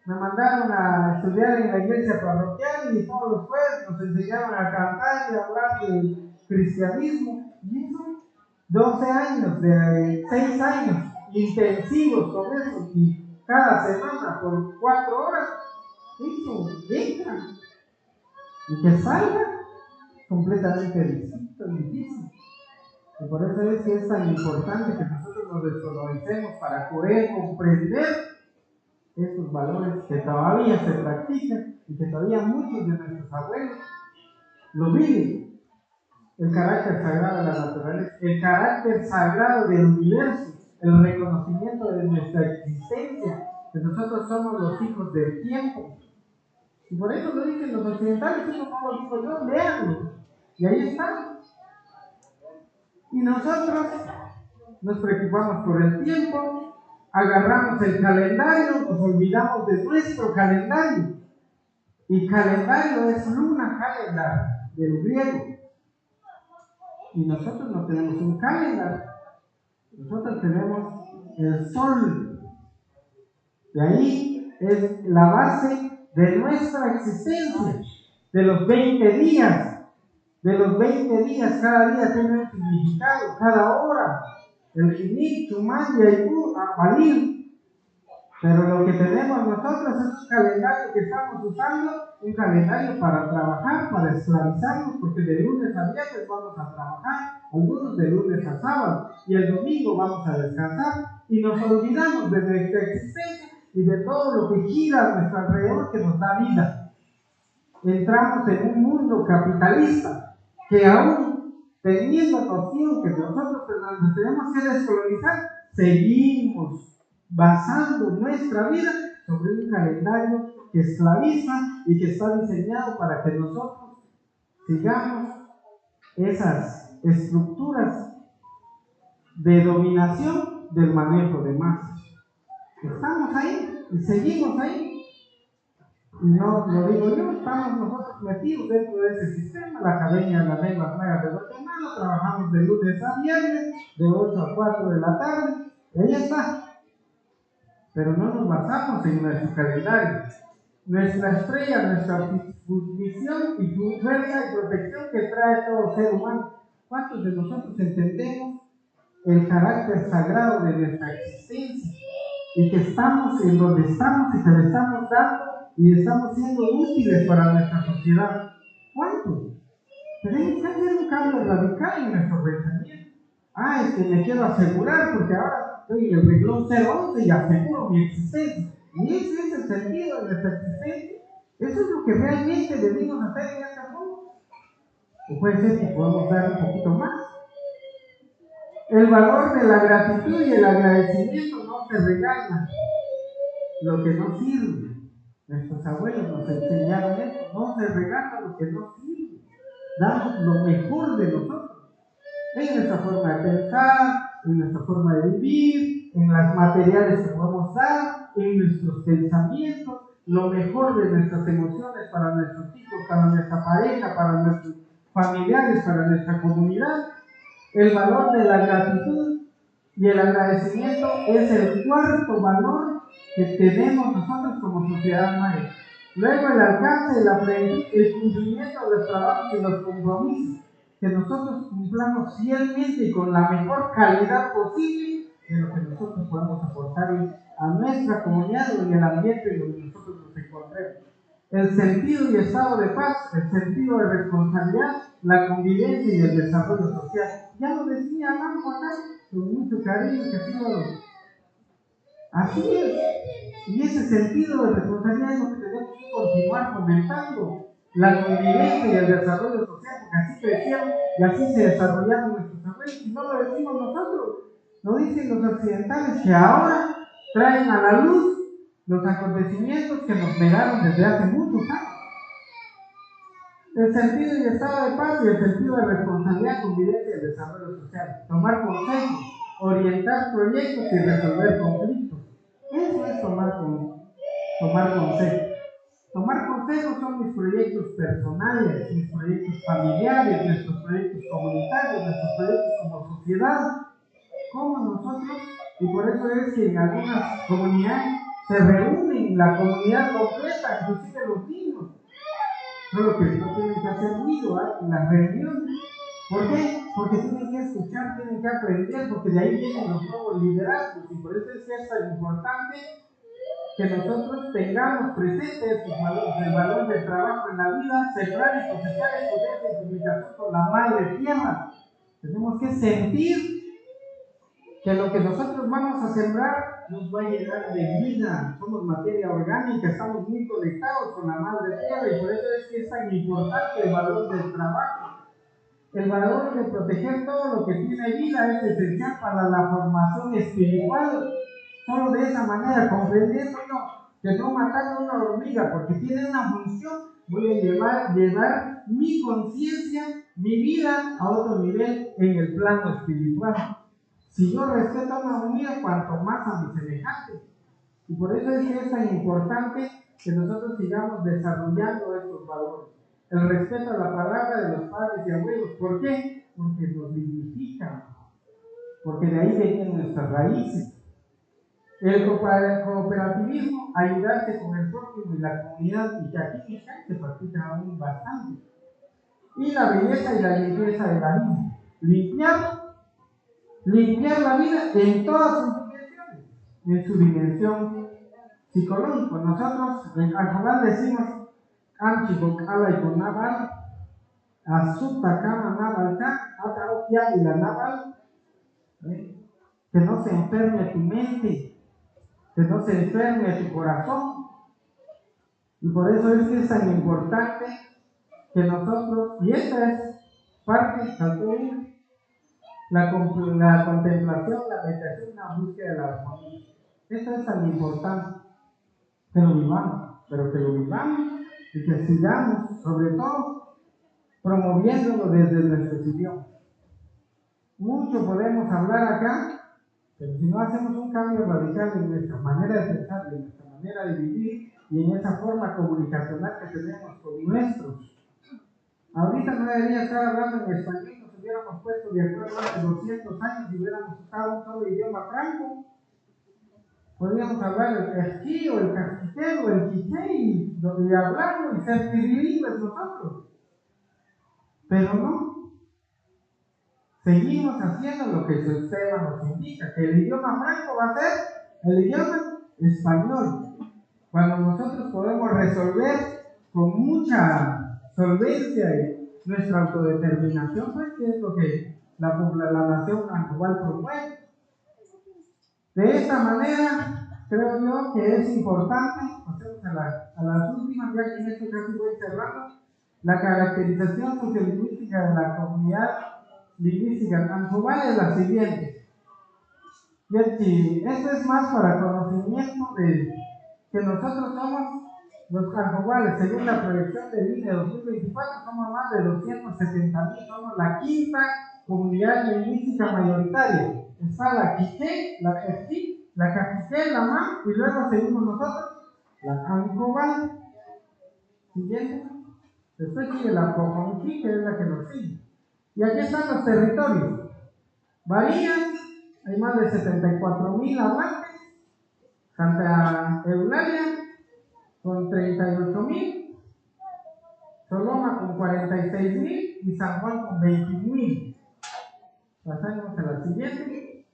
me mandaron a estudiar en la iglesia parroquial y todos los jueves nos enseñaron a cantar y a hablar del cristianismo. Y eso 12 años, de 6 años intensivos con eso, y cada semana por 4 horas, eso entra. Y que salga completamente distinto, difícil. Y por eso es que es tan importante que nosotros nos descolonicemos para poder comprender estos valores que todavía se practican y que todavía muchos de nuestros abuelos lo viven. El carácter sagrado de la naturaleza, el carácter sagrado del universo, el reconocimiento de nuestra existencia, que nosotros somos los hijos del tiempo. Y por eso lo dicen los occidentales, eso no lo digo yo, léanlo. Y ahí está. Y nosotros nos preocupamos por el tiempo, agarramos el calendario, nos olvidamos de nuestro calendario. Y calendario es luna calendar, del griego. Y nosotros no tenemos un calendario, nosotros tenemos el sol. De ahí es la base de nuestra existencia, de los 20 días. De los 20 días, cada día tiene un significado, cada hora. El Jinit, Chumán, Yaipú, Apalim. Pero lo que tenemos nosotros es un calendario que estamos usando, un calendario para trabajar, para esclavizarnos, porque de lunes a viernes vamos a trabajar, algunos de lunes a sábado, y el domingo vamos a descansar, y nos olvidamos de nuestra existencia y de todo lo que gira a nuestro alrededor que nos da vida. Entramos en un mundo capitalista que aún teniendo noción que nosotros nos tenemos que descolonizar, seguimos basando nuestra vida sobre un calendario que esclaviza y que está diseñado para que nosotros sigamos esas estructuras de dominación del manejo de masas. Estamos ahí y seguimos ahí. Y no lo digo yo, estamos nosotros metidos dentro de ese sistema. La Academia de las Lenguas Mayas de Guatemala, trabajamos de lunes a viernes, de 8 a 4 de la tarde, y ahí está. Pero no nos basamos en nuestro calendario. Nuestra estrella, nuestra visión y fuerza y protección que trae todo ser humano. ¿Cuántos de nosotros entendemos el carácter sagrado de nuestra existencia? Y que estamos en donde estamos y que le estamos dando y estamos siendo útiles para nuestra sociedad. ¿Cuántos? Tenemos que hacer un cambio radical en nuestro pensamiento. Es que me quiero asegurar porque ahora estoy en el renglón 011 y aseguro mi existencia. Y ese es el sentido de nuestra existencia. Eso es lo que realmente debemos hacer en este mundo. O puede ser que podamos dar un poquito más. El valor de la gratitud y el agradecimiento no se regala. Lo que no sirve. Nuestros abuelos nos enseñaron eso. No se regala lo que no sirve. Damos lo mejor de nosotros. En nuestra forma de pensar, en nuestra forma de vivir, en las materiales que podemos dar, en nuestros pensamientos, lo mejor de nuestras emociones para nuestros hijos, para nuestra pareja, para nuestros familiares, para nuestra comunidad. El valor de la gratitud y el agradecimiento es el cuarto valor que tenemos nosotros como sociedad maya. Luego el alcance, el cumplimiento de los trabajos y los compromisos, que nosotros cumplamos fielmente y con la mejor calidad posible de lo que nosotros podemos aportar a nuestra comunidad o en el ambiente en donde nosotros nos encontremos. El sentido y estado de paz, el sentido de responsabilidad, la convivencia y el desarrollo social. Ya lo decía Marco acá, con mucho cariño, que así es. Y ese sentido de responsabilidad es lo que tenemos que continuar fomentando. La convivencia y el desarrollo social, porque así crecieron y así se desarrollaron nuestros abuelos. Y no lo decimos nosotros, lo dicen los occidentales, que ahora traen a la luz los acontecimientos que nos negaron desde hace muchos años. El sentido y estado de paz y el sentido de responsabilidad, convivencia y el desarrollo social. Tomar consejos, orientar proyectos y resolver conflictos. Eso es tomar consejos. Tomar consejos son mis proyectos personales, mis proyectos familiares, nuestros proyectos comunitarios, nuestros proyectos como sociedad. Como nosotros, y por eso es que en algunas comunidades se reúnen la comunidad completa, inclusive los niños. Solo que no tienen que hacer ruido en las reuniones. ¿Por qué? Porque tienen que escuchar, tienen que aprender, porque de ahí vienen los nuevos liderazgos. Y por eso es que es tan importante que nosotros tengamos presente estos valores, el valor del trabajo en la vida, sembrar y cosechar el poder de comunicación con la madre tierra. Tenemos que sentir que lo que nosotros vamos a sembrar nos va a llenar de vida. Somos materia orgánica, estamos muy conectados con la madre tierra y por eso es que es tan importante el valor del trabajo. El valor de proteger todo lo que tiene vida es esencial para la formación espiritual. Solo de esa manera, comprendiendo que no matando a una hormiga porque tiene una función, voy a llevar mi conciencia, mi vida a otro nivel en el plano espiritual. Si yo respeto a una hormiga, cuanto más a mi semejante. Y por eso es que es tan importante que nosotros sigamos desarrollando estos valores. El respeto a la palabra de los padres y abuelos. ¿Por qué? Porque nos dignifican. Porque de ahí vienen nuestras raíces. El cooperativismo, ayudarse con el prójimo y la comunidad, y que aquí en Ixcán se practica aún bastante. Y la belleza y la limpieza de la vida. Limpiar la vida en todas sus dimensiones, en su dimensión psicológica. Nosotros en Ajobal decimos Anchibocala y Conabal, Azuta Kama Nabalca, Ataokia y la Naval, que no se enferme tu mente, que no se enferme tu corazón. Y por eso es que es tan importante que nosotros, y esta es parte de la contemplación, la meditación, la búsqueda de la armonía. Esto es tan importante que lo vivamos, pero que lo vivamos y que sigamos, sobre todo, promoviéndolo desde nuestros idiomas. Mucho podemos hablar acá, pero si no hacemos un cambio radical en nuestra manera de pensar, en nuestra manera de vivir y en esa forma comunicacional que tenemos con nuestros. Ahorita no debería estar hablando en español, nos hubiéramos puesto de acuerdo hace 200 años y hubiéramos usado un solo idioma franco. Podríamos hablar el casquí o el casquitero o el quiché y hablarlo y ser bilingües nosotros. Pero no. Seguimos haciendo lo que el sistema nos indica, que el idioma franco va a ser el idioma español. Cuando nosotros podemos resolver con mucha solvencia nuestra autodeterminación, pues que es lo que la nación actual promueve. De esta manera, creo yo que es importante, pasemos a las últimas, ya que en esto casi voy cerrando, la caracterización sociolingüística de la comunidad lingüística Anjobal es la siguiente. Y esto es más para conocimiento de que nosotros somos los Anjobales. Según la proyección del INE 2024, somos más de 270,000, somos la quinta comunidad lingüística mayoritaria. Está la quiché, la quechí, la caquiché, la ma, y luego seguimos nosotros, la Anjobal. Siguiente. Después sigue la Poconquí, que es la que nos sigue. Y aquí están los territorios. Bahía, hay más de 74,000 hablantes. Santa Eulalia, con 38,000. Soloma, con 46,000. Y San Juan, con 21,000. Pasamos a la siguiente.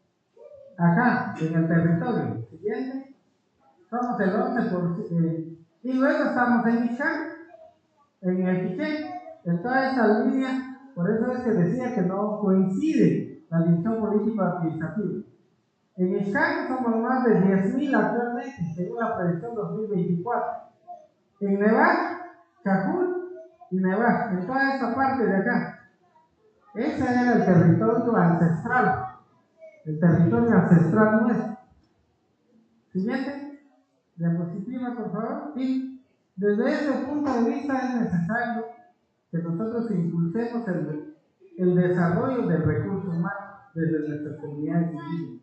Acá, en el territorio. Siguiente. Somos el 11%. Y luego estamos en Ixcán, en el Quiché, en toda esta línea. Por eso es que decía que no coincide la división político-administrativa. En Ixcán somos más de 10,000 actualmente, según la proyección 2024. En Nevar, Cajul y Nevar, en toda esta parte de acá. Ese era el territorio ancestral, nuestro. Siguiente diapositiva, por favor. Y desde ese punto de vista es necesario que nosotros impulsemos el desarrollo del recurso humano desde nuestras comunidades indígenas,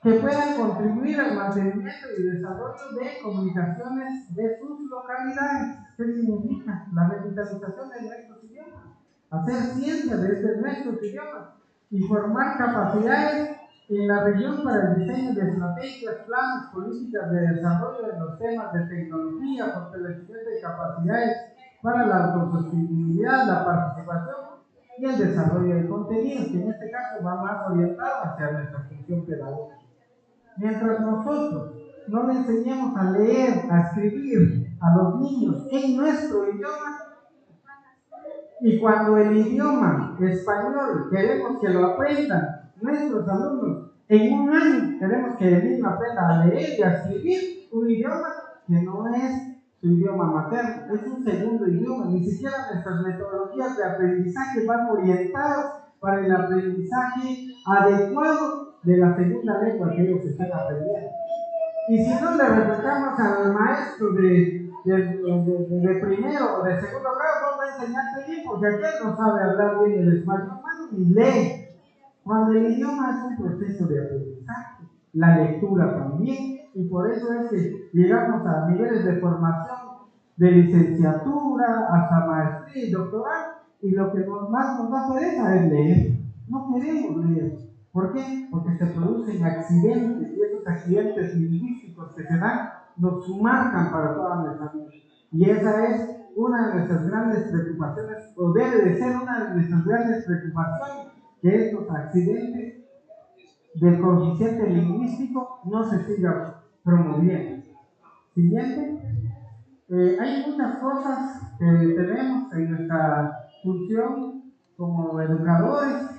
que puedan contribuir al mantenimiento y desarrollo de comunicaciones de sus localidades. ¿Qué significa? La revitalización de nuestros idiomas, hacer ciencia desde nuestros idiomas y formar capacidades en la región para el diseño de estrategias, planes, políticas de desarrollo en los temas de tecnología, fortalecimiento de capacidades para la autosostenibilidad, la participación y el desarrollo de contenidos, que en este caso va más orientado hacia nuestra función pedagógica. Mientras nosotros no le enseñemos a leer, a escribir a los niños en nuestro idioma, y cuando el idioma español queremos que lo aprendan nuestros alumnos, en un año queremos que el niño aprenda a leer y a escribir un idioma que no es su idioma materno, es un segundo idioma. Ni siquiera nuestras metodologías de aprendizaje van orientadas para el aprendizaje adecuado de la segunda lengua que ellos están aprendiendo. Y si no le replicamos al maestro de primero o de segundo grado, no va a enseñarte bien, porque aquel no sabe hablar bien el español, ni lee. Cuando el idioma es un proceso de aprendizaje, la lectura también, y por eso es que llegamos a niveles de formación de licenciatura hasta maestría y doctorado, y lo que más nos da pereza es leer. No queremos leer. ¿Por qué? Porque se producen accidentes, y esos accidentes lingüísticos que se dan nos marcan para toda nuestra vida. Y esa es una de nuestras grandes preocupaciones, o debe de ser una de nuestras grandes preocupaciones, que estos accidentes del coeficiente lingüístico no se sigan promoviendo. Siguiente. Hay muchas cosas que tenemos en nuestra función como educadores,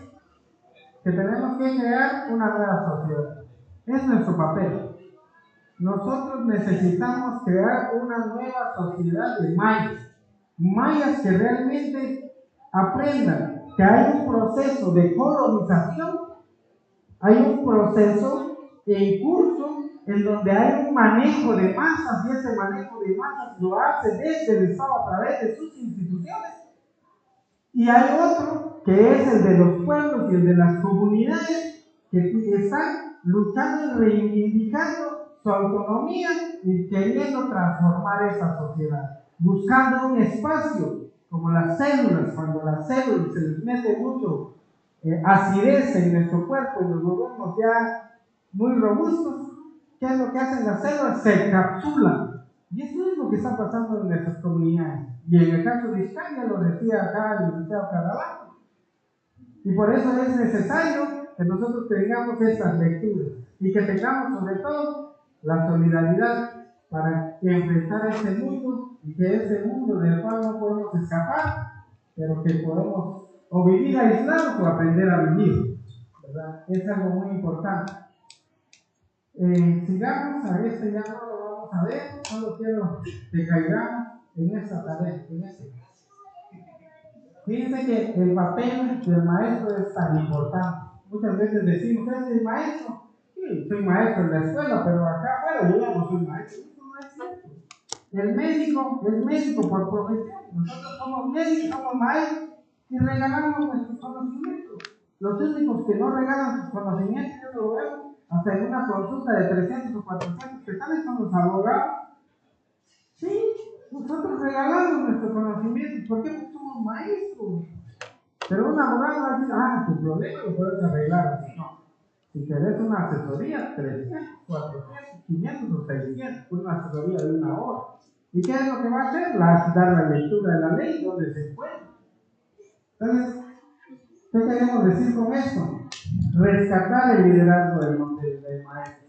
que tenemos que crear una nueva sociedad. Es nuestro papel. Nosotros necesitamos crear una nueva sociedad de mayas que realmente aprendan que hay un proceso de colonización, hay un proceso en curso en donde hay un manejo de masas, y ese manejo de masas lo hace desde el Estado a través de sus instituciones. Y hay otro que es el de los pueblos y el de las comunidades que están luchando y reivindicando su autonomía y queriendo transformar esa sociedad, buscando un espacio como las células. Cuando las células se les mete mucho acidez en nuestro cuerpo y nos volvemos ya muy robustos, ¿qué es lo que hacen las células? Se encapsulan. Y eso es lo que está pasando en nuestras comunidades. Y en el caso de Hispania, lo decía acá el licenciado Carabajal. Y por eso es necesario que nosotros tengamos estas lecturas y que tengamos sobre todo la solidaridad para enfrentar este mundo, y que este mundo del cual no podemos escapar, pero que podemos o vivir aislados o aprender a vivir, ¿verdad? Es algo muy importante. Sigamos, a este ya no lo vamos a ver, solo quiero que caigamos en esta tarea, en este. Fíjense que el papel del maestro es tan importante. Muchas veces decimos, ¿eres el maestro? Sí, soy maestro en la escuela, pero acá afuera yo ya no soy maestro. Eso no es cierto. El médico es médico por profesión. Nosotros somos médicos, somos maestros y regalamos nuestros conocimientos. Los únicos que no regalan sus conocimientos, yo lo veo hasta en una consulta de 300 o 400 quetzales, son los abogados. Sí, nosotros regalamos nuestros conocimientos. ¿Por qué? Porque somos maestros. Pero un abogado va a decir, tu problema lo puedes arreglar así. No. Si querés una asesoría, 300, 400, 500 o 600, una asesoría de 1 hora. ¿Y qué es lo que va a hacer? Dar la lectura de la ley donde se encuentra. Entonces, ¿qué queremos decir con esto? Rescatar el liderazgo del maestro,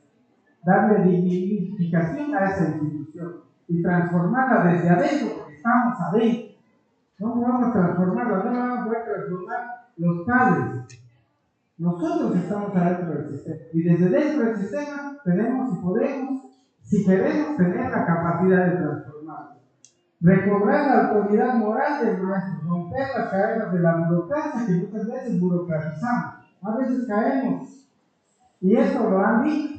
darle dignificación a esa institución y transformarla desde adentro, porque estamos adentro. No podemos transformarla, no vamos a poder transformar los padres. Nosotros estamos adentro del sistema, y desde dentro del sistema tenemos y podemos, si queremos, tener la capacidad de transformarlo. Recobrar la autoridad moral del maestro, romper las cadenas de la burocracia que muchas veces burocratizamos. A veces caemos, y esto lo han dicho.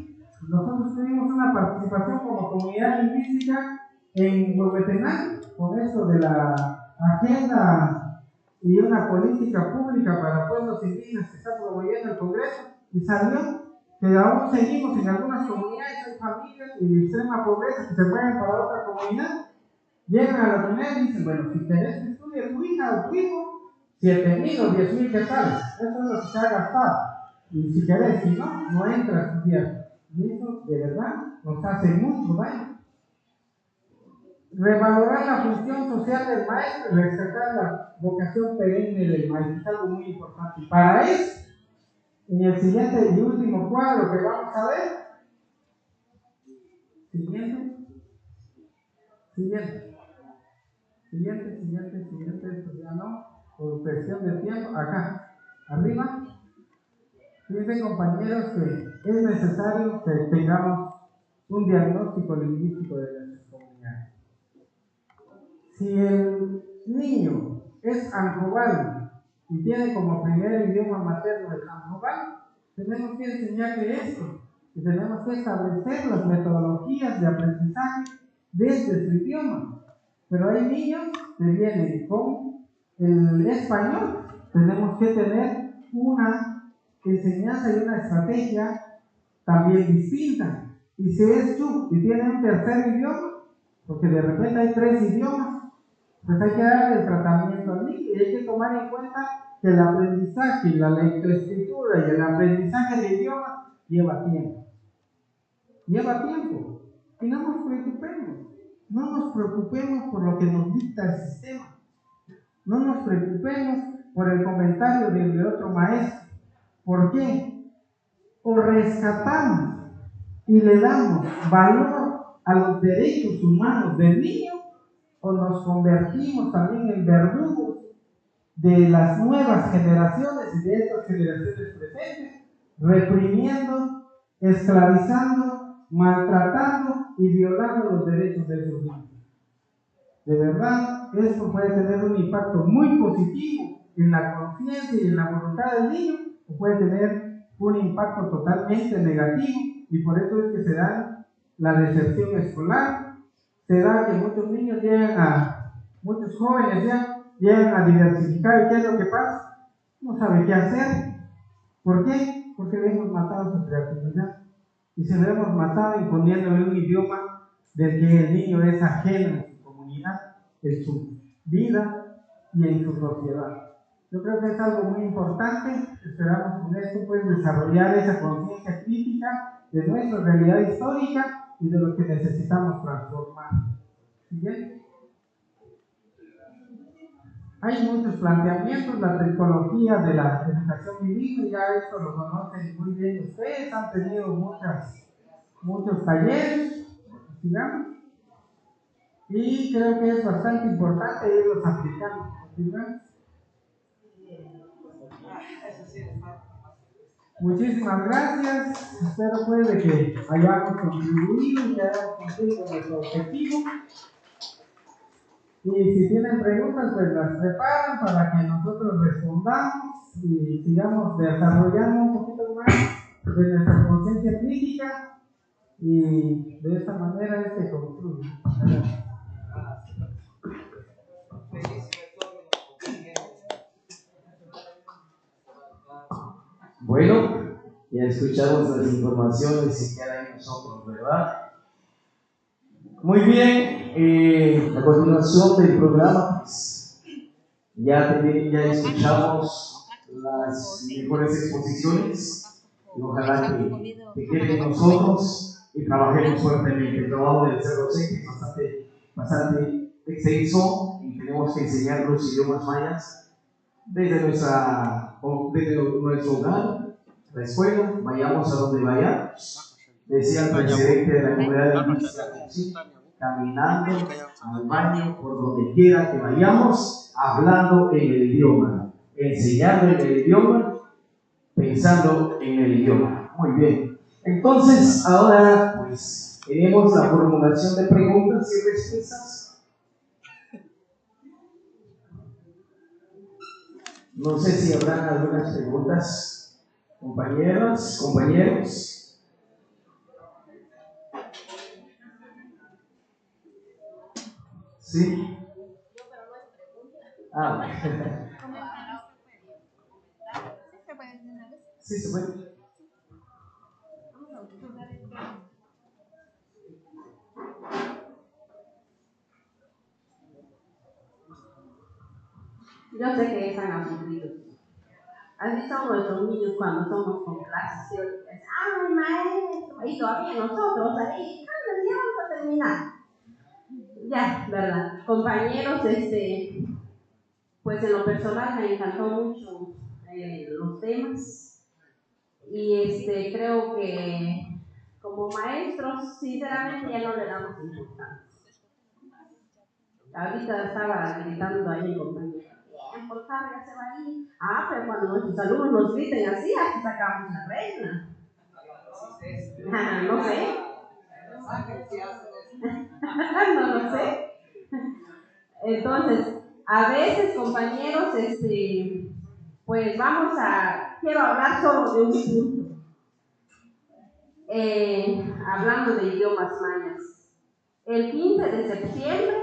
Nosotros tuvimos una participación como comunidad lingüística en Huehuetenango con esto de la agenda y una política pública para pueblos indígenas que está promoviendo el Congreso, y salió que aún seguimos en algunas comunidades, hay familias de extrema pobreza que se mueven para otra comunidad. Llegan a la comunidad y dicen, bueno, si querés que estudie tu hija o tu hijo, 7,000 o 10,000 quetzales, eso es lo que se ha gastado. Y si querés, si no, no entra a estudiar. Y eso, de verdad, nos hace mucho daño. Revalorar la función social del maestro y rescatar la vocación perenne del maestro es algo muy importante. Y para eso, en el siguiente y último cuadro que vamos a ver, siguiente, esto ya no, por cuestión de tiempo, acá, arriba. Fíjense, compañeros, que es necesario que tengamos un diagnóstico lingüístico de nuestras comunidades. Si el niño es angobal y tiene como primer idioma materno el angobal, tenemos que enseñarle esto y tenemos que establecer las metodologías de aprendizaje desde su idioma. Pero hay niños que vienen con el español. Tenemos que tener una enseñanza y una estrategia también distinta. Y si es tú y tiene un tercer idioma, porque de repente hay 3 idiomas, pues hay que darle el tratamiento al niño y hay que tomar en cuenta que el aprendizaje, la lectoescritura y el aprendizaje de idiomas lleva tiempo. Lleva tiempo. Y no nos preocupemos. No nos preocupemos por lo que nos dicta el sistema. No nos preocupemos por el comentario de otro maestro. ¿Por qué? O rescatamos y le damos valor a los derechos humanos del niño, o nos convertimos también en verdugos de las nuevas generaciones y de estas generaciones presentes, reprimiendo, esclavizando, maltratando y violando los derechos de esos niños. De verdad, esto puede tener un impacto muy positivo en la conciencia y en la voluntad del niño, o puede tener un impacto totalmente negativo, y por eso es que se da la deserción escolar, se da que muchos niños muchos jóvenes ya llegan a diversificar. ¿Y qué es lo que pasa? No sabe qué hacer. ¿Por qué? Porque le hemos matado su creatividad y se lo hemos matado imponiéndole un idioma del que el niño es ajeno en su comunidad, en su vida y en su sociedad. Yo creo que es algo muy importante. Esperamos con esto pues desarrollar esa conciencia crítica de nuestra realidad histórica y de lo que necesitamos transformar. ¿Bien? Hay muchos planteamientos, la tricología de la educación bilingüe, ya esto lo conocen muy bien ustedes, han tenido muchos talleres, digamos, y creo que es bastante importante irlos aplicando. ¿Continuamos? Muchísimas gracias, espero pues de que hayamos contribuido y que hayamos cumplido con nuestro objetivo. Y si tienen preguntas, pues las preparan para que nosotros respondamos y sigamos desarrollando un poquito más de nuestra conciencia crítica, y de esta manera concluye. Bueno, ya escuchamos las informaciones y queda en nosotros, ¿verdad? Muy bien, a continuación del programa, pues, ya escuchamos las mejores exposiciones y ojalá que queden nosotros y trabajemos fuertemente. El trabajo del CRC es bastante extenso y tenemos que enseñar los idiomas mayas desde nuestro hogar, la escuela, vayamos a donde vayamos. Decía el presidente de la comunidad de Iglesia, caminando al baño, por donde quiera que vayamos, hablando en el idioma, enseñando en el idioma, pensando en el idioma. Muy bien. Entonces, ahora pues tenemos la formulación de preguntas y respuestas. No sé si habrán algunas preguntas, compañeras, compañeros. Sí. Sí, se puede. Yo sé que están afligidos. ¿Has visto nuestros niños cuando somos con clases teóricas? ¡Ay, maestro! Y todavía nosotros ahí, ya vamos a terminar. Ya, ¿verdad? Compañeros, pues en lo personal me encantó mucho los temas, y creo que como maestros, sinceramente, ya no le damos importancia. Ahorita estaba gritando ahí el compañero, bien, por favor, ya se va a ir. Pero cuando nuestros alumnos nos griten así, así sacamos la regla. No sé. No lo sé. Entonces, a veces, compañeros, pues quiero hablar solo de un punto. Hablando de idiomas mayas. El 15 de septiembre,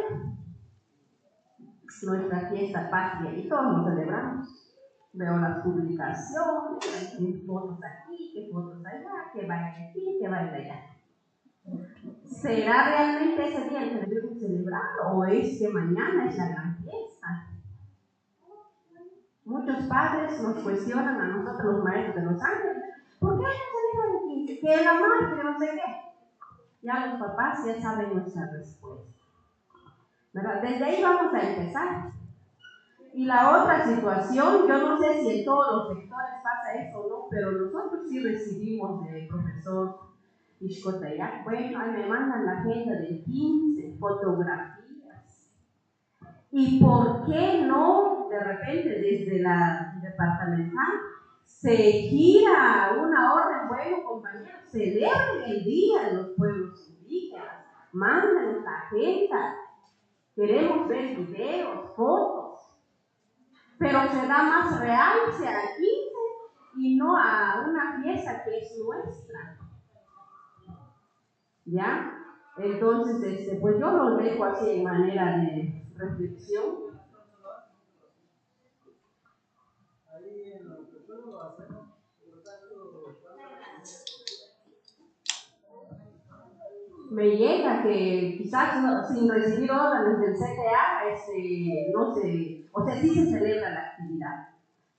nuestra fiesta patria, y todos lo celebramos. Veo las publicaciones, que fotos aquí, que fotos allá, que vayan aquí, que vayan allá. ¿Será realmente ese día el que debemos celebrar o es que mañana es la gran fiesta? Muchos padres nos cuestionan a nosotros los maestros de Los Ángeles, ¿por qué no celebran el 15? Que la madre, que no sé qué. Ya los papás ya saben nuestra respuesta, ¿verdad? Desde ahí vamos a empezar. Y la otra situación, yo no sé si en todos los sectores pasa eso o no, pero nosotros sí recibimos del profesor Ishkotaya, bueno, ahí me mandan la agenda del 15, fotografías. ¿Y por qué no, de repente, desde la departamental, se gira una orden? Bueno, compañeros, celebren el Día de los Pueblos Indígenas, mándenos la agenda, queremos ver videos, fotos, pero se da más realce al 15 y no a una fiesta que es nuestra. ¿Ya? Entonces, pues yo lo dejo así en manera de reflexión. Me llega que quizás sin recibir órdenes del CTA, no sé, o sea, sí se celebra la actividad,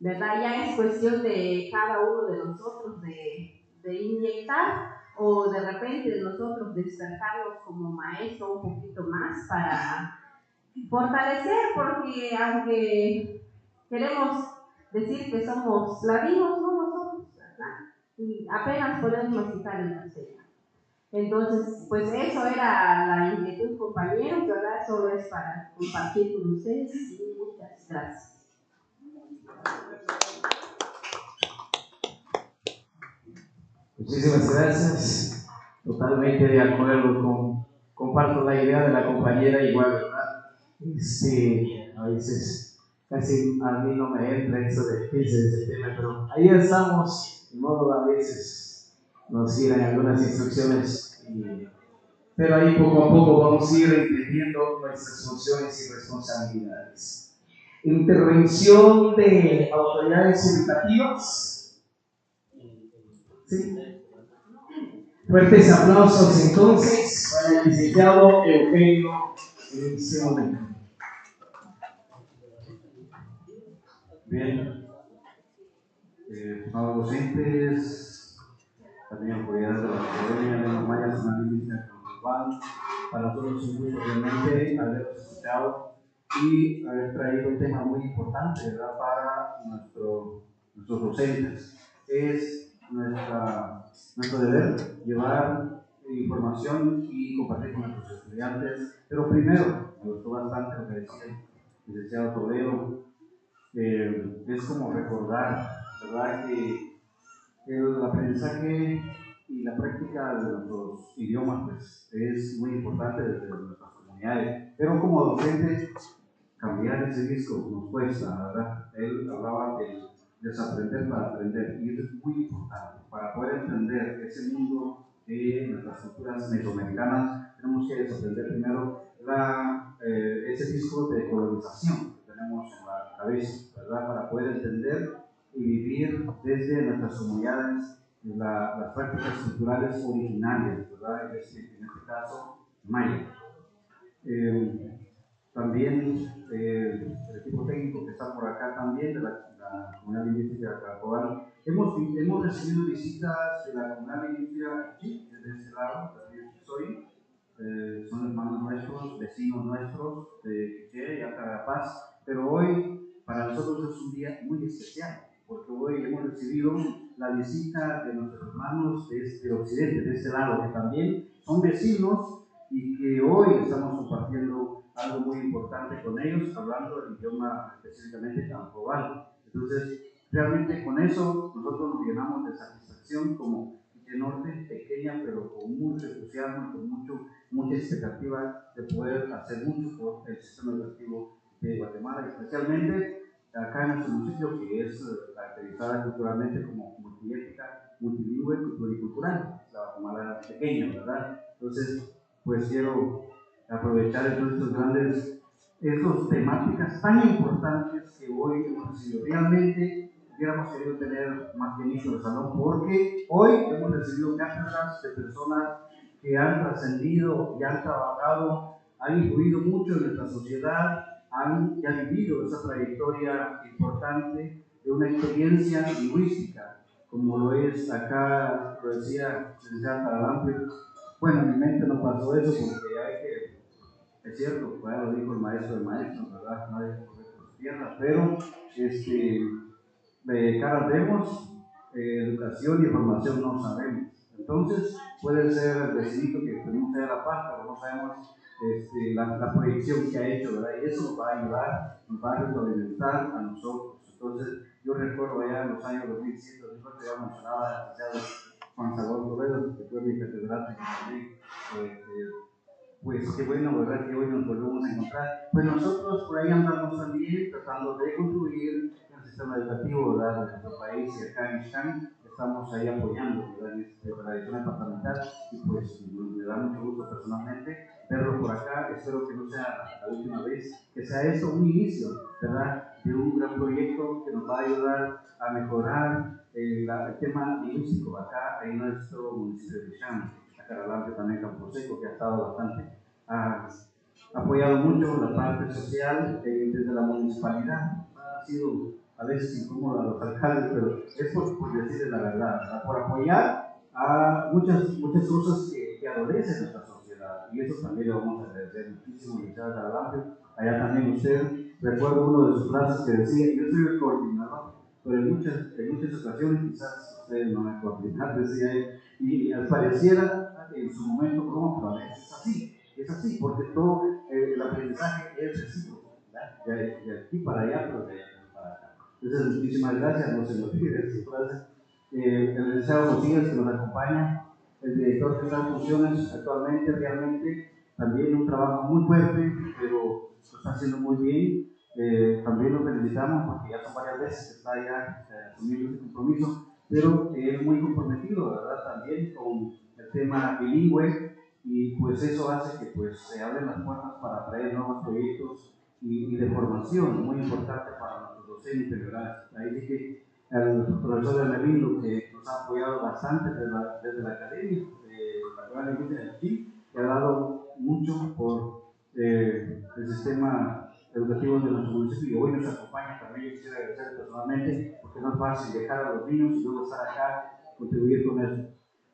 ¿verdad? Ya es cuestión de cada uno de nosotros de inyectar o de repente nosotros despertarnos como maestro un poquito más para fortalecer, porque aunque queremos decir que somos ladinos, no lo somos, ¿verdad? Y apenas podemos masticar en la cena. Entonces, pues eso era la inquietud, compañeros, ¿verdad? Solo es para compartir con ustedes y muchas gracias. Muchísimas gracias. Totalmente de acuerdo comparto la idea de la compañera igual, ¿verdad? A veces casi a mí no me entra eso del 15 de septiembre, pero ahí estamos, de modo a veces nos giran algunas instrucciones, pero ahí poco a poco vamos a ir entendiendo nuestras funciones y responsabilidades. Intervención de autoridades educativas. ¿Sí? Fuertes aplausos entonces para el licenciado Eugenio en este momento. Bien, estimados docentes, también autoridades de la Academia de los Mayas Analistas Global, para nosotros es un gusto realmente haberlos escuchado y haber traído un tema muy importante, ¿verdad?, para nuestros docentes. Es nuestro deber llevar información y compartir con nuestros estudiantes, pero primero, me gustó bastante lo que decía el licenciado Toledo. Es como recordar, ¿verdad?, que el aprendizaje y la práctica de nuestros idiomas pues, es muy importante desde nuestras comunidades, pero como docentes cambiar ese disco nos cuesta, ¿verdad? Él hablaba de desaprender para aprender y eso es muy importante para poder entender ese mundo de nuestras culturas mesoamericanas. Tenemos que desaprender primero ese disco de colonización que tenemos en la cabeza, ¿verdad? Para poder entender y vivir desde nuestras comunidades las prácticas culturales originarias, ¿verdad? En este caso, maya. También el equipo técnico que está por acá también, de la comunidad lingüística de Caracoal, hemos recibido visitas de la comunidad lingüística aquí, desde este lado, también soy. Son hermanos nuestros, vecinos nuestros de Quiché y Acarapaz, pero hoy para nosotros es un día muy especial, porque hoy hemos recibido la visita de nuestros hermanos del occidente, de este lado, que también son vecinos y que hoy estamos compartiendo algo muy importante con ellos, hablando del idioma específicamente campobal. Entonces, realmente con eso nosotros nos llenamos de satisfacción como enorme, pequeña, pero con mucho entusiasmo, con mucha expectativa de poder hacer mucho por el sistema educativo de Guatemala, especialmente acá en nuestro municipio, que es caracterizada culturalmente como multiétnica, multilingüe y pluricultural, la Guatemala pequeña, ¿verdad? Entonces, pues quiero aprovechar estas temáticas tan importantes que hoy hemos recibido. Realmente hubiéramos querido tener más ministros de salón, porque hoy hemos recibido cátedras de personas que han trascendido y han trabajado, han influido mucho en nuestra sociedad, han vivido esa trayectoria importante de una experiencia lingüística, como lo es acá, lo decía el licenciado Caralampio. Bueno, en mi mente no pasó eso, porque hay que, es cierto, ya lo dijo el maestro de maestros, ¿verdad? Nadie corre por tierra, pero caras vemos, educación y formación no sabemos. Entonces, puede ser el vecinito que tenemos ahí a la par, pero no sabemos la proyección que ha hecho, ¿verdad? Y eso nos va a ayudar, nos va a retroalimentar a nosotros. Entonces, yo recuerdo allá en los años 2007, 2008, ya mencionaba al licenciado Juan Salvador Toledo, que fue mi catedrático también. Pues qué bueno, ¿verdad? Que hoy nos volvemos a encontrar. Pues nosotros por ahí andamos también tratando de contribuir en el sistema educativo, ¿verdad?, de nuestro país, y acá en Ixcán estamos ahí apoyando, ¿verdad?, en la dirección departamental, y pues me da mucho gusto personalmente verlo por acá. Espero que no sea la última vez, que sea esto un inicio, ¿verdad?, de un gran proyecto que nos va a ayudar a mejorar el tema lingüístico acá en nuestro municipio de Ixcán. Caralampio también Camposeco, que ha estado bastante, ha apoyado mucho la parte social desde la municipalidad. Ha sido a veces incómodo a los alcaldes, pero es por decirles la verdad, ¿verdad?, por apoyar a muchas cosas que adolecen nuestra sociedad, y eso también le vamos a agradecer muchísimo, licenciado Caralampio. Allá también usted, recuerdo uno de sus frases que decía: yo soy el coordinador, pero en muchas ocasiones quizás usted no es coordinador, decía él, y pareciera en su momento como, pero es así, porque todo el aprendizaje es recíproco, de aquí para allá, pero de allá para acá. Entonces, muchísimas gracias, no se me olvide su frase. El licenciado Mosías, que nos acompaña, el director que está en funciones actualmente, realmente también un trabajo muy fuerte, pero lo está haciendo muy bien. También lo felicitamos porque ya son varias veces que está ya asumiendo este compromiso, pero es muy comprometido, ¿verdad?, también con el tema bilingüe, y pues eso hace que pues se abren las puertas para traer nuevos proyectos y de formación, muy importante para nuestros docentes, ¿verdad? Ahí sí que el profesor Hermelindo, que nos ha apoyado bastante desde la academia de la Real Lingüística de Chile, que ha dado mucho por el sistema educativo de nuestro municipio, y hoy nos acompaña. También yo quisiera agradecer personalmente, porque no es fácil dejar a los niños y luego estar acá, contribuir con eso.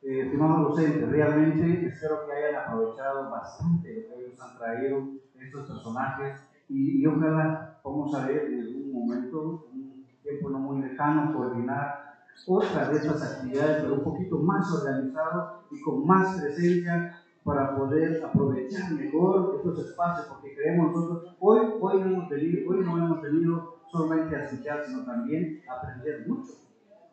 Estimados docentes, realmente espero que hayan aprovechado bastante lo que hoy nos han traído estos personajes, y ojalá vamos a ver en algún momento, un tiempo no muy lejano, coordinar otras de estas actividades, pero un poquito más organizado y con más presencia, para poder aprovechar mejor estos espacios, porque creemos nosotros, hoy no hemos venido solamente a escuchar, sino también a aprender mucho,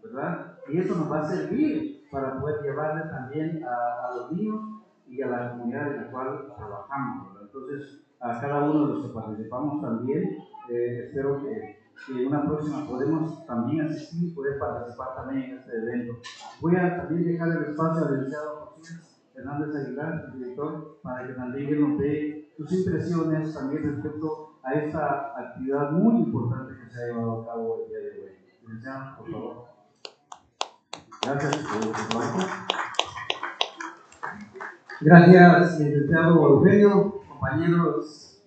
¿verdad? Y eso nos va a servir para poder llevarle también a los niños y a la comunidad en la cual trabajamos, ¿verdad? Entonces, a cada uno de los que participamos también, espero que en una próxima podemos también asistir y poder participar también en este evento. Voy a también dejar el espacio al licenciado José Hernández Aguilar, el director, para que también él nos dé sus impresiones también respecto a esta actividad muy importante que se ha llevado a cabo el día de hoy. Licenciado, por favor. Gracias por su trabajo. Gracias, licenciado Eugenio, compañeros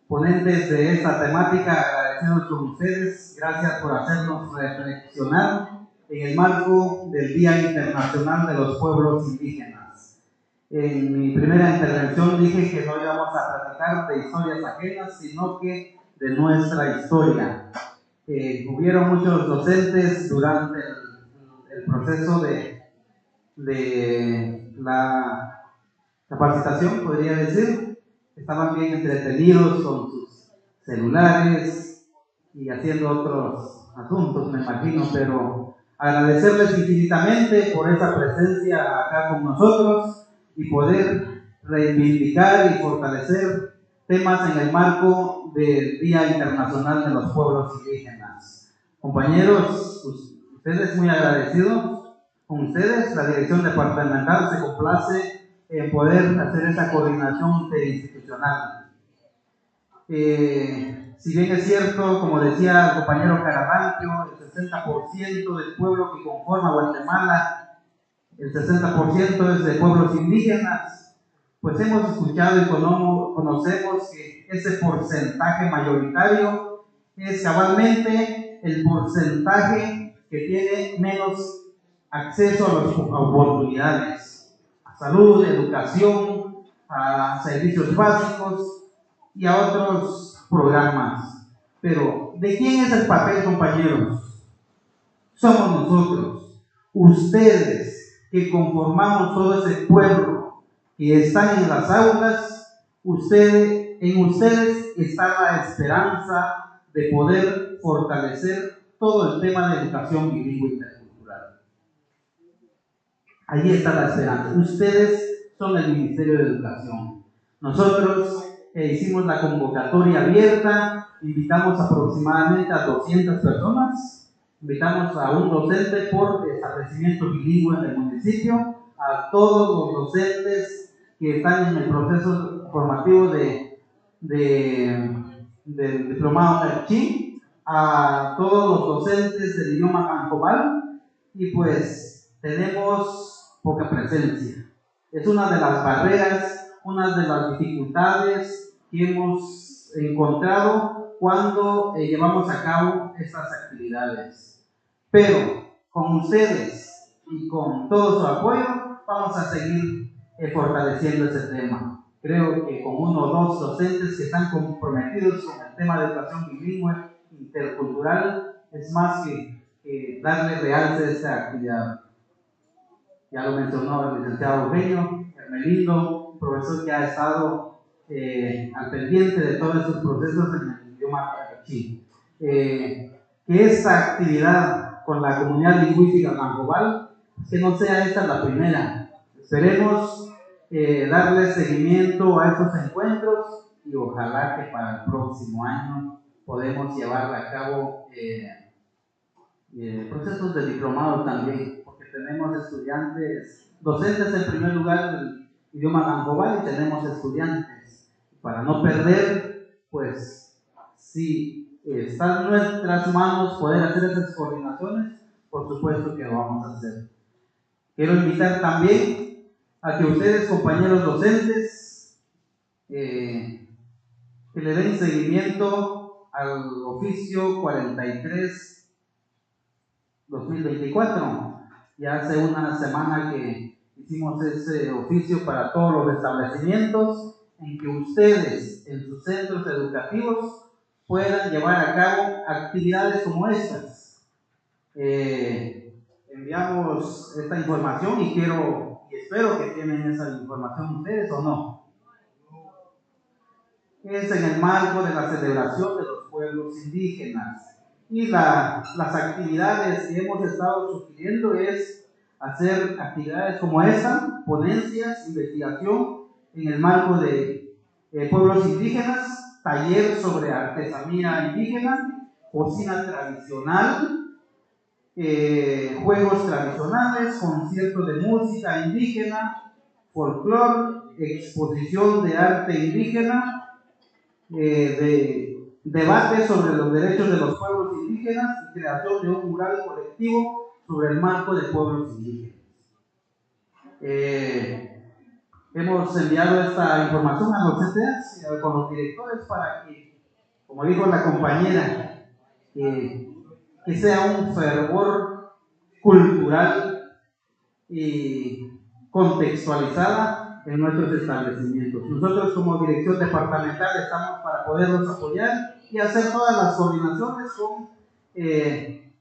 ponentes de esta temática, agradecidos con ustedes. Gracias por hacernos reflexionar en el marco del Día Internacional de los Pueblos Indígenas. En mi primera intervención dije que no íbamos a platicar de historias ajenas, sino que de nuestra historia. Hubieron muchos docentes durante el proceso de la capacitación, podría decir. Estaban bien entretenidos con sus celulares y haciendo otros asuntos, me imagino, pero Agradecerles infinitamente por esa presencia acá con nosotros y poder reivindicar y fortalecer temas en el marco del Día Internacional de los Pueblos Indígenas. Compañeros, ustedes muy agradecidos con ustedes. La dirección departamental se complace en poder hacer esa coordinación interinstitucional. Si bien es cierto, como decía el compañero Carabanquio, el 60% del pueblo que conforma Guatemala, el 60% es de pueblos indígenas, pues hemos escuchado y conocemos que ese porcentaje mayoritario es cabalmente el porcentaje que tiene menos acceso a las oportunidades, a salud, educación, a servicios básicos y a otros programas. Pero, ¿de quién es el papel, compañeros? Somos nosotros, ustedes, que conformamos todo ese pueblo que están en las aulas. En ustedes está la esperanza de poder fortalecer todo el tema de educación bilingüe intercultural. Ahí está la esperanza. Ustedes son el Ministerio de Educación. Nosotros hicimos la convocatoria abierta, invitamos aproximadamente a 200 personas, invitamos a un docente por establecimiento bilingüe en el municipio, a todos los docentes que están en el proceso formativo del diplomado Tachi, a todos los docentes del idioma Cancobal, y pues tenemos poca presencia. Es una de las barreras, una de las dificultades que hemos encontrado cuando llevamos a cabo estas actividades. Pero con ustedes y con todo su apoyo vamos a seguir fortaleciendo ese tema. Creo que con uno o dos docentes que están comprometidos con el tema de educación bilingüe intercultural es más que darle realce a esta actividad. Ya lo mencionó el licenciado Eugenio Hermelindo, profesor que ha estado al pendiente de todos estos procesos en el idioma Tachi. Que esta actividad con la comunidad lingüística Cancobal, que no sea esta la primera. Esperemos darle seguimiento a estos encuentros y ojalá que para el próximo año podemos llevar a cabo procesos de diplomado también, porque tenemos estudiantes, docentes en primer lugar del idioma Cancobal y tenemos estudiantes. Para no perder, pues si está en nuestras manos poder hacer esas coordinaciones, por supuesto que lo vamos a hacer. Quiero invitar también a que ustedes, compañeros docentes, que le den seguimiento al oficio 43/2024. Ya hace una semana que hicimos ese oficio para todos los establecimientos en que ustedes en sus centros educativos puedan llevar a cabo actividades como estas. Enviamos esta información y espero que tienen esa información ustedes o no. Es en el marco de la celebración de los pueblos indígenas. Y las actividades que hemos estado sugiriendo es hacer actividades como esta, ponencias, investigación en el marco de pueblos indígenas, taller sobre artesanía indígena, cocina tradicional, juegos tradicionales, conciertos de música indígena, folclore, exposición de arte indígena, de debate sobre los derechos de los pueblos indígenas y creación de un mural colectivo sobre el marco de pueblos indígenas. Hemos enviado esta información a los CTAs y con los directores para que, como dijo la compañera, que sea un fervor cultural y contextualizada en nuestros establecimientos. Nosotros como dirección departamental estamos para poderlos apoyar y hacer todas las coordinaciones con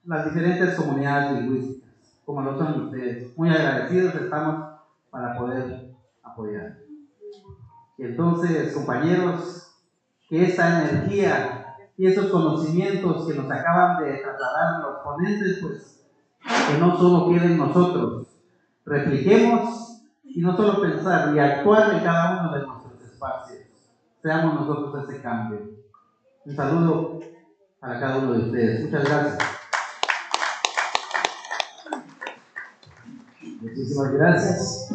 las diferentes comunidades lingüísticas, como lo son ustedes. Muy agradecidos estamos para poder apoyar. Y entonces, compañeros, que esta energía y esos conocimientos que nos acaban de trasladar los ponentes, pues que no solo quede en nosotros. Repliquemos y no solo pensar y actuar en cada uno de nuestros espacios. Seamos nosotros ese cambio. Un saludo para cada uno de ustedes. Muchas gracias. Muchísimas gracias.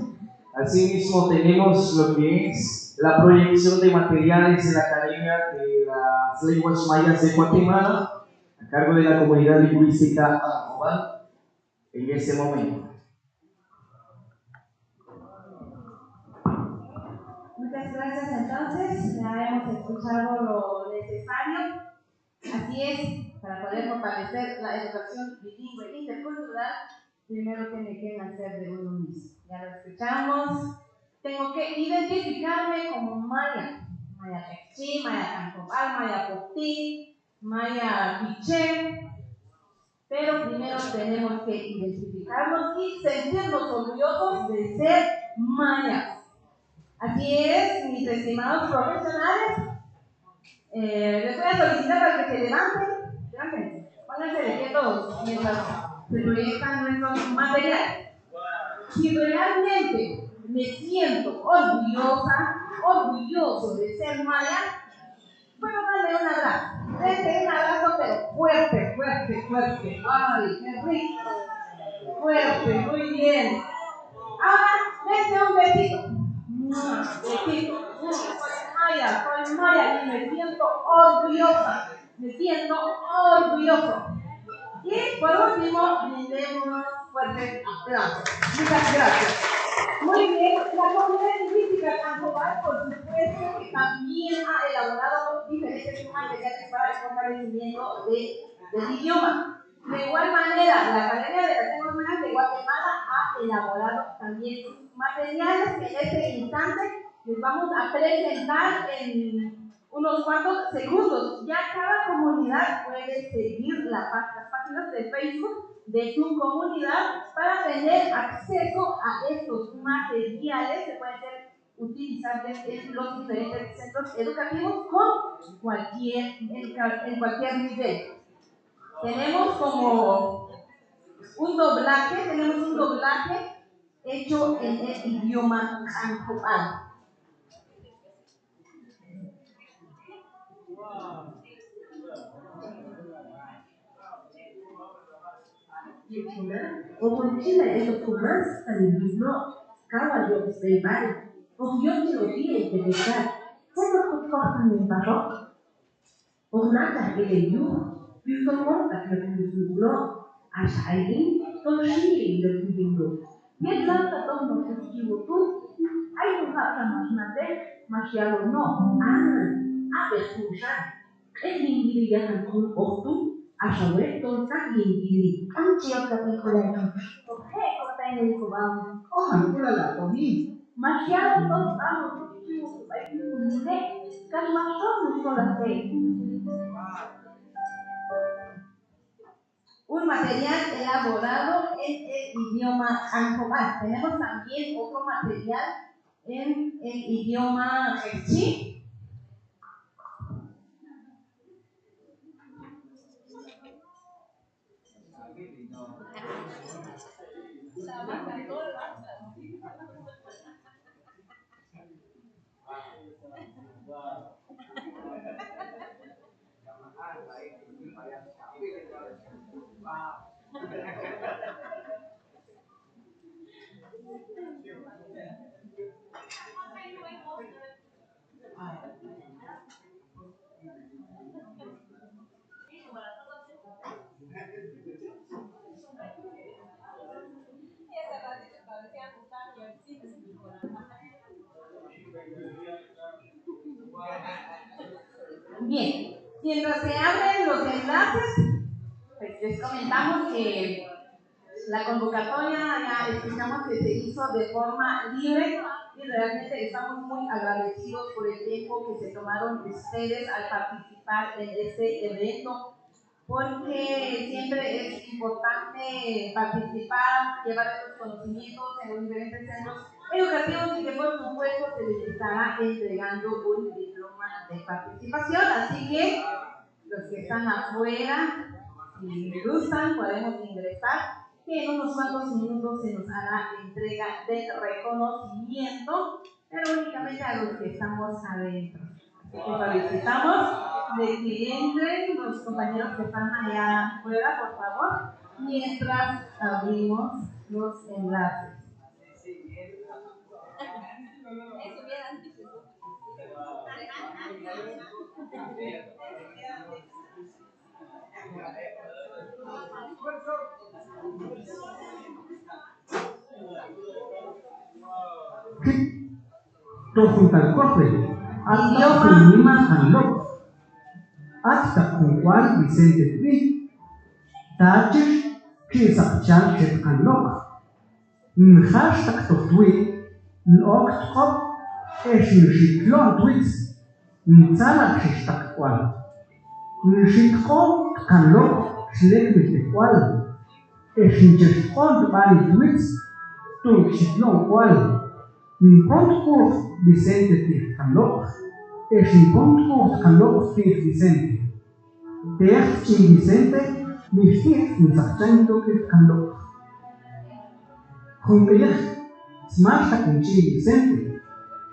Asimismo tenemos lo que es la proyección de materiales de la Academia de las Lenguas Mayas de Guatemala a cargo de la comunidad lingüística Ajobal en este momento. Muchas gracias. Entonces, ya hemos escuchado lo necesario. Así es, para poder fortalecer la educación bilingüe intercultural, primero tiene que nacer de uno mismo. Ya lo escuchamos. Tengo que identificarme como maya. Maya Quechí, maya Cancopal, maya Popí, maya Quiché. Pero primero tenemos que identificarnos y sentirnos orgullosos de ser mayas. Así es, mis estimados profesionales, les voy a solicitar para que se levanten, pónganse de pie todos mientras se proyectan nuestros materiales. Si realmente me siento orgulloso de ser maya, bueno, dame un abrazo. Denme un abrazo, pero fuerte. Ay, qué rico. Fuerte, muy bien. Ahora, denme un besito. Besito. Soy maya y me siento orgullosa. Y por último, brindemos fuertes aplausos. Muchas gracias. Muy bien, la comunidad lingüística Ajobal, por supuesto, que también ha elaborado diferentes materiales para el fortalecimiento del idioma. De igual manera, la Academia de las Lenguas Mayas de Guatemala ha elaborado también sus materiales que en este instante les vamos a presentar en unos cuantos segundos. Ya cada comunidad puede seguir las páginas de Facebook de su comunidad para tener acceso a estos materiales que pueden ser utilizables en los diferentes centros educativos en cualquier nivel. Tenemos un doblaje hecho en el idioma Ajobal. Omochila elokumas talibno kawayo isbebari ohyochi odie integreshar seno kutoka mimbaro ornata eleyu yusomon taklekusuglo ashailin toshiri lekubino yetlanta tono kuchiwotu ay muhaka masnate mashialo no abeskusha elingiri yahankun ohtu Ashawet tontak lingiri. Ang chiyok ka pikulan. Okay, kotay na yung kubang. Ojalá fuera la comida. Masyado tos amo chiyok ay kumune. Kalmasyon mo solate. Un material elaborado en el idioma Ajobal. Tenemos también otro material en el idioma Quechí. Bien, mientras se abren los enlaces, pues les comentamos que la convocatoria ya escuchamos que se hizo de forma libre y realmente estamos muy agradecidos por el tiempo que se tomaron ustedes al participar en este evento, porque siempre es importante participar, llevar estos conocimientos en los diferentes centros educativos y que por supuesto se les estará entregando un diploma de participación. Así que los que están afuera, si gustan, podemos ingresar que en unos cuantos minutos se nos hará entrega de reconocimiento, pero únicamente a los que estamos adentro. Así que solicitamos de que entren los compañeros que están allá afuera, por favor, mientras abrimos los enlaces. Tohuntal cofre, hasta Kunima Hanlok, hasta Kunwal Vicente Tri, Taches, Chisapchal Chet Hanlok, Nhashtag Tohtui, Nokt Hop, Eshiklon Twits, Nzala Shishtak Kwal, Nshitko Hanlok, Shlek Kwal, Eshinchon Bani Twits, Tunkshiklon Kwal. Encontro Vicente Tir Canloc, es encontro Canloc Tir Vicente. Der Chin Vicente, mi Tir Insacento Tir Canloc. Jungelich, Smarta con Chin Vicente,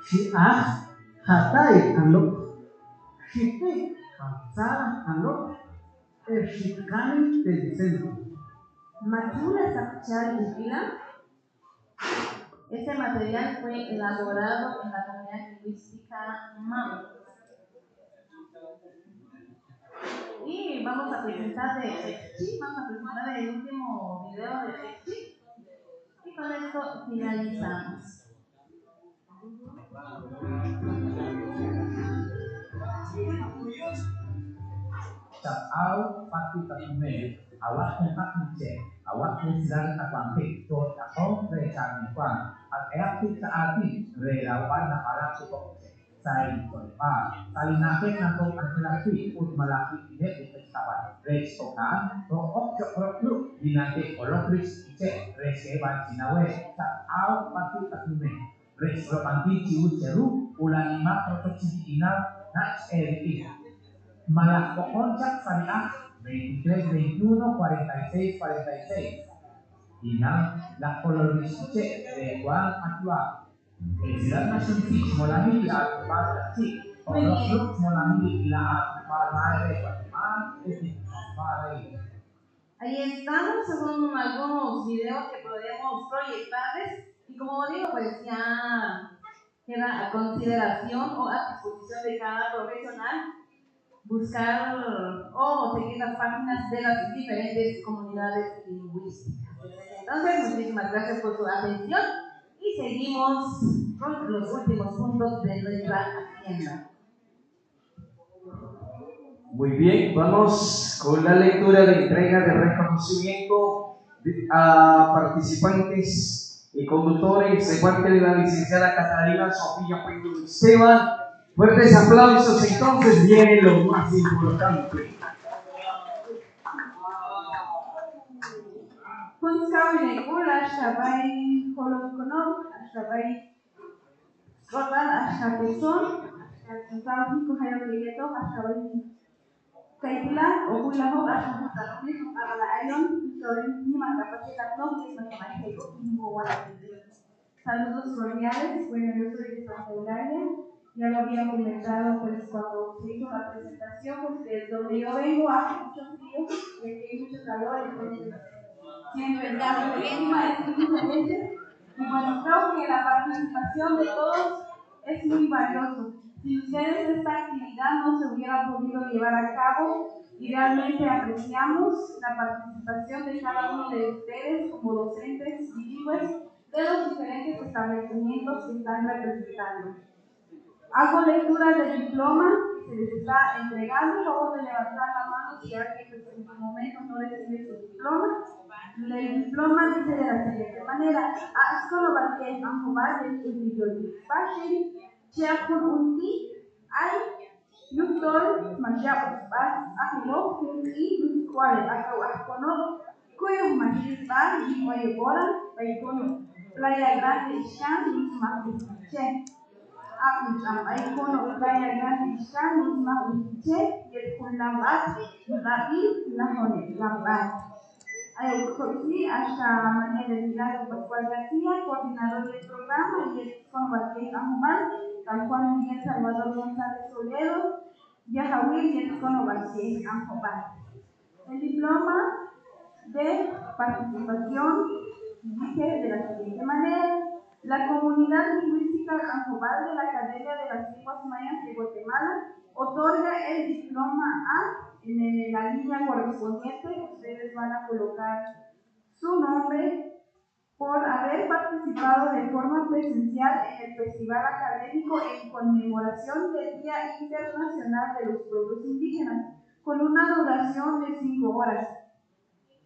si Ach, Hatai Canloc, si Te, Hatzara Canloc, es Shitkani de Vicente. Matula Sapchal y Pila. Este material fue elaborado en la comunidad lingüística MAM. Y vamos a presentar el último video de Hexi. Y con esto finalizamos. Au pasti tertulis awak tempat mencek awak sedang terpangkit tot atau recari kuan aktif saati relawan nakala cukup saya kolpa saling nakit nato laki ut malaki ini diketahui restokan rokok cokro dinanti olokris cek reseban sinawe au pasti tertulis resto panti ciu ceru ulang 5 prototipi ina nak edit Malah Koncak Syariah 23, 21, 46, 46. Inang la kolonistice de Juan Atua. Islam Nation Fix molami di Al-Quran Fix. Orang molami di Al-Quran Ahí estamos, son algunos videos que podemos proyectarles y como digo, pues ya queda a consideración o a disposición de cada profesional buscar o seguir las páginas de las diferentes comunidades lingüísticas. Entonces, muchísimas gracias por su atención y seguimos con los últimos puntos de nuestra agenda. Muy bien, vamos con la lectura de entrega de reconocimiento a participantes y conductores de parte de la licenciada Catalina Sofía Pedro Esteban. Fuertes aplausos, entonces viene lo más importante. Saludos cordiales, bueno, yo soy de Santa Eulalia. Ya lo había comentado pues cuando se hizo la presentación, pues de donde yo vengo hace mucho frío y aquí hay mucho calor, entonces siempre el clima es muy diferente. Y bueno, creo que la participación de todos es muy valioso. Si ustedes esta actividad no se hubiera podido llevar a cabo, y realmente apreciamos la participación de cada uno de ustedes como docentes bilingües de los diferentes establecimientos que están representando. Hago lectura del diploma que se les está entregando. Por favor de levantar la mano si alguien en su momento no recibe su diploma. El diploma dice de la siguiente manera: a escola banquet ahubar del estudio fashion chiapun unti ay yuktor masya usbas ahilo kunti yuskwale atau ahkono kuyum mashisban di oyeboran baikono Playa Grande Iskan Musmah Icono Playa Grande Iskan Musmah Yedkun Lambat Rabi Lahone Lambat. hasta María del Milagro Pascual García, coordinador del programa, y el con Joaquín Ajumán, San Juan Miguel Salvador González Toledo, Yajahuil y el con Joaquín Ajumán. El diploma de participación dice de la siguiente manera: la comunidad lingüística Anjobal de la Academia de las Lenguas Mayas de Guatemala otorga el diploma A en la línea correspondiente. Ustedes van a colocar su nombre por haber participado de forma presencial en el Festival Académico en conmemoración del Día Internacional de los Pueblos Indígenas, con una duración de 5 horas,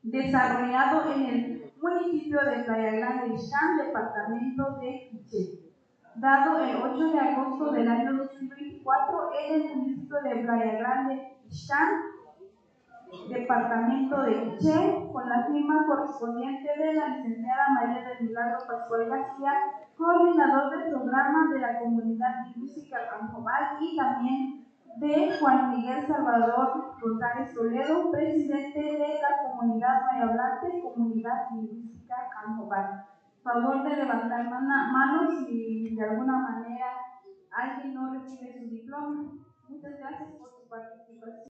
desarrollado en el municipio de Playa Grande, Ixtán, departamento de Quiché, dado el 8 de agosto del año 2024 en el municipio de Playa Grande, Ixtán, departamento de Quiché, con la firma correspondiente de la licenciada María del Milagro Pascual García, coordinador del programa de la comunidad lingüística Anjobal, y también de Juan Miguel Salvador González Toledo, presidente de la comunidad mayahablante, comunidad lingüística Anjobal. Favor de levantar manos si de alguna manera alguien no recibe su diploma. Muchas gracias por su participación.